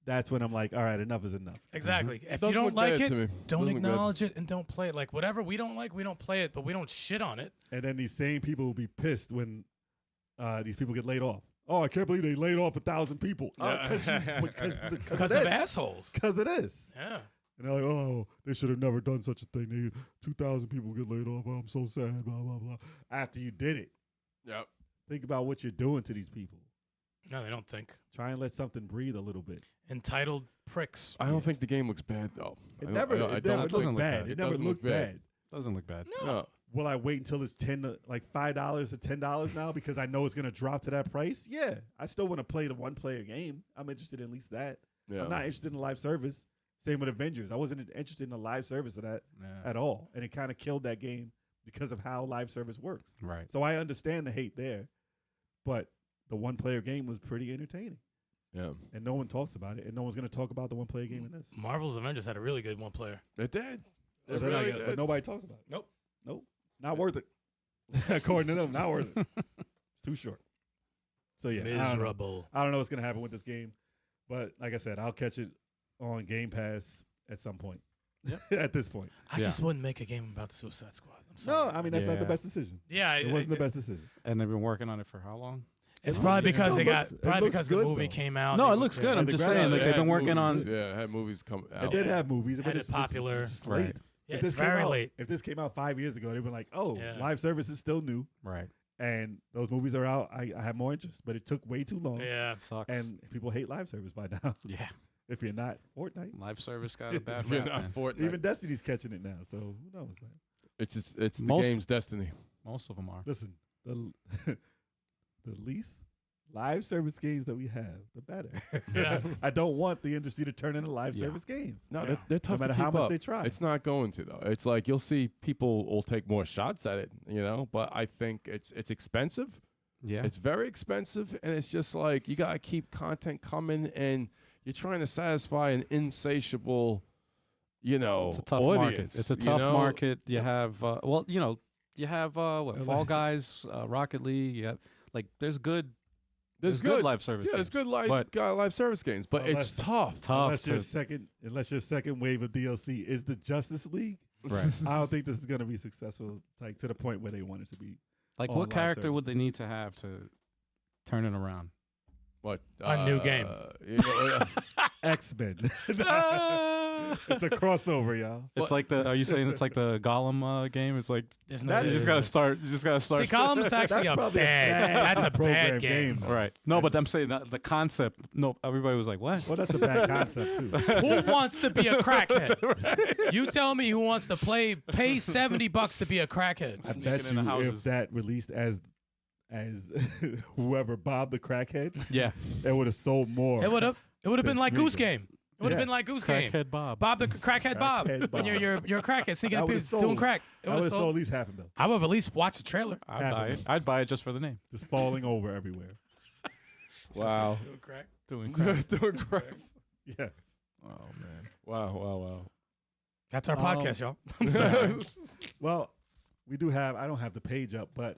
that's when I'm like, all right, enough is enough. Exactly. If you Doesn't don't look like bad to me. it, don't Doesn't look bad. acknowledge it and don't play it. Like whatever we don't like, we don't play it, but we don't shit on it. And then these same people will be pissed when these people get laid off. Oh, I can't believe they laid off 1,000 people. Because of assholes. Because it is. Yeah. And they're like, oh, they should have never done such a thing. 2,000 people get laid off. Oh, I'm so sad, blah, blah, blah. After you did it, Yep. think about what you're doing to these people. No, they don't think. Try and let something breathe a little bit. Entitled pricks. I don't think the game looks bad though. It I never don't- doesn't looked look bad. bad. It never doesn't looked look bad. bad. Doesn't look bad. No. Will I wait until it's $5 to $10 now because I know it's gonna drop to that price? Yeah, I still want to play the one-player game. I'm interested in at least that. Yeah. I'm not interested in the live service. Same with Avengers. I wasn't interested in the live service of that Yeah. at all, and it kind of killed that game because of how live service works. Right. So I understand the hate there, but the one-player game was pretty entertaining, Yeah. and no one talks about it, and no one's gonna talk about the one-player game in this. Marvel's Avengers had a really good one player. It did. But, It then I really got- did. but nobody talks about it. Nope. Not worth it. According to them, not worth it. It's too short. So yeah, Miserable. I don't know what's gonna happen with this game, but like I said, I'll catch it on Game Pass at some point. At this point, I just wouldn't make a game about the Suicide Squad. I'm no, sorry. I mean that's not the Yeah. best decision. Yeah, It wasn't the best decision. And they've been working on it for how long? It's It probably looks- it because still they got looks- it probably looks because the good, movie though. came out. No, They- it looks good. Yeah, I'm the just graphics- saying, like It they've had been working on. movies, Yeah, it had movies come out. It did have movies, but Had it it's popular. It's just Right. late. Yeah, If it's this came very out- late. If this came out 5 years ago, they'd been like, "Oh, Yeah. live service is still new, Right. and those movies are out." I have more interest, but it took way too long, Yeah. Sucks. and people hate live service by now. yeah, If you're not Fortnite, live service got a bad If you're rap, not man. Fortnite. even Destiny's catching it now. So who knows, man? It's the Most- game's destiny. Most of them are. Listen, the the least live service games that we have, the better. Yeah. I don't want the industry to turn into live Yeah. service games. No, Yeah. they're tough matter to keep how much up. they try. It's not going to though. It's like you'll see people will take more shots at it, but I think it's expensive. Yeah. It's very expensive, and it's just like you gotta keep content coming, and you're trying to satisfy an insatiable, It's a tough market. audience. It's a tough market. You have, you have what? Fall Guys, Rocket League. You have there's good. There's good good live service Yeah, it's games, good live service games, but it's tough. Tough. Unless your second wave of DLC is the Justice League, Right. I don't think this is going to be successful, like to the point where they want it to be. Like, on what live character would service. they need to have to turn it around? What A new game. X-Men. It's a crossover, y'all. It's like the. Are you saying it's like the Gollum game? It's like There's no. That you is- just gotta start. You just gotta start. See, Gollum's actually That's a probably a bad. bad That's a program bad game. game. Right. No, but I'm saying that the concept. No, everybody was like, "What?" Well, that's a bad concept too. Who wants to be a crackhead? You tell me who wants to pay $70 to be a crackhead. I Sneaking bet in the you houses. if that released as whoever Bob the Crackhead, Yeah. it would have sold more. It would have been That's like Goose legal. Game. It would have Yeah. been like Goose Game. Crackhead Bob. Bob the crackhead Bob. Crackhead When Bob. you're a crackhead sneaking I up would've doing sold- crack. It I would would have have sold at least half a mil, I would have at least watched the trailer. I'd buy it. I'd buy it just for the name. just falling over everywhere. Wow. Doing crack. Doing crap. Doing crap. Yes. Oh man. Wow. That's our podcast, y'all. Well, we do have. I don't have the page up, but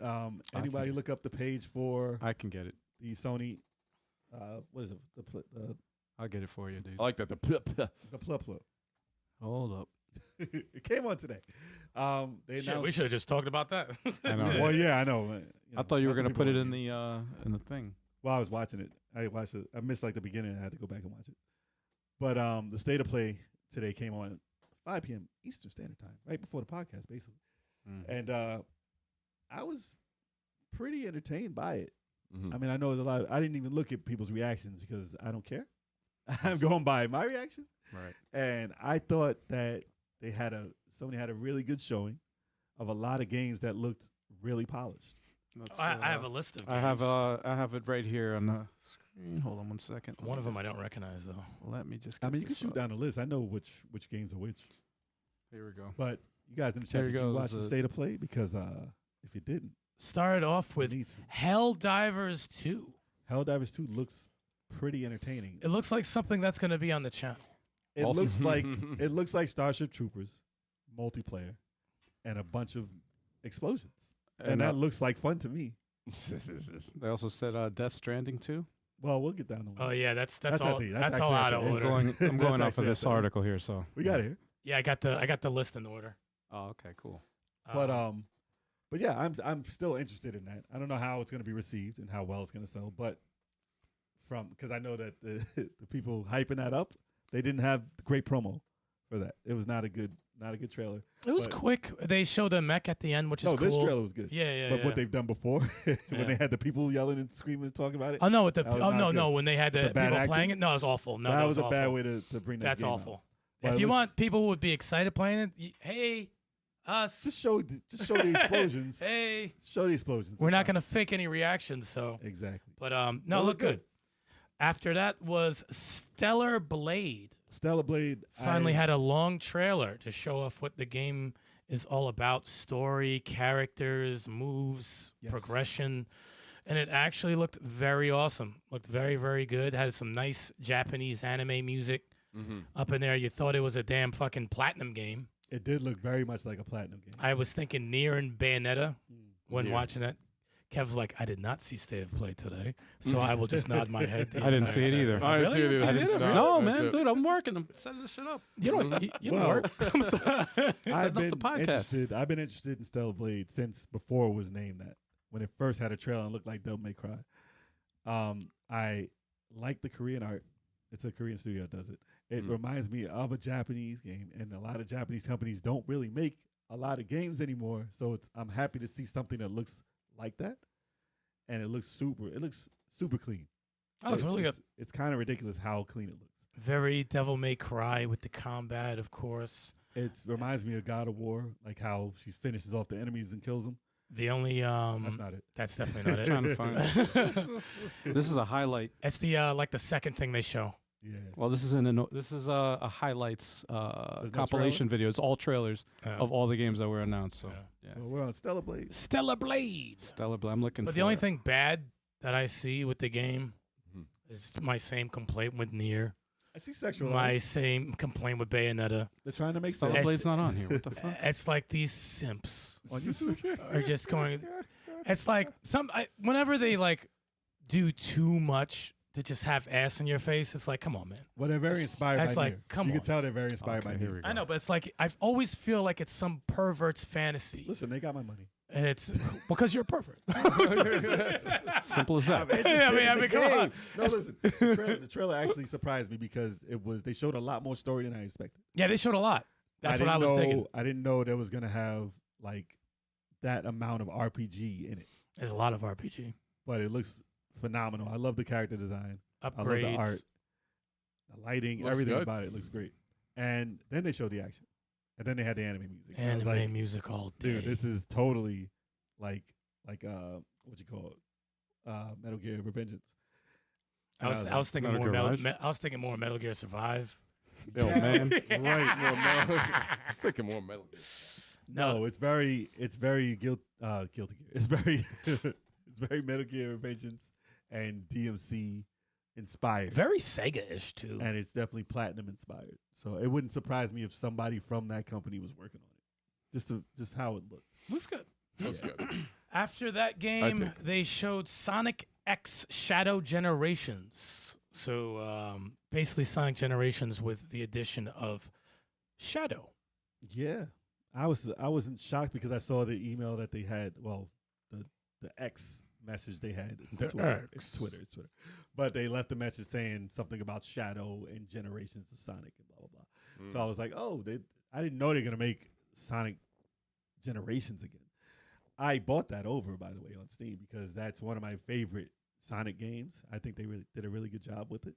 anybody look up the page for I can get it. the Sony. What is it? I'll get it for you, dude. I like that. The Plup. Hold up. It came on today. They Shit, announced. we should have just talked about that. I know. Well, yeah, I know. I thought you were that's gonna what put it people in wanna use. the thing. Well, I was watching it. I watched it. I missed like the beginning. I had to go back and watch it. But the State of Play today came on at 5 p.m. Eastern Standard Time, right before the podcast, basically. Mm. And I was pretty entertained by it. Mhm. I mean, I know there's a lot. I didn't even look at people's reactions because I don't care. I'm going by my reaction. Right. And I thought that Sony had a really good showing of a lot of games that looked really polished. Let's, I have a list of games. I have it right here on the screen. Hold on one second. One of them I don't recognize though. Let me just. I get mean, you can this shoot up. down the list. I know which games are which. Here we go. But you guys in the chat, There did you you go. watch the The- state of play? Because if you didn't, Started off you with need to. Helldivers 2. Helldivers 2 looks pretty entertaining. It looks like something that's going to be on the channel. It Also- looks like Starship Troopers multiplayer and a bunch of explosions. And that looks like fun to me. They also said Death Stranding too. Well, we'll get down to Oh it. yeah, that's That's all. at the- that's That's all actually out at of the end. order. I'm That's going off actually of this at the end. article here, so. We got it here. Yeah, I got the list in order. Oh, okay, cool. But yeah, I'm still interested in that. I don't know how it's going to be received and how well it's going to sell, but because I know that the people hyping that up, they didn't have great promo for that. It was not a good trailer. It was but- quick. They showed a mech at the end, which is No, cool. this trailer was good. Yeah, yeah. But yeah. what they've done before, when Yeah. they had the people yelling and screaming and talking about it, Oh no, with the that was oh not no good. no when they had the The bad people acting? playing it. No, it was awful. No, that was a awful. bad way to bring that That's game out. awful. But If it you looks- want people who would be excited playing it, hey, us, just show the explosions. hey, Show the explosions. we're It's not fine. gonna fake any reactions. So, Exactly. but no, Well, look good. After that was Stellar Blade. Stellar Blade Finally had a long trailer to show off what the game is all about: story, characters, moves, Yes. progression. And it actually looked very awesome. Looked very, very good. Had some nice Japanese anime music up in there. You thought it was a damn fucking platinum game. It did look very much like a platinum game. I was thinking Nier and Bayonetta when Yeah. watching that. Kev's like, I did not see State of Play today, so I will just nod my head. the I didn't entire see it time. either. Oh, I didn't really? see it You didn't either. see it either? No. No, that's man, it. dude, I'm working. I'm setting this shit up. You don't. You don't Well, work. I'm I've Setting up been the podcast. interested. I've been interested in Stellar Blade since before it was named that. When it first had a trailer and looked like Devil May Cry. I like the Korean art. It's a Korean studio that does it. It reminds me of a Japanese game, and a lot of Japanese companies don't really make a lot of games anymore. So I'm happy to see something that looks like that, and it looks super clean. Oh, it's really good. It's kind of ridiculous how clean it looks. Very Devil May Cry with the combat, of course. It reminds me of God of War, like how she finishes off the enemies and kills them. The only That's not it. that's definitely not it. Trying to find. This is a highlight. It's the like the second thing they show. Yeah. Well, this is this is a highlights no compilation video. It's all trailers Uh, of all the games that were announced. So Yeah. yeah, Well, we're on Stellar Blade. Stellar Blade. Stellar Blade. I'm looking. But for the only it. thing bad that I see with the game Mhm. is my same complaint with Nier, I see sexual. my same complaint with Bayonetta. They're trying to make Stellar sense. Blade's not on here. What the fuck? It's like these simps on YouTube. are just going. It's like whenever they like do too much to just have ass in your face, it's like, come on, man. Well, they're very inspired That's by like, Nier. come you on. can tell they're very inspired Okay, by here Nier. we go. I know, but it's like I always feel like it's some pervert's fantasy, Listen, they got my money. and it's because you're a pervert. Simple as that. I'm interested I in mean, the come on. game. No, listen. The trailer actually surprised me because they showed a lot more story than I expected. Yeah, they showed a lot. That's what I was thinking. I didn't know there was gonna have like that amount of RPG in it, There's a lot of RPG but it looks phenomenal. I love the character design. I love the upgrades. art, the lighting, Looks everything good. about it looks great. And then they showed the action, and then they had the anime music. And I was Anime like, music all day. dude, this is totally like what you call it, Metal Gear Revengeance. I was And I was thinking Metal more Gear Metal, Rise? I was thinking more Metal Gear Survive. Yo, man. right, More metal. It's taking more metal. no, it's very guilty gear. It's very it's very Metal Gear Revengeance and DMC inspired. Very Sega-ish too. And it's definitely platinum inspired. So it wouldn't surprise me if somebody from that company was working on it. Just how it looked. Looks good. That's good. After that game, they showed Sonic X Shadow Generations. So basically, Sonic Generations with the addition of Shadow. Yeah. I wasn't shocked because I saw the email that they had, well, the X message they had. It's The Twitter. X. It's Twitter. But they left a message saying something about Shadow and Generations of Sonic and blah blah blah. So I was like, oh, I didn't know they're gonna make Sonic Generations again. I bought that over, by the way, on Steam because that's one of my favorite Sonic games. I think they really did a really good job with it.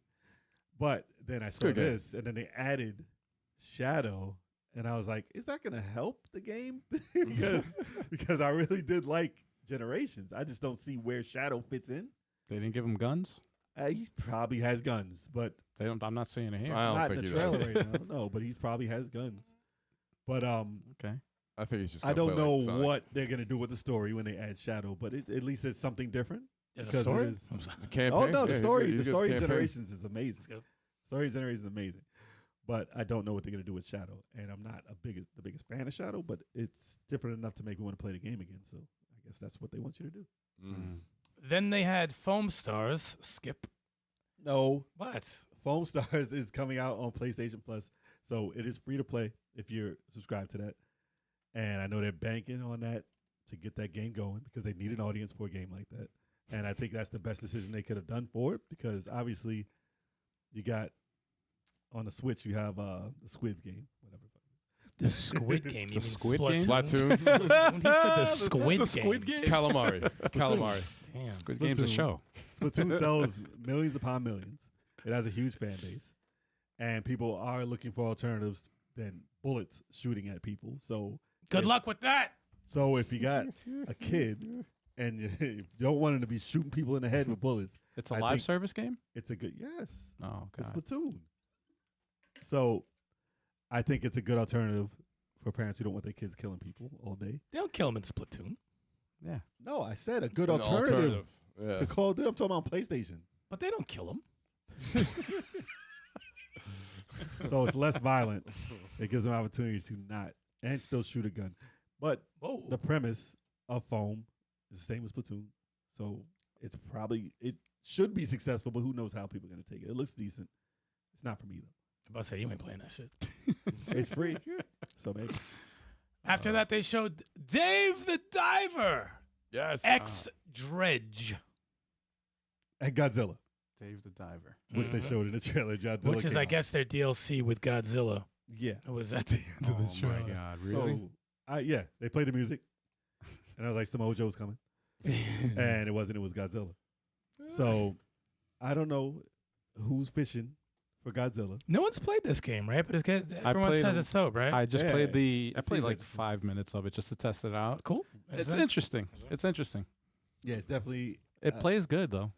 But then I saw good game. this, and then they added Shadow, and I was like, is that going to help the game? because I really did like Generations. I just don't see where Shadow fits in. They didn't give him guns. He probably has guns, but They don't. I'm not seeing it here. I don't not in think the he does. trailer right now. No, but he probably has guns. But Okay. I think he's just. I gonna don't play know like Sonic. what they're gonna do with the story when they add Shadow, but at least it's something different. There's a because it story. is- The campaign? Oh no, Yeah, the he's story, got- he the gets story campaign. Generations is amazing. Let's go. Story Generations is amazing, but I don't know what they're gonna do with Shadow, and I'm not the biggest fan of Shadow, but it's different enough to make me want to play the game again. So I guess that's what they want you to do. Mm. Then they had Foam Stars. Skip. No, What? Foam Stars is coming out on PlayStation Plus, so it is free to play if you're subscribed to that. And I know they're banking on that to get that game going because they need an audience for a game like that. And I think that's the best decision they could have done for it because obviously you got on the Switch you have the Squid game, whatever. The Squid Game. You mean Squid Game? Splatoon. When he said the Squid Squid Game. Game? Calamari. Calamari. Damn. Squid Game's a Splatoon. show. Splatoon sells millions upon millions. It has a huge fan base, and people are looking for alternatives than bullets shooting at people. So Good luck with that. So if you got a kid and you don't want him to be shooting people in the head with bullets, It's a I live think service game. it's a good yes. Oh It's god. Splatoon. So I think it's a good alternative for parents who don't want their kids killing people all day. They don't kill him in Splatoon, Yeah. No, I said a good An alternative Yeah. to Call of Duty. I'm talking about PlayStation. but they don't kill him. So it's less violent. It gives them opportunity to not and still shoot a gun. But Whoa. the premise of Foam is the same as Splatoon. So it should be successful, but who knows how people are going to take it. It looks decent. It's not for me, though. I'm about to say, you ain't playing that shit. It's free. So maybe. After that, they showed Dave the Diver. Yes. X Dredge. And Godzilla, Dave the Diver. which they showed in the trailer. Godzilla Which is, came I out. guess, their DLC with Godzilla. Yeah. It was at the end of the Oh trailer. my god! Really? So, yeah, they played the music. And I was like, Samoa Joe's coming. And it wasn't. It was Godzilla. So I don't know who's fishing for Godzilla. No one's played this game, right? But everyone played says them. it's dope, right? I just Yeah, played the. I it played seems like interesting. 5 minutes of it just to test it out. Cool. It's Is it? interesting. It's interesting. Yeah, it's definitely. It plays good though.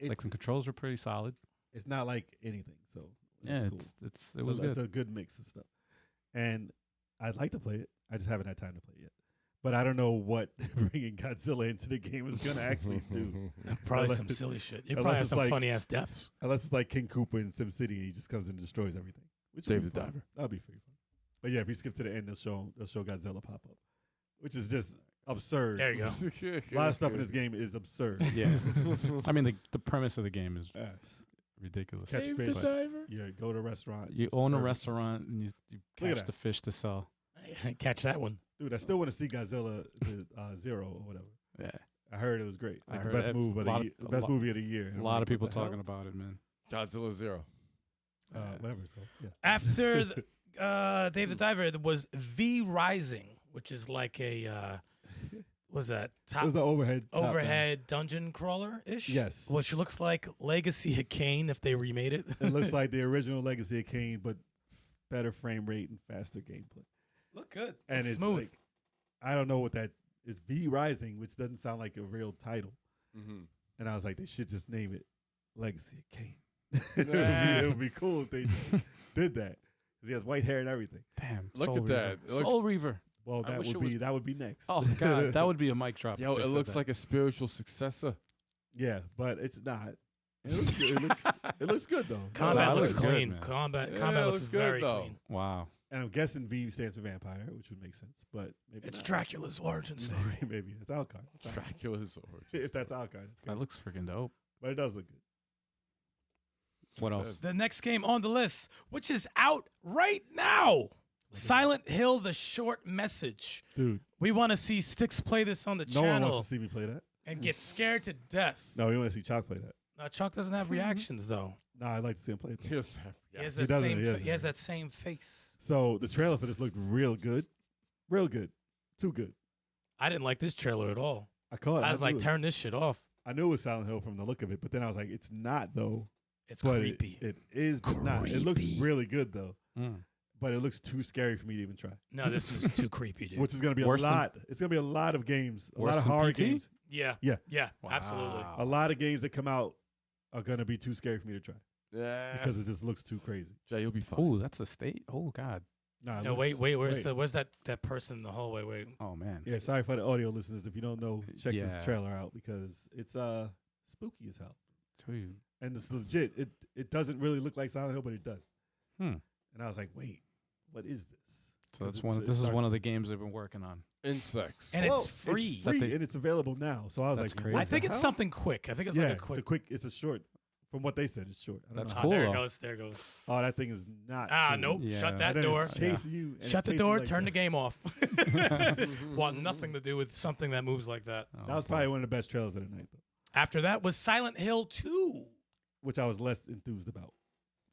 It's, Like the controls are pretty solid. it's not like anything. So Yeah, it's cool. it was It's good. a good mix of stuff. And I'd like to play it. I just haven't had time to play it yet. But I don't know what bringing Godzilla into the game is going to actually do. Probably Unless- some silly shit. You unless probably have it's some like- funny ass deaths. Unless it's like King Koopa in SimCity and he just comes in and destroys everything. Which would Dave be the fun. Diver. That'll be pretty fun. But yeah, if you skip to the end, they'll show Godzilla pop up, which is just absurd. There you go. A lot of stuff in this game is absurd. Yeah. I mean the premise of the game is Yeah. ridiculous. Catch Dave fish. the Diver. Yeah, go to a restaurant. You just own a serve restaurant and you Look at catch that. the fish to sell. Catch that one. Dude, I still want to see Godzilla the Zero or whatever. Yeah. I heard it was great. I Like heard the best it- move of a lot the of- the a best lot- movie of the year. A And lot I'm of like, people what the hell? talking about it, man. Godzilla Zero. Whatever. So yeah. After Dave the Diver, there was V Rising, which is like a was that It top was the overhead. top down. overhead dungeon crawler ish? Yes. Which looks like Legacy of Kain if they remade it. It looks like the original Legacy of Kain, but better frame rate and faster gameplay. Look good. And Looks it's smooth. like, I don't know what that is. V Rising, which doesn't sound like a real title. Mm-hmm. And I was like, they should just name it Legacy of Kain. Nah. It would be cool if they did that. 'Cause he has white hair and everything. Damn. Look Soul at Reaver. that. It looks- Soul Reaver. Well, I that wish would it be was- that would be next. Oh god, that would be a mic drop. Yo, if they it said looks that. like a spiritual successor. Yeah, but it's not. It looks good. It looks good though. Combat that looks looks good, clean. man. Combat Yeah, it looks looks good, very though. clean. Wow. And I'm guessing V stands for vampire, which would make sense. But maybe It's not. Dracula's origin story. Maybe it's Alcard. Dracula's origin. If that's Alcard, it's That good. looks freaking dope. But it does look good. What else? The next game on the list, which is out right now, Silent Hill: The Short Message. Dude, We want to see Sticks play this on the no one channel wants to see me play that. and get scared to death. No, we want to see Chalk play that. Now, Chuck doesn't have reactions though. No, I'd like to see him play it. though. Yes. He has He that doesn't, same. he doesn't. He has that same face. So the trailer for this looked real good. Real good. Too good. I didn't like this trailer at all. I call it. I was knew like, it. turn this shit off. I knew it was Silent Hill from the look of it, but then I was like, it's not though. It's But creepy. It is, but not. It looks Creepy. really good though. Mm. But it looks too scary for me to even try. No, this is too creepy, dude. Which is going to be Worse a than- lot. It's going to be a lot of games. A Worse lot of than horror PT? games. Yeah. Yeah. Yeah. Absolutely. Wow. A lot of games that come out are gonna be too scary for me to try Yeah. because it just looks too crazy. Jay, you'll be fine. Oh, that's a state. Oh God. Nah, it No, looks- where's that person in the hallway? Wait. Oh man. Yeah, sorry for the audio listeners. If you don't know, check Yeah. this trailer out because it's spooky as hell. Dude. And it's legit. It doesn't really look like Silent Hill, but it does. Hmm. And I was like, wait, what is this? So 'Cause that's one. it This is starts one of to- the games they've been working on. Insects. And Well, it's free. That they- and it's available now. So I was That's like, crazy. what I think the it's hell? something quick. I think it's yeah, like a quick. it's a short. From what they said, it's short. I don't That's know. cool. There though. it goes. There it goes. Oh, that thing is not. Ah, cool. nope. Yeah. Shut that And then door. it's chasing you. and Shut it's the chasing door. like Turn that. the game off. Want nothing to do with something that moves like that. Oh, That was boy. probably one of the best trailers of the night, though, After that was Silent Hill 2. which I was less enthused about.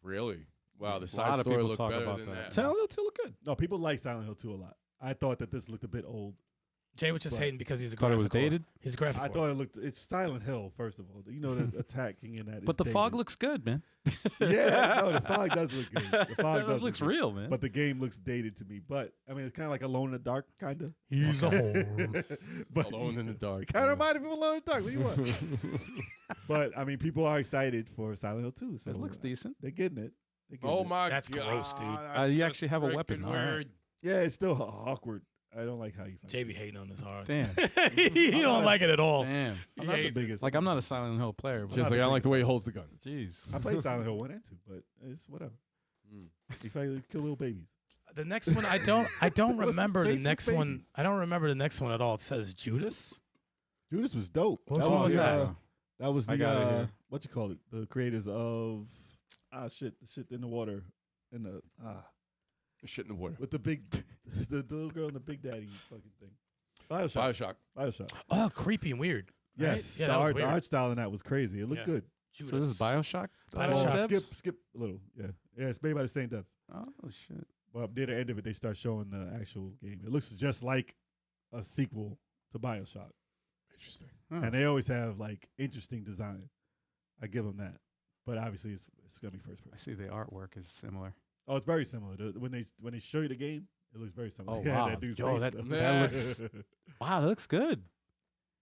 Really? Wow, the A side lot of story people looked talk better about than that. that. Silent Hill 2 look good. No, people like Silent Hill 2 a lot. I thought that this looked a bit old. Jay was just But- hating because he's a Thought it was graphic whore. dated, He's a graphic I whore. thought it looked. It's Silent Hill, first of all. You know the attacking in that. but is the fog dated. looks good, man. Yeah, no, the fog does look good. The fog That does looks look good. real, man. But the game looks dated to me. But I mean, it's kind of like Alone in the Dark, kind of. He's a whore. But Alone in the dark. It kind of reminded me of Alone in the Dark. What do you want? But I mean, people are excited for Silent Hill 2. So it looks decent. They're getting it. They're getting Oh it. my That's god. gross, dude. that's You just actually have a weapon. freaking All right. weird. Yeah, it's still awkward. I don't like how you. Fight. JB hating on this hard. Damn. You don't like it at all. Damn. I'm not the hates it. biggest. Like I'm not a Silent Hill player, but Just like I don't like the way he holds the gun. jeez. I played Silent Hill 1 and 2, but it's whatever. Mm. If I kill little babies. The next one, I don't remember the Faceless next one. babies. I don't remember the next one at all. It says Judas. Judas was dope. Which one was the, that? That was I the got it here. what you call it? The creators of the shit in the water in the Shit in the water. with the big the little girl and the big daddy fucking thing. Bioshock. Bioshock. Oh, creepy and weird. right? Yes, Yeah, the that was art, the weird. art style in that was crazy. It looked Yeah. good. So this is Bioshock. Bioshock. devs? Skip a little. Yeah, it's made by the same devs. Oh shit. But near the end of it, they start showing the actual game. It looks just like a sequel to Bioshock, Interesting. Huh. and they always have like interesting design. I give them that. But obviously, it's gonna be first I person. see the artwork is similar. Oh, it's very similar. When they show you the game, it looks very similar. Oh, Yeah, wow. that dude's Yo, face, that- though. that looks- Wow, that looks good.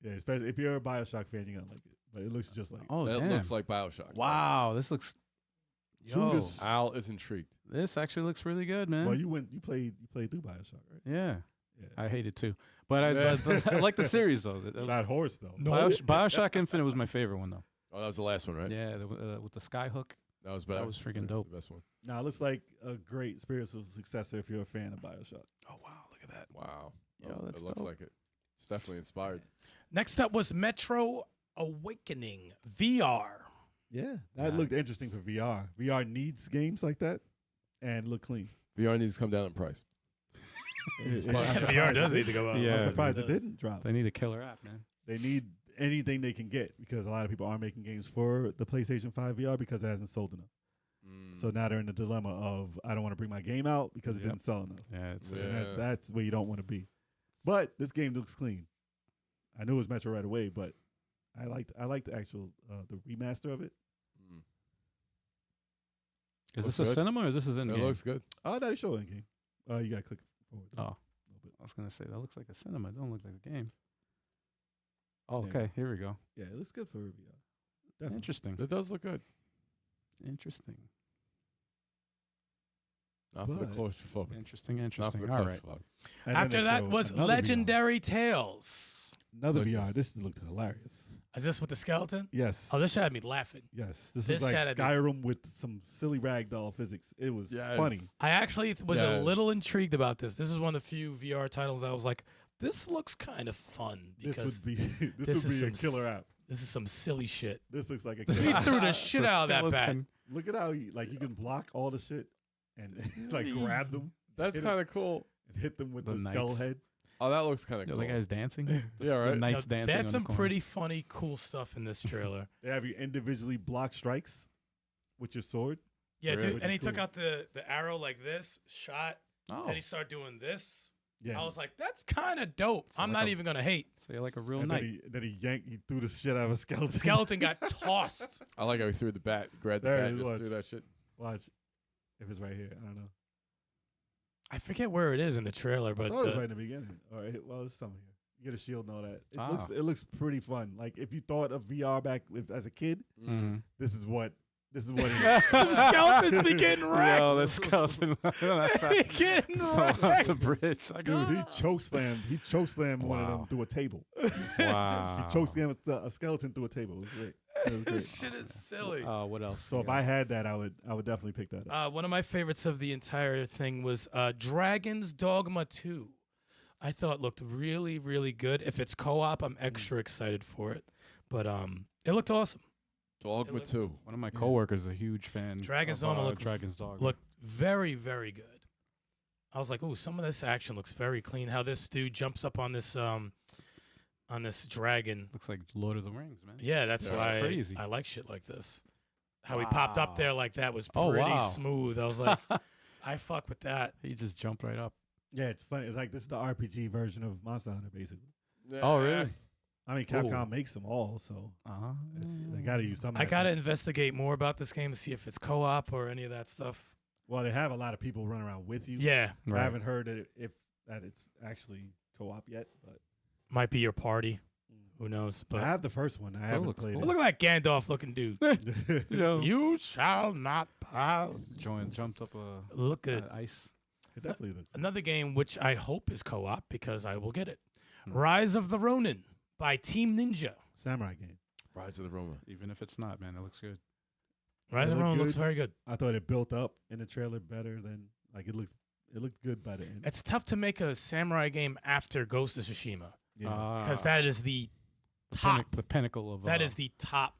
Yeah, especially if you're a Bioshock fan, you're gonna like it. But it looks just like. Oh That damn. looks like Bioshock. Wow, this looks. Yo, Judas. Al is intrigued. this actually looks really good, man. Well, you played through Bioshock, right? Yeah, Yeah. I hate it too, but Yeah. but I like the series though. Not horse though. Bioshock Infinite was my favorite one though. Oh, that was the last one, right? Yeah, with the sky hook. That was better. was freaking dope. The best one. Now it looks like a great spiritual successor if you're a fan of Bioshock. Oh wow, look at that. Wow. Yo, Oh, that's it looks dope. like it. It's definitely inspired. Next up was Metro Awakening VR. Yeah, that Nah. looked interesting for VR. VR needs games like that and look clean. VR needs to come down in price. VR surprised does it need to go up. Yeah. I'm surprised It it does. didn't drop. They need a killer app, man. They need anything they can get because a lot of people are making games for the PlayStation 5 VR because it hasn't sold enough. Mm. So now they're in the dilemma of I don't want to bring my game out because it Yep. didn't sell enough. Yeah, it's Yeah. And that's where you don't want to be. But this game looks clean. I knew it was Metro right away, but I liked the actual the remaster of it. Mm. Is Looks this a good. cinema or this is in It game? looks good. Oh, no, they show it in game. You gotta click forward. Oh. a little bit. I was gonna say that looks like a cinema. It don't look like a game. Oh, Yeah. okay, here we go. Yeah, it looks good for VR. Definitely. Interesting. It does look good. Interesting. Not for the But- claustrophobic. Interesting. Not for Interesting. the All right. claustrophobic. And then After they that showed was another VR. Legendary Tales. Another Looked VR. This looked hilarious. Is this with the skeleton? Yes. Oh, this shit had me laughing. Yes. This this is like shit had me- Skyrim with some silly ragdoll physics. It was funny. I actually was a Yes. little intrigued about this. This is one of the few VR titles I was like, this looks kind of fun This because would be this this would is be a some killer app. this is some silly shit. This looks like a He killer app. threw the shit out of that bat. skeleton. Look at how you can block all the shit and like grab them That's Hit it. kind of cool. and hit them with The the skull knights. head. Oh, that looks kind of Yo, cool. the guy's dancing. Yeah, right. The knights Now, dancing. that's on the some corner. pretty funny, cool stuff in this trailer. They have you individually block strikes with your sword. Yeah, Really? dude. Which And is he took cool. out the arrow like this, shot. Oh, Then he started doing this. Yeah. I was like, that's kind of dope. I'm like not a- even gonna hate. so you're like a real and knight. then he threw the shit out of a skeleton. The skeleton got tossed. I like how he threw the bat, grabbed the There bat, it and is, just watch. threw that shit. Watch if it's right here. I don't know. I forget where it is in the trailer, I but thought it was right in the beginning. All right. Well, it's somewhere here. You get a shield and all that. Ah. It looks pretty fun. Like if you thought of VR back as a kid, this is what it is. Some skeletons be getting wrecked. Yo, the skeleton. Getting wrecked. It's a bridge. Like, Dude, he chokeslammed one of them Wow. through a table. wow. He chokeslammed a skeleton through a table. It was great. It was great. This shit is silly. What else? So if I had that, I would definitely pick that up. One of my favorites of the entire thing was Dragon's Dogma 2. I thought looked really, really good. If it's co-op, I'm extra excited for it. But it looked awesome. Dogma 2. One of my coworkers is a huge fan. Dragon's of, Dogma looked Dragon's Dogma. Looked very, very good. I was like, "Ooh, some of this action looks very clean." How this dude jumps up on this dragon. Looks like Lord of the Rings, man. Yeah, that's That's why crazy. I like shit like this. How he popped up there like that was pretty Oh, wow. smooth. I was like, I fuck with that. He just jumped right up. Yeah, it's funny. It's like this is the RPG version of Monster Hunter, basically. Oh, really? I mean, Capcom makes them all, so they got to use some. I gotta investigate more about this game to see if it's co-op or any of that stuff. Well, they have a lot of people running around with you. Yeah, I haven't heard that it's actually co-op yet, but might be your party. Who knows? But I have the first one. I Still haven't looks played cool. look at that Gandalf looking dude. Yo. You shall not pass. Jumped up a Look at ice. It definitely looks. another game which I hope is co-op because I will get it. Rise of the Ronin by Team Ninja. Samurai game. Rise of the Roma. Even if it's not, man, it looks good. Rise of the looked Ronin looks good. very good. I thought it built up in the trailer better than like it looked good by the end. It's tough to make a samurai game after Ghost of Tsushima Yeah. because that is the top. The pinnacle of That is the top.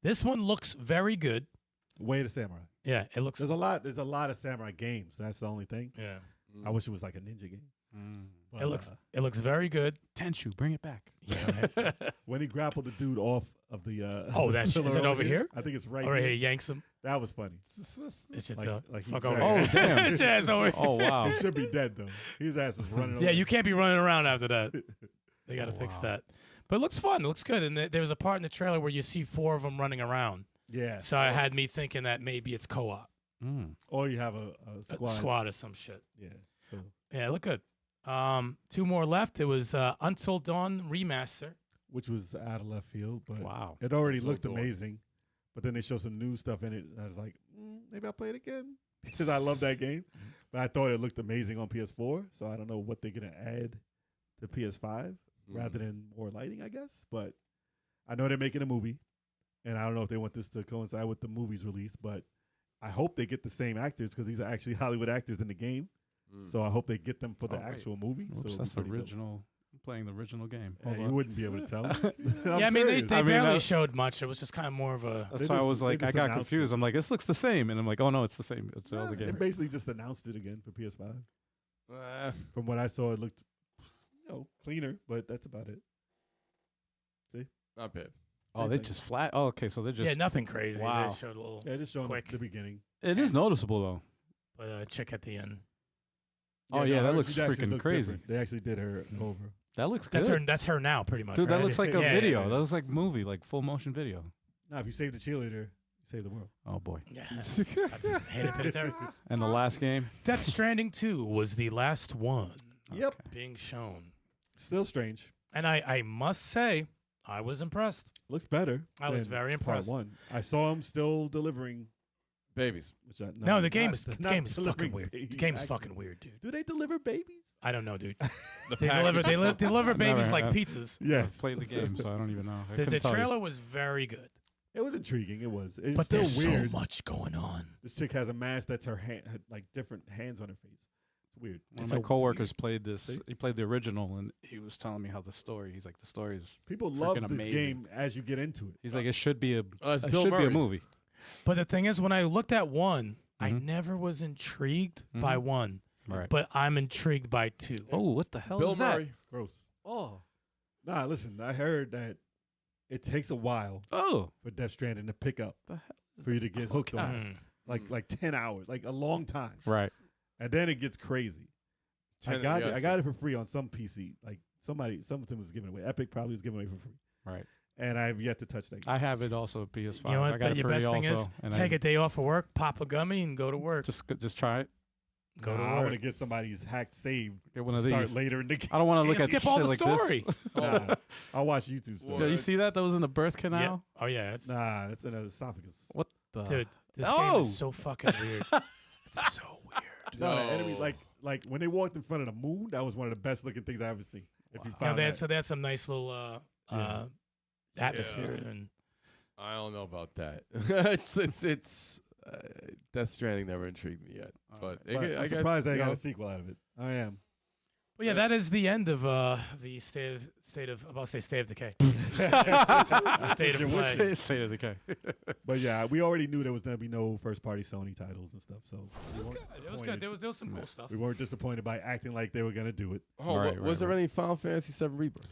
This one looks very good. Way to Samurai. Yeah, it looks. There's a lot of samurai games. That's the only thing. Yeah, I wish it was like a ninja game. But, it looks very good. Tenchu, bring it back. Yeah. when he grappled the dude off of the Oh, that's- pillar is it over here? I think it's right All right, here. he yanks him. That was funny. It's just Like he fuck grabbed- over Oh, here. damn. His ass over Oh, wow. He should be dead though. His ass was running away. Yeah, you can't be running around after that. They got to fix Wow. that. But it looks fun. It looks good. And there was a part in the trailer where you see 4 of them running around. Yeah. So it had me thinking that maybe it's co-op. Or you have a A squad. squad or some shit. Yeah. So Yeah, it looked good. 2 more left. It was Until Dawn Remaster. which was out of left field, but Wow. it already Until looked Dawn. amazing. But then they showed some new stuff in it. And I was like, maybe I'll play it again because I love that game. But I thought it looked amazing on PS4, so I don't know what they're gonna add to PS5 rather than more lighting, I guess. But I know they're making a movie, and I don't know if they want this to coincide with the movie's release. But I hope they get the same actors because these are actually Hollywood actors in the game. So I hope they get them for the Oh, wait. actual movie. Oops, so it'll be that's pretty dope. original. I'm playing the original game. Yeah, Hold you on. wouldn't be able to tell. Yeah, I mean, they I mean, barely that- showed much. It was just kind of more of a. That's They why I just- was they like, I just got announced confused. it. I'm like, this looks the same, and I'm like, oh no, it's the same. It's all the They game. basically just announced it again for PS5. Uh, From what I saw, it looked, cleaner, but that's about it. not bad. Oh, they thing. just flat. Oh, okay, so they just. Yeah, nothing crazy. Wow. They showed a little. Yeah, just showing Quick. the beginning. It is noticeable though. But a chick at the end. Oh, yeah, that hers, looks she actually freaking looked crazy. different. They actually did her over. That looks That's good. her. That's her now, pretty much. Dude, that right? looks like a Yeah, video. yeah, That looks like movie, like full motion video. Now, if you save the cheerleader, you save the world. Oh boy. Yeah. That's Hayden Panettiere. And the last game. Death Stranding 2 was the last one Yep. being shown, Still strange. and I must say I was impressed. Looks better. I was than very part impressed. 1. I saw him still delivering. Babies. Which I, No, the game not- is the not game is fucking delivering weird. baby The game is action. fucking weird, dude. Do they deliver babies? I don't know, dude. The They package deliver itself. babies Never, like I- pizzas. Yes. I played the game, so I don't even know. I The couldn't tell you. trailer was very good, It was intriguing. It was. It's but still there's weird. so much going on. This chick has a mask that's her hand, like different hands on her face. It's weird. One It's of my a coworkers played this. See? He played the original, and he was telling me how the story. He's like, the story is. People love freaking this amazing. game as you get into it. He's like, it should be a. It's It Bill should be Murray. a movie. But the thing is, when I looked at 1, I Mhm. never was intrigued by 1, Right. but I'm intrigued by 2. Oh, what the hell Bill is that? Murray. Gross. Oh. Nah, listen, I heard that it takes a while Oh. for Death Stranding to pick up The hell is for you to get hooked on it. Mm. Like 10 hours, like a long time. Right. And then it gets crazy. I Ten- got yes. it. I got it for free on some PC. Like something was giving away. Epic probably was giving away for free. Right. And I've yet to touch that game. I have it also PS5. You know I what? got But it your free best thing also. is and take I a day off of work, pop a gummy, and go to work. just try it. Go to I want work. to get somebody's hacked saved. Get one to of start these. later in the game. I don't want to look You at skip shit all the like story. this. Nah, I'll watch YouTube stuff. Yeah, you see that? That was in the birth Yeah. canal. Oh yeah, it's, Nah, that's an esophagus. What the? dude. This game Oh! is so fucking weird. It's so weird. No, the enemy No. like when they walked in front of the moon, that was one of the best looking things I ever seen. If you Yeah, found that. they had some nice little Yeah. atmosphere Yeah. and I don't know about that. it's Death Stranding never intrigued me yet, but, But I I'm guess surprised they you got know, a sequel out of it. I am. But yeah, that is the end of the state of about to say state of decay. State of Which play. State of Decay. But yeah, we already knew there was gonna be no first party Sony titles and stuff. So we weren't It was good. disappointed. There was some cool stuff. We weren't disappointed by acting like they were gonna do it. Oh, Right, was there right. any Final Fantasy VII Rebirth?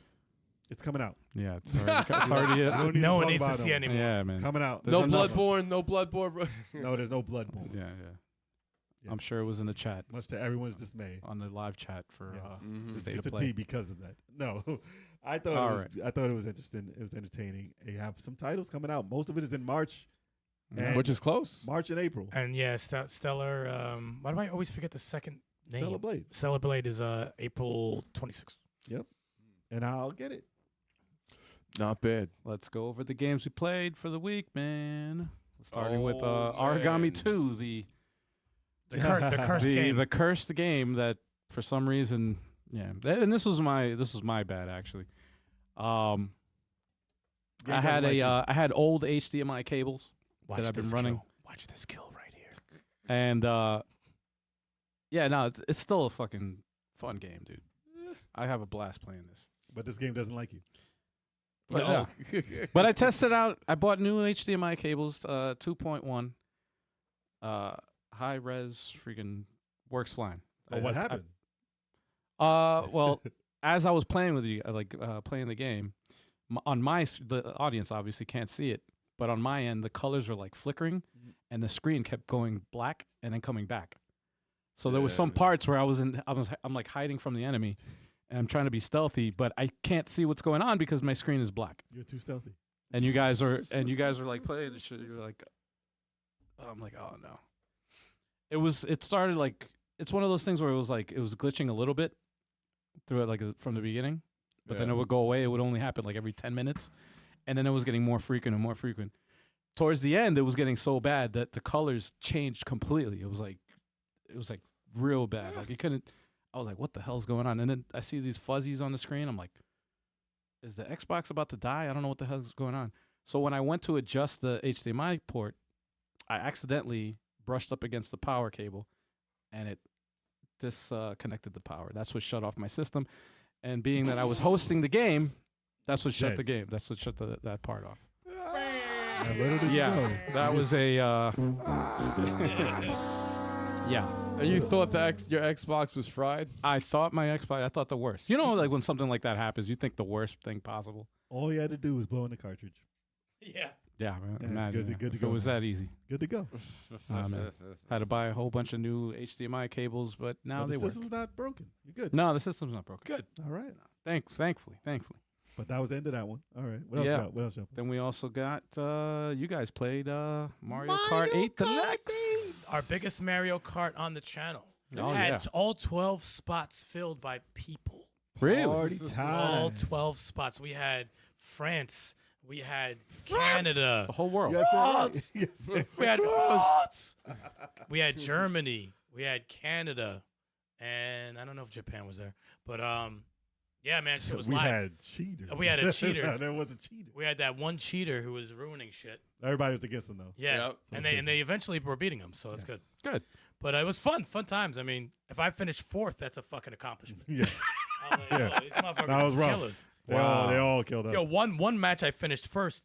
It's coming out. Yeah, it's already. It's already We don't need No to one talk needs to about it see no more. anymore. yeah, It's man. coming out. There's No enough. Bloodborne, no Bloodborne. No, there's no Bloodborne. Yeah, yeah. Yes. I'm sure it was in the chat Much to everyone's dismay. on the live chat for Yes. Mhm. State It's of a Play. D because of that. No, I thought All it was. I thought it was interesting. It was entertaining. They have some titles coming out. Most of it is in March, Yeah. and Which is close. March and April. And yeah, Stellar. Why do I always forget the second name? Stellar Blade, Stellar Blade is April 26th. and I'll get it. Not bad. Let's go over the games we played for the week, man. Starting with Oh, Origami man. 2, the The cursed game. the cursed game that for some reason, yeah. And this was my bad actually. Game I had doesn't like you. I had old HDMI cables Watch I've been this running. kill. Watch this kill right here. and yeah, no, it's still a fucking fun game, dude. I have a blast playing this. But this game doesn't like you. But, Oh. But I tested out. I bought new HDMI cables, 2.1, high res, freaking works fine. Oh, what happened? Well, as I was playing with you, playing the game, the audience obviously can't see it, but on my end, the colors were like flickering, and the screen kept going black and then coming back. So there was some Yeah. parts where I'm like hiding from the enemy, and I'm trying to be stealthy, but I can't see what's going on because my screen is black. You're too stealthy. And you guys are like playing this shit. You're like, I'm like, oh no. It started like, it's one of those things where it was glitching a little bit through it, like from the beginning, but then Yeah. it would go away. It would only happen like every 10 minutes. And then it was getting more frequent and more frequent. Towards the end, it was getting so bad that the colors changed completely. It was like real bad. Like I was like, what the hell's going on? And then I see these fuzzies on the screen. I'm like, is the Xbox about to die? I don't know what the hell's going on. So when I went to adjust the HDMI port, I accidentally brushed up against the power cable, and it disconnected the power. That's what shut off my system. And being that I was hosting the game, that's what shut Dead. the game. That's what shut that part off. Now, where did you Yeah, go? that was a yeah. And you thought your Xbox was fried? I thought I thought the worst. You know, like when something like that happens, you think the worst thing possible. All you had to do was blow in the cartridge. Yeah. Yeah, it's imagine good to if go it was now. that easy. Good to go. Man. Had to buy a whole bunch of new HDMI cables, but now But they the work. system's not broken. You're good. No, the system's not broken. Good. All right. Thankfully. But that was the end of that one. All right. What else? Yeah. you got? What else? you got? Then we also got you guys played Mario Kart 8 Deluxe. Our biggest Mario Kart on the channel. Oh, had yeah. all 12 spots filled by people. Really? Party All time. 12 spots. We had France. We had Canada. The whole world. Yes, France. sir. Yes, sir. We had France. We had Germany. We had Canada. And I don't know if Japan was there. But yeah, man, shit was we live. had cheaters. We had a cheater. No, there was a cheater. We had that one cheater who was ruining shit. Everybody was against them though. Yeah. Yep. And they eventually were beating him, so that's good. Good. But it was fun times. I mean, if I finished fourth, that's a fucking accomplishment. Yeah. I was like, Yeah. yo, these motherfuckers That was is rough. killers. They all killed us. Yo, one match I finished first.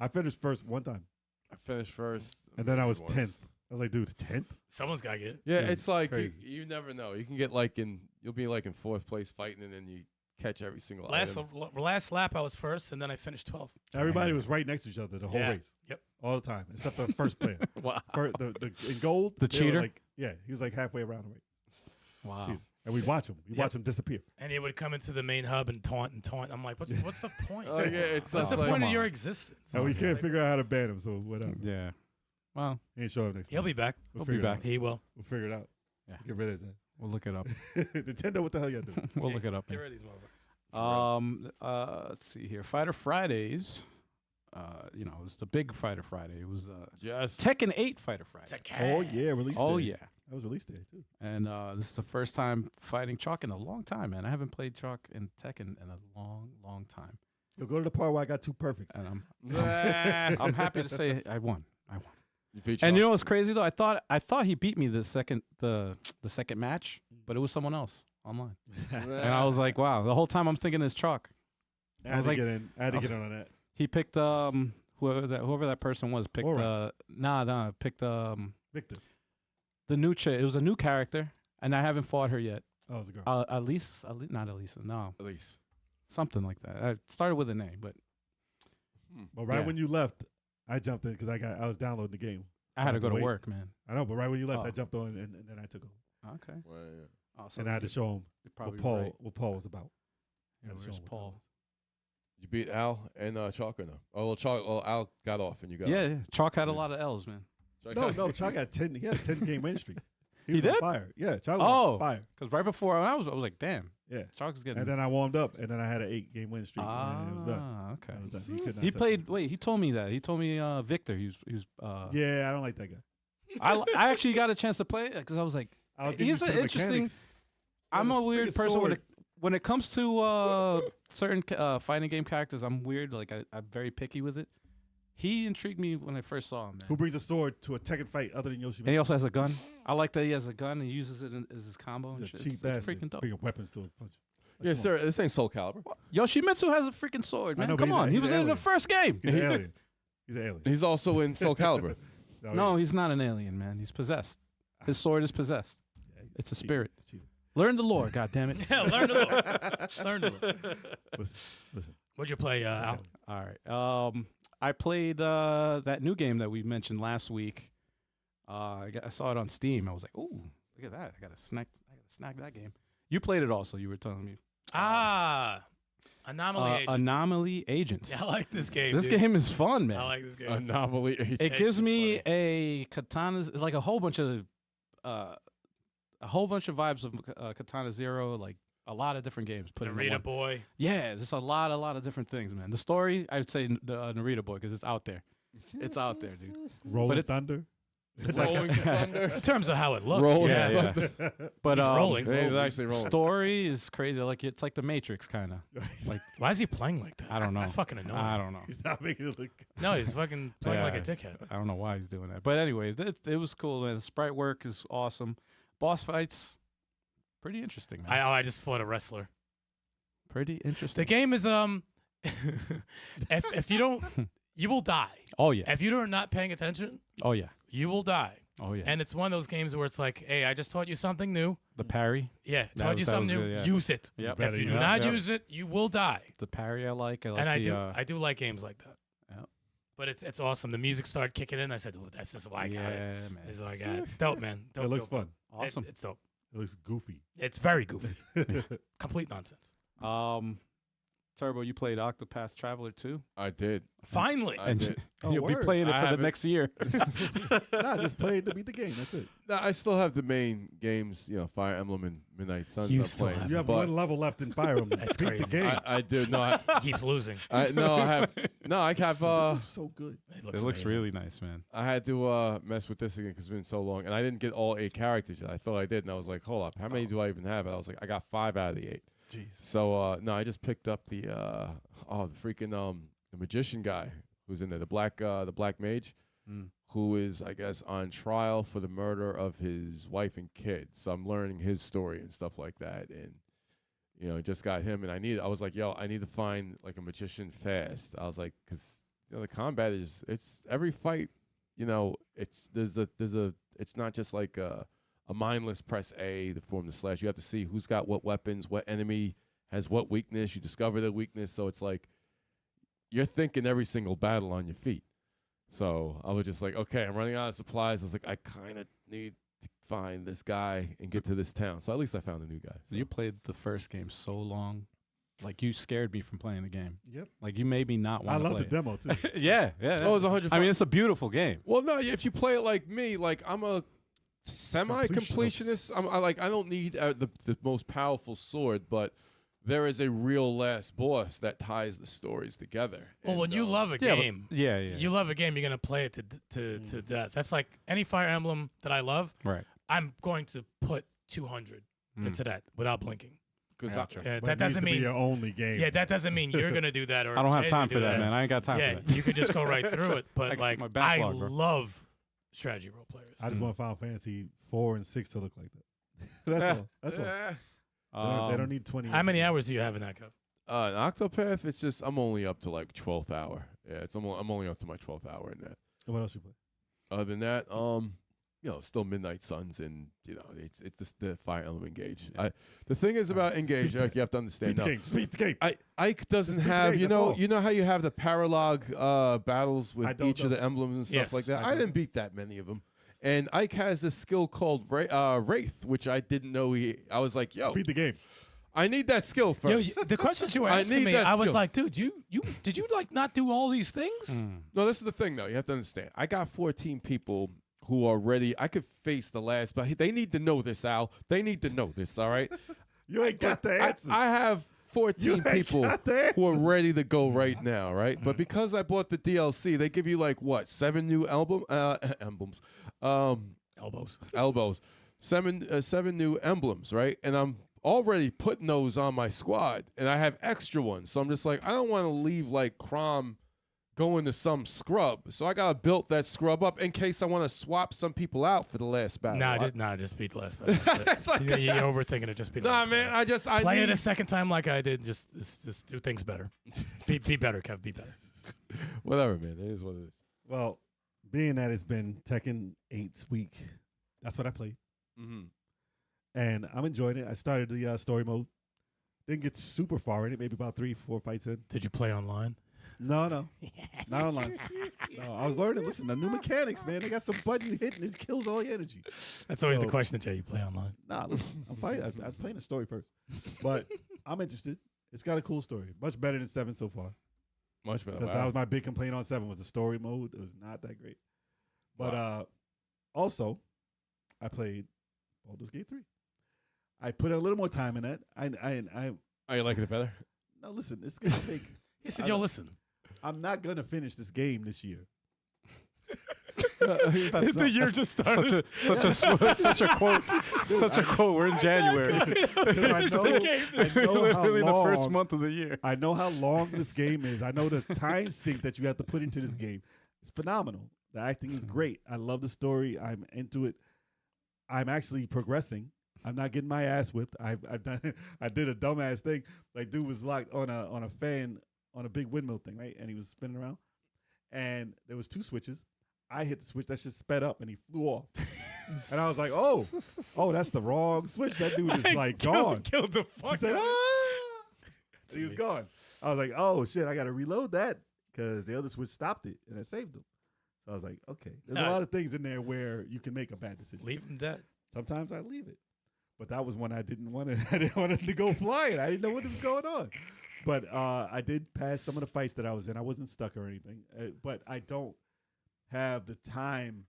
I finished first one time, I finished first. and then I was once. 10th. I was like, dude, 10th? Someone's got to get it. Yeah, Yeah, it's like crazy. you never know. You can get you'll be like in fourth place fighting, and then you catch every single Last item. last lap, I was first, and then I finished 12th. Everybody was right next to each other the whole Yeah. race. Yep. All the time, except the first player. Wow. In gold, The they were cheater? Like, yeah, he was like halfway around the race. Wow. Cheater. And we'd watch him. We'd Yep. watch him disappear. And he would come into the main hub and taunt and taunt. I'm like, what's the point? Oh yeah, it's What's the just like, point of on. your existence? And we can't Like, figure out how to ban him, so whatever. Yeah. Well, He ain't showing up next He'll time. be back. We'll He'll be figure it back. out. He will. We'll figure it out. Get rid of his ass. We'll look it up. Nintendo, what the hell y'all doing? We'll look it up. Get Man. rid of these motherfuckers. Let's see here. Fighter Fridays. It was the big Fighter Friday. It was Yes. Tekken 8 Fighter Friday. Oh yeah, release day. Oh yeah. That was release day too. And this is the first time fighting Chalk in a long time, man. I haven't played Chalk in Tekken in a long, long time. You'll go to the part where I got 2 perfects. And I'm happy to say I won. You beat And you Chalk. know what's crazy though? I thought he beat me the second match, but it was someone else online. And I was like, wow. The whole time I'm thinking it's Chalk. I had to get in. I had to get in on that. He picked whoever that person was picked picked Victor. the new chick. It was a new character, and I haven't fought her yet. Oh, it was a girl. Not Elisa, no, At least. something like that. I started with an A, but But right yeah. when you left, I jumped in because I was downloading the game. I had to go to wait. work, man. I know, but right when you left, Oh. I jumped on and then I took over. Okay. Well, yeah. Oh, so And I had to show him you're probably what Paul was about. I Yeah, had to show where's him what Paul? that was. You beat Al and Chalk or no? Oh, well, Chalk. Oh, Al got off and you got. Yeah, off. yeah. Chalk had a Yeah. lot of L's, man. No, Chuck had 10. He had a 10-game win streak. He was on did? fire. Yeah, Chuck was Oh. on fire. Because right before I was like, damn, Yeah. Chalk was getting. And then I warmed up, and then I had an 8-game win streak, and it was done. Okay. It was done. Could not He touch played. me. Wait, he told me that. He told me Victor. He was. Yeah, I don't like that guy. I actually got a chance to play it because I was like, I was getting he's used to an the interesting. mechanics. I'm This a weird freaking person sword. when it comes to certain fighting game characters. I'm weird. Like I'm very picky with it. He intrigued me when I first saw him, man. Who brings a sword to a Tekken fight other than Yoshi? And he also has a gun. I like that he has a gun and he uses it as his combo and He's shit. a cheap It's bastard. freaking dope. Bringing weapons to a punch. Like, Yeah, come on. sir. This ain't Soul Calibur. Yoshimitsu has a freaking sword, I man. know, but Come he's on, a- he he's was an in the alien. first game. He's an alien. He's an alien. He's also in Soul Calibur. No, he's not an alien, man. He's possessed. His sword is possessed. It's a spirit. Learn the lore, God damn it. Yeah, learn to look. Learn to look. Listen. What'd you play, Al? All right. I played that new game that we mentioned last week. I saw it on Steam. I was like, "Ooh, look at that! I gotta snag that game." You played it also. You were telling me. Anomaly Agent. Anomaly Agents. Yeah, I like this game. This dude. game is fun, man. I like this game. Anomaly. It It's gives just me funny. a katana, like a whole bunch of vibes of Katana Zero, like a lot of different games put in one. Narita Boy. Yeah, there's a lot of different things, man. The story, I would say the Narita Boy because it's out there. It's out there, dude. Rolling it's- Thunder. Rolling Thunder. In terms of how it looks. Rolling Yeah, Thunder. But He's rolling. He's actually rolling. story is crazy. Like it's like the Matrix, kind of. Like Why is he playing like that? I don't know. It's fucking annoying. I don't know. He's not making it look. No, he's fucking playing like a Yeah. dickhead. I don't know why he's doing that. But anyway, it was cool, man. The sprite work is awesome. Boss fights, pretty interesting, man. I just fought a wrestler. Pretty interesting. The game is if you don't, you will die. Oh yeah. If you are not paying attention, Oh yeah. you will die. Oh yeah. And it's one of those games where it's like, hey, I just taught you something new. The parry. Yeah, That taught was- you that something was new. good, yeah. Use it. Yep. Better If you do use it. not Yep. use it, you will die. The parry I like. And the, I do like games like that. Yep. But it's awesome. The music started kicking in. I said, oh, that's just why I got it. yeah, man. This is why I got it. It's dope, man. Dope, It looks dope, fun. dope. Awesome. It's dope. It looks goofy. It's very goofy. Complete nonsense. Turbo, you played Octopath Traveler 2? I did. Finally. I did. Oh, You'll be word. playing it I for the haven't- next year. Nah, just play it to beat the game. That's it. No, I still have the main games, Fire Emblem and Midnight Suns. You I'm still playing. have You have but one level left in Fire Emblem. That's Beat crazy. the game. I do. No, He keeps losing. I have. No, I have. this looks so good. It It looks amazing. really nice, man. I had to mess with this again because it's been so long, and I didn't get all 8 characters yet. I thought I did, and I was like, "Hold up, how many do I even have?" And I was like, "I got 5 out of the 8." Jesus. So no, I just picked up the freaking the magician guy who's in there, the black mage, Mm. who is, I guess, on trial for the murder of his wife and kid. So I'm learning his story and stuff like that, and just got him. And I was like, yo, I need to find like a magician fast. I was like, because the combat it's every fight, it's it's not just like a mindless press A to form the slash. You have to see who's got what weapons, what enemy has what weakness. You discover their weakness, so it's like you're thinking every single battle on your feet. So I was just like, okay, I'm running out of supplies. I was like, I kind of need to find this guy and get to this town. So at least I found a new guy. So you played the first game so long. Like, you scared me from playing the game. Yep. Like, you made me not I want to love play the demo too. it. Yeah. Oh, it was 100. I mean, it's a beautiful game. well, no, if you play it like me, like I'm a semi-completionist. I don't need the most powerful sword, but there is a real last boss that ties the stories together. Well, when you love a Yeah, game, yeah. you love a game, you're gonna play it to death. That's like any Fire Emblem that I love. Right. I'm going to put 200 into that without blinking. Because Gotcha. Yeah, But that it needs doesn't to be mean your only game. Yeah, that doesn't mean you're gonna do that or I don't have Jay's time gonna for do that, man. I ain't got time Yeah, for that. you could just go right through it. But got like, my I backlog, bro. love strategy role players. I just want Final Fantasy 4 and 6 to look like that. That's all. That's all. They don't need 20. How many hours do you have in that, Cup? An Octopath, it's just I'm only up to like 12th hour. Yeah, I'm only up to my 12th hour in that. What else you play? Other than that, still Midnight Suns, and it's just the Fire Emblem Engage. The thing is about Engage, like, you have to understand. Speed the game. Ike doesn't Just beat the have game, that's all. you know how you have the paralog battles I with don't each of know. the emblems and stuff Yes, like that. I I don't didn't beat that many of them. And Ike has this skill called Wraith, which I didn't know I was like, yo, Beat the game. I need that skill first. The questions you were I asking need me, that I was skill. like, dude, did you like not do all these things? No, this is the thing, though. You have to understand. I got 14 people who are ready. I could face the last, but they need to know this, Al. They need to know this, all right? You ain't got the answers. I have 14 You ain't people got the who are answers. ready to go right now, right? But because I bought the DLC, they give you like what, 7 new emblems, elbows, seven new emblems, right? And I'm already putting those on my squad, and I have extra ones. So I'm just like, I don't want to leave like Crom going to some scrub. So I gotta build that scrub up in case I want to swap some people out for the last battle. Just beat the last battle. It's like- You're overthinking it. Just beat the Nah, last man, battle. I Play need, it a second time like I did. Just do things better. be better, Kev. Be better. whatever, man. It is what it is. Well, being that it's been Tekken 8's week, that's what I played. Mm-hmm. And I'm enjoying it. I started the story mode. Didn't get super far in it, maybe about 3-4 fights in. Did you play online? No, not online. No, I was learning. Listen, the new mechanics, man. They got some button you hit and it kills all your energy. That's always the So- question, Jay. You play online? Nah, listen, I'm playing the story first, but I'm interested. It's got a cool story, much better than 7 so far. Much better. Because that was my big complaint on 7 was the story mode. It was not that great. But also, I played Baldur's Gate 3. I put a little more time in that. Are you liking it better? No, listen, it's gonna take. He said, I "Yo, don't- listen." I'm not gonna finish this game this year. The year just started. Such a quote. Such a quote. We're in January. 'Cause I know how Literally the long, first month of the year. I know how long this game is. I know the time sink that you have to put into this game. It's phenomenal. The acting is great. I love the story. I'm into it. I'm actually progressing. I'm not getting my ass whipped. I've done. I did a dumbass thing. Like, dude was locked on a fan on a big windmill thing, right? And he was spinning around, and there was 2 switches. I hit the switch that shit sped up, and he flew off. And I was like, oh, that's the wrong switch. That dude is like gone. Killed the He fuck said, out of ah! And he was gone. I was like, oh shit, I got to reload that because the other switch stopped it, and it saved him. So I was like, okay. There's a lot of things in there where you can make a bad decision. Leave him dead. Sometimes I leave it. But that was one I didn't want to. I didn't want it to go flying. I didn't know what was going on. But I did pass some of the fights that I was in. I wasn't stuck or anything. But I don't have the time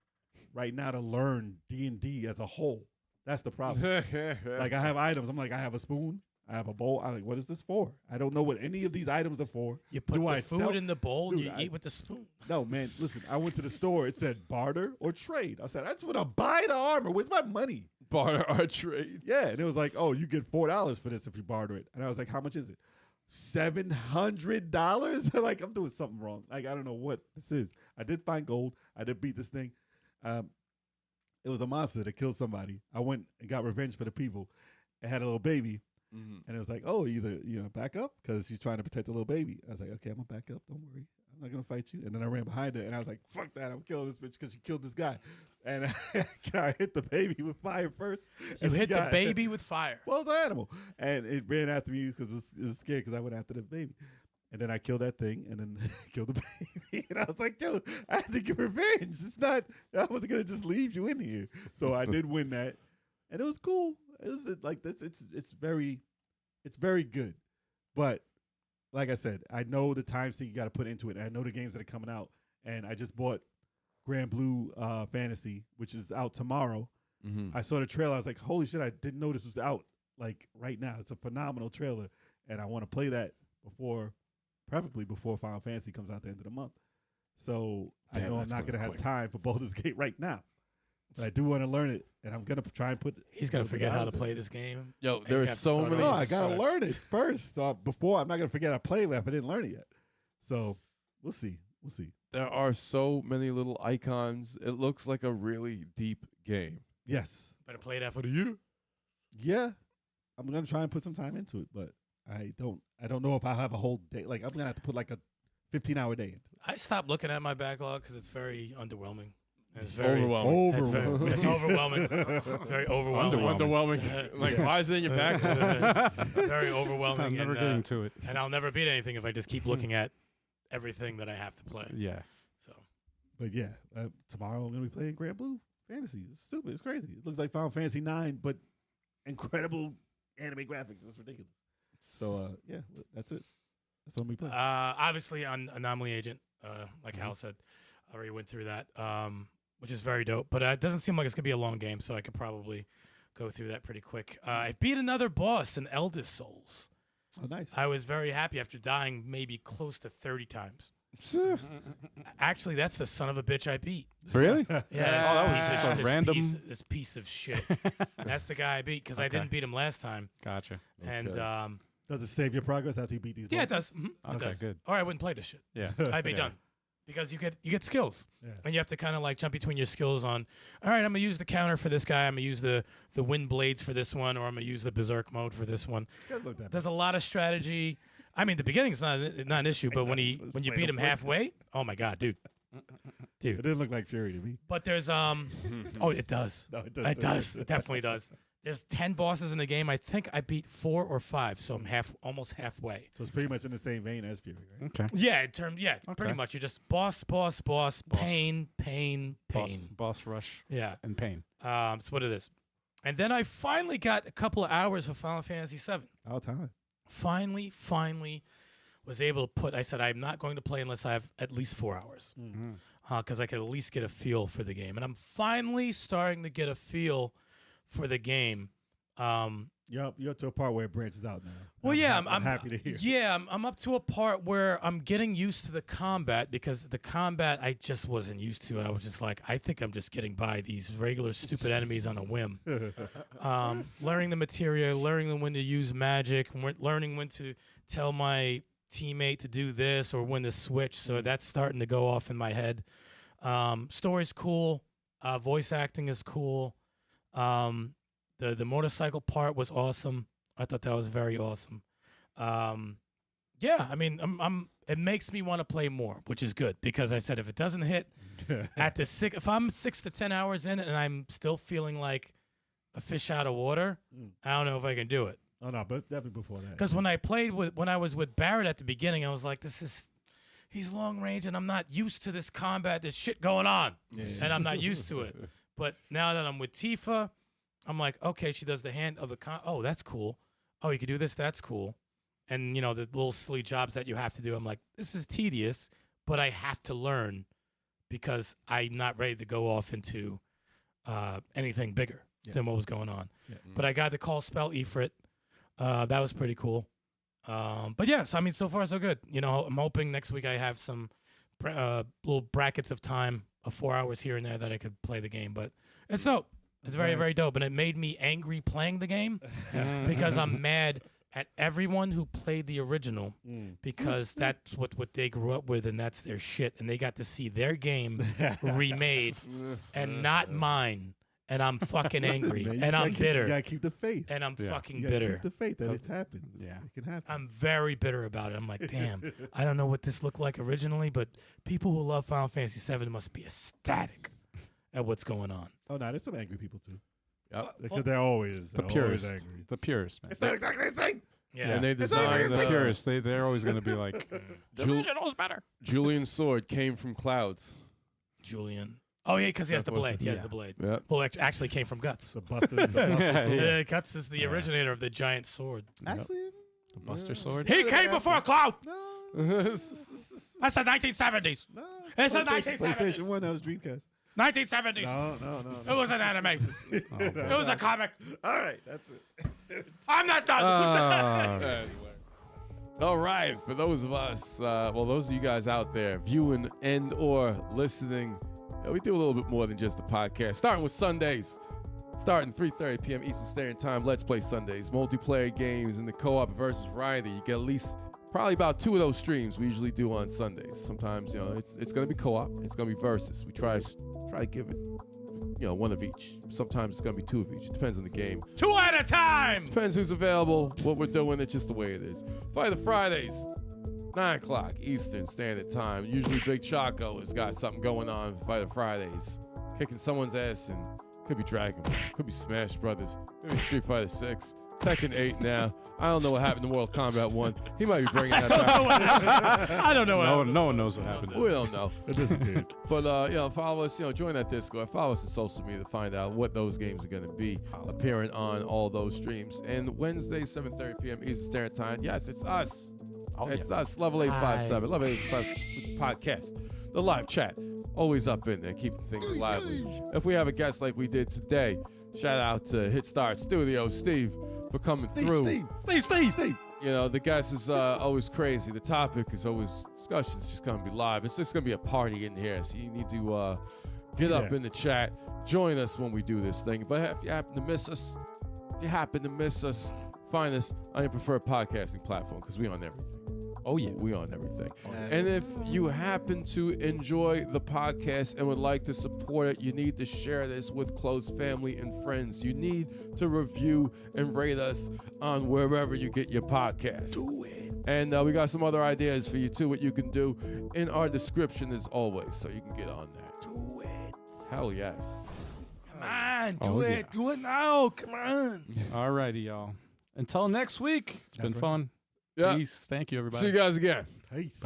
right now to learn D&D as a whole. That's the problem. Like, I have items. I'm like, I have a spoon. I have a bowl. I'm like, what is this for? I don't know what any of these items are for. You put Do the I food sell- in the bowl and Dude, you I- eat with the spoon. No, man, listen. I went to the store. It said barter or trade. I said, I just want to buy the armor. Where's my money? Barter our trade. Yeah, and it was like, oh, you get $4 for this if you barter it. And I was like, how much is it? $700? Like, I'm doing something wrong. Like, I don't know what this is. I did find gold. I did beat this thing. It was a monster that killed somebody. I went and got revenge for the people. It had a little baby. Mm-hmm. And it was like, oh, either back up because she's trying to protect the little baby. I was like, okay, I'm gonna back up. Don't worry, I'm not gonna fight you. And then I ran behind her, and I was like, fuck that, I'm killing this bitch because she killed this guy. And I hit the baby with fire first. You and she hit the got- baby with fire. Well, it was an animal, and it ran after me because it was scared because I went after the baby. And then I killed that thing, and then killed the baby. And I was like, "Dude, I had to get revenge. It's not. I wasn't gonna just leave you in here." So I did win that, and it was cool. It was like this. It's very good. But like I said, I know the time sink you got to put into it. And I know the games that are coming out, and I just bought Grand Blue Fantasy, which is out tomorrow. I saw the trailer. I was like, holy shit! I didn't know this was out. Like right now, it's a phenomenal trailer, and I want to play that preferably before Final Fantasy comes out at the end of the month. So I Damn, know I'm that's not going gonna have quick. time for Baldur's Gate right now. But I do want to learn it, and I'm gonna try and put. He's gonna put the forget how to hours in. play this game. Yo, He's there gonna are have to so start many. No, over. I gotta Sucks. learn it first. So before I'm not gonna forget I played it if I didn't learn it yet. So we'll see. We'll see. There are so many little icons. It looks like a really deep game. Yes. Better play that for the year. Yeah. I'm gonna try and put some time into it, but I don't know if I have a whole day. Like I'm gonna have to put like a 15-hour day into it. I stopped looking at my backlog because it's very underwhelming. It's very Overwhelming. It's very it's overwhelming. It's very overwhelming. Underwhelming. Like, why is it in your back? Very overwhelming. I'm never and, getting to it. and I'll never beat anything if I just keep looking at everything that I have to play. Yeah. So But yeah, tomorrow I'm gonna be playing Grand Blue Fantasy. It's stupid. It's crazy. It looks like Final Fantasy 9, but incredible anime graphics. It's ridiculous. So yeah, that's it. That's what I'm gonna be playing. obviously on Anomaly Agent, like Hal said, I already went through that, which is very dope. But it doesn't seem like it's gonna be a long game, so I could probably go through that pretty quick. I beat another boss in Eldest Souls. Oh, nice. I was very happy after dying maybe close to 30 times. Actually, that's the son of a bitch I beat. Really? Yeah, that was just a random- this piece of shit. That's the guy I beat because I Okay. didn't beat him last time. Gotcha. And Okay. Does it save your progress after you beat these? yeah, it bosses? does. Mhm, it Okay, does. good. Or I wouldn't play this shit. Yeah. I'd be Yeah. done because you get skills, Yeah. and you have to kind of like jump between your skills on. All right, I'm gonna use the counter for this guy. I'm gonna use the wind blades for this one, or I'm gonna use the berserk mode for this one. Doesn't look that There's a lot of strategy. I mean, the beginning's not an issue, but when you beat him halfway, oh my god, dude. It didn't look like Fury to me. But there's oh, it does. No, it does. It does. It definitely does. There's 10 bosses in the game. I think I beat 4 or 5, so I'm almost halfway. So it's pretty much in the same vein as Fury, right? Okay. Yeah, pretty Okay. much. You're just boss, pain, pain. Boss rush Yeah, and pain. that's what it is. And then I finally got a couple of hours of Final Fantasy VII. All time. Finally was able to put. I said I'm not going to play unless I have at least 4 hours, because I could at least get a feel for the game. And I'm finally starting to get a feel for the game. You're to a part where it branches out now. Well, yeah, I'm happy to hear. Yeah, I'm up to a part where I'm getting used to the combat because the combat I just wasn't used to. I was just like, I think I'm just getting by these regular stupid enemies on a whim. Learning the materia, learning when to use magic, learning when to tell my teammate to do this or when to switch. So that's starting to go off in my head. Story's cool. Voice acting is cool. The motorcycle part was awesome. I thought that was very awesome. Yeah, I mean, it makes me want to play more, which is good because I said if it doesn't hit at the if I'm 6 to 10 hours in and I'm still feeling like a fish out of water, I don't know if I can do it. Oh no, but definitely before that. Because when I was with Barrett at the beginning, I was like, he's long range and I'm not used to this combat. There's shit going on, and I'm not used to it. But now that I'm with Tifa, I'm like, okay, she does the hand of the oh, that's cool. Oh, you can do this. That's cool. And, the little silly jobs that you have to do. I'm like, this is tedious, but I have to learn because I'm not ready to go off into anything bigger than what was going on. Yeah. But I got to call spell Ifrit. That was pretty cool. But yeah, so I mean, so far so good. I'm hoping next week I have some little brackets of time of 4 hours here and there that I could play the game. But it's dope. It's very, very dope. And it made me angry playing the game because I'm mad at everyone who played the original because that's what they grew up with and that's their shit. And they got to see their game remade and not mine. And I'm fucking angry. Man, and I'm bitter. You gotta keep the faith. And I'm fucking You gotta bitter. keep the faith that it happens. Yeah. It can happen. I'm very bitter about it. I'm like, damn, I don't know what this looked like originally, but people who love Final Fantasy VII must be ecstatic at what's going on. Oh no, there's some angry people too. Yep. Because they're always The always purist. angry. The purist, man. It's not exactly the same. Yeah. And they It's designed The purists, they're always going to be like, the Jul- original's better. Julian's sword came from clouds. Julian. Oh, yeah, because he has the That was- blade. He has yeah. the blade. Yep. Well, it actually came from Guts. The Buster. Yeah. Guts is the originator of the giant sword. Actually, The Buster Sword. He came before Cloud. no. That's the 1970s. No. It's a PlayStation 1970s. 1, that was Dreamcast. 1970s. No. It was an anime. It was a comic. All right, that's it. I'm not done. Anyway. All right, for those of us, those of you guys out there viewing and or listening, we do a little bit more than just the podcast. Starting with Sundays, starting 3:30 p.m. Eastern Standard Time. Let's Play Sundays, multiplayer games in the co-op versus variety. You get at least probably about 2 of those streams we usually do on Sundays. Sometimes, it's going to be co-op. It's going to be versus. We try to give it, 1 of each. Sometimes it's going to be 2 of each. It depends on the game. 2 at a time. Depends who's available, what we're doing. It's just the way it is. Fighter Fridays, 9 o'clock Eastern Standard Time. Usually Big Choco has got something going on for Fighter Fridays. Kicking someone's ass, and could be Dragon Ball, could be Smash Brothers, could be Street Fighter 6. Tekken 8 now. I don't know what happened to Mortal Kombat 1. He might be bringing that back. I don't know. No one knows what happened. We don't know. It disappeared. But, follow us, join that Discord. Follow us on social media to find out what those games are going to be appearing on all those streams. And Wednesday, 7:30 p.m. Eastern Standard Time. Yes, it's us. It's us, Level 857. Level 857 podcast. The live chat. Always up in there, keeping things lively. If we have a guest like we did today, shout out to Hit Start Studios, Steve, for coming through. Steve. The guest is always crazy. The topic is always discussion. It's just going to be live. It's just going to be a party in here. So you need to get up in the chat. Join us when we do this thing. But if you happen to miss us, find us on your preferred podcasting platform because we on everything. Oh, yeah, we on everything. And if you happen to enjoy the podcast and would like to support it, you need to share this with close family and friends. You need to review and rate us on wherever you get your podcast. Do it. And we got some other ideas for you, too, what you can do in our description as always, so you can get on that. Do it. Hell yes. Come on, do it. Do it now. Come on. All righty, y'all. Until next week. It's been fun. Yeah. Peace. Thank you, everybody. See you guys again. Peace.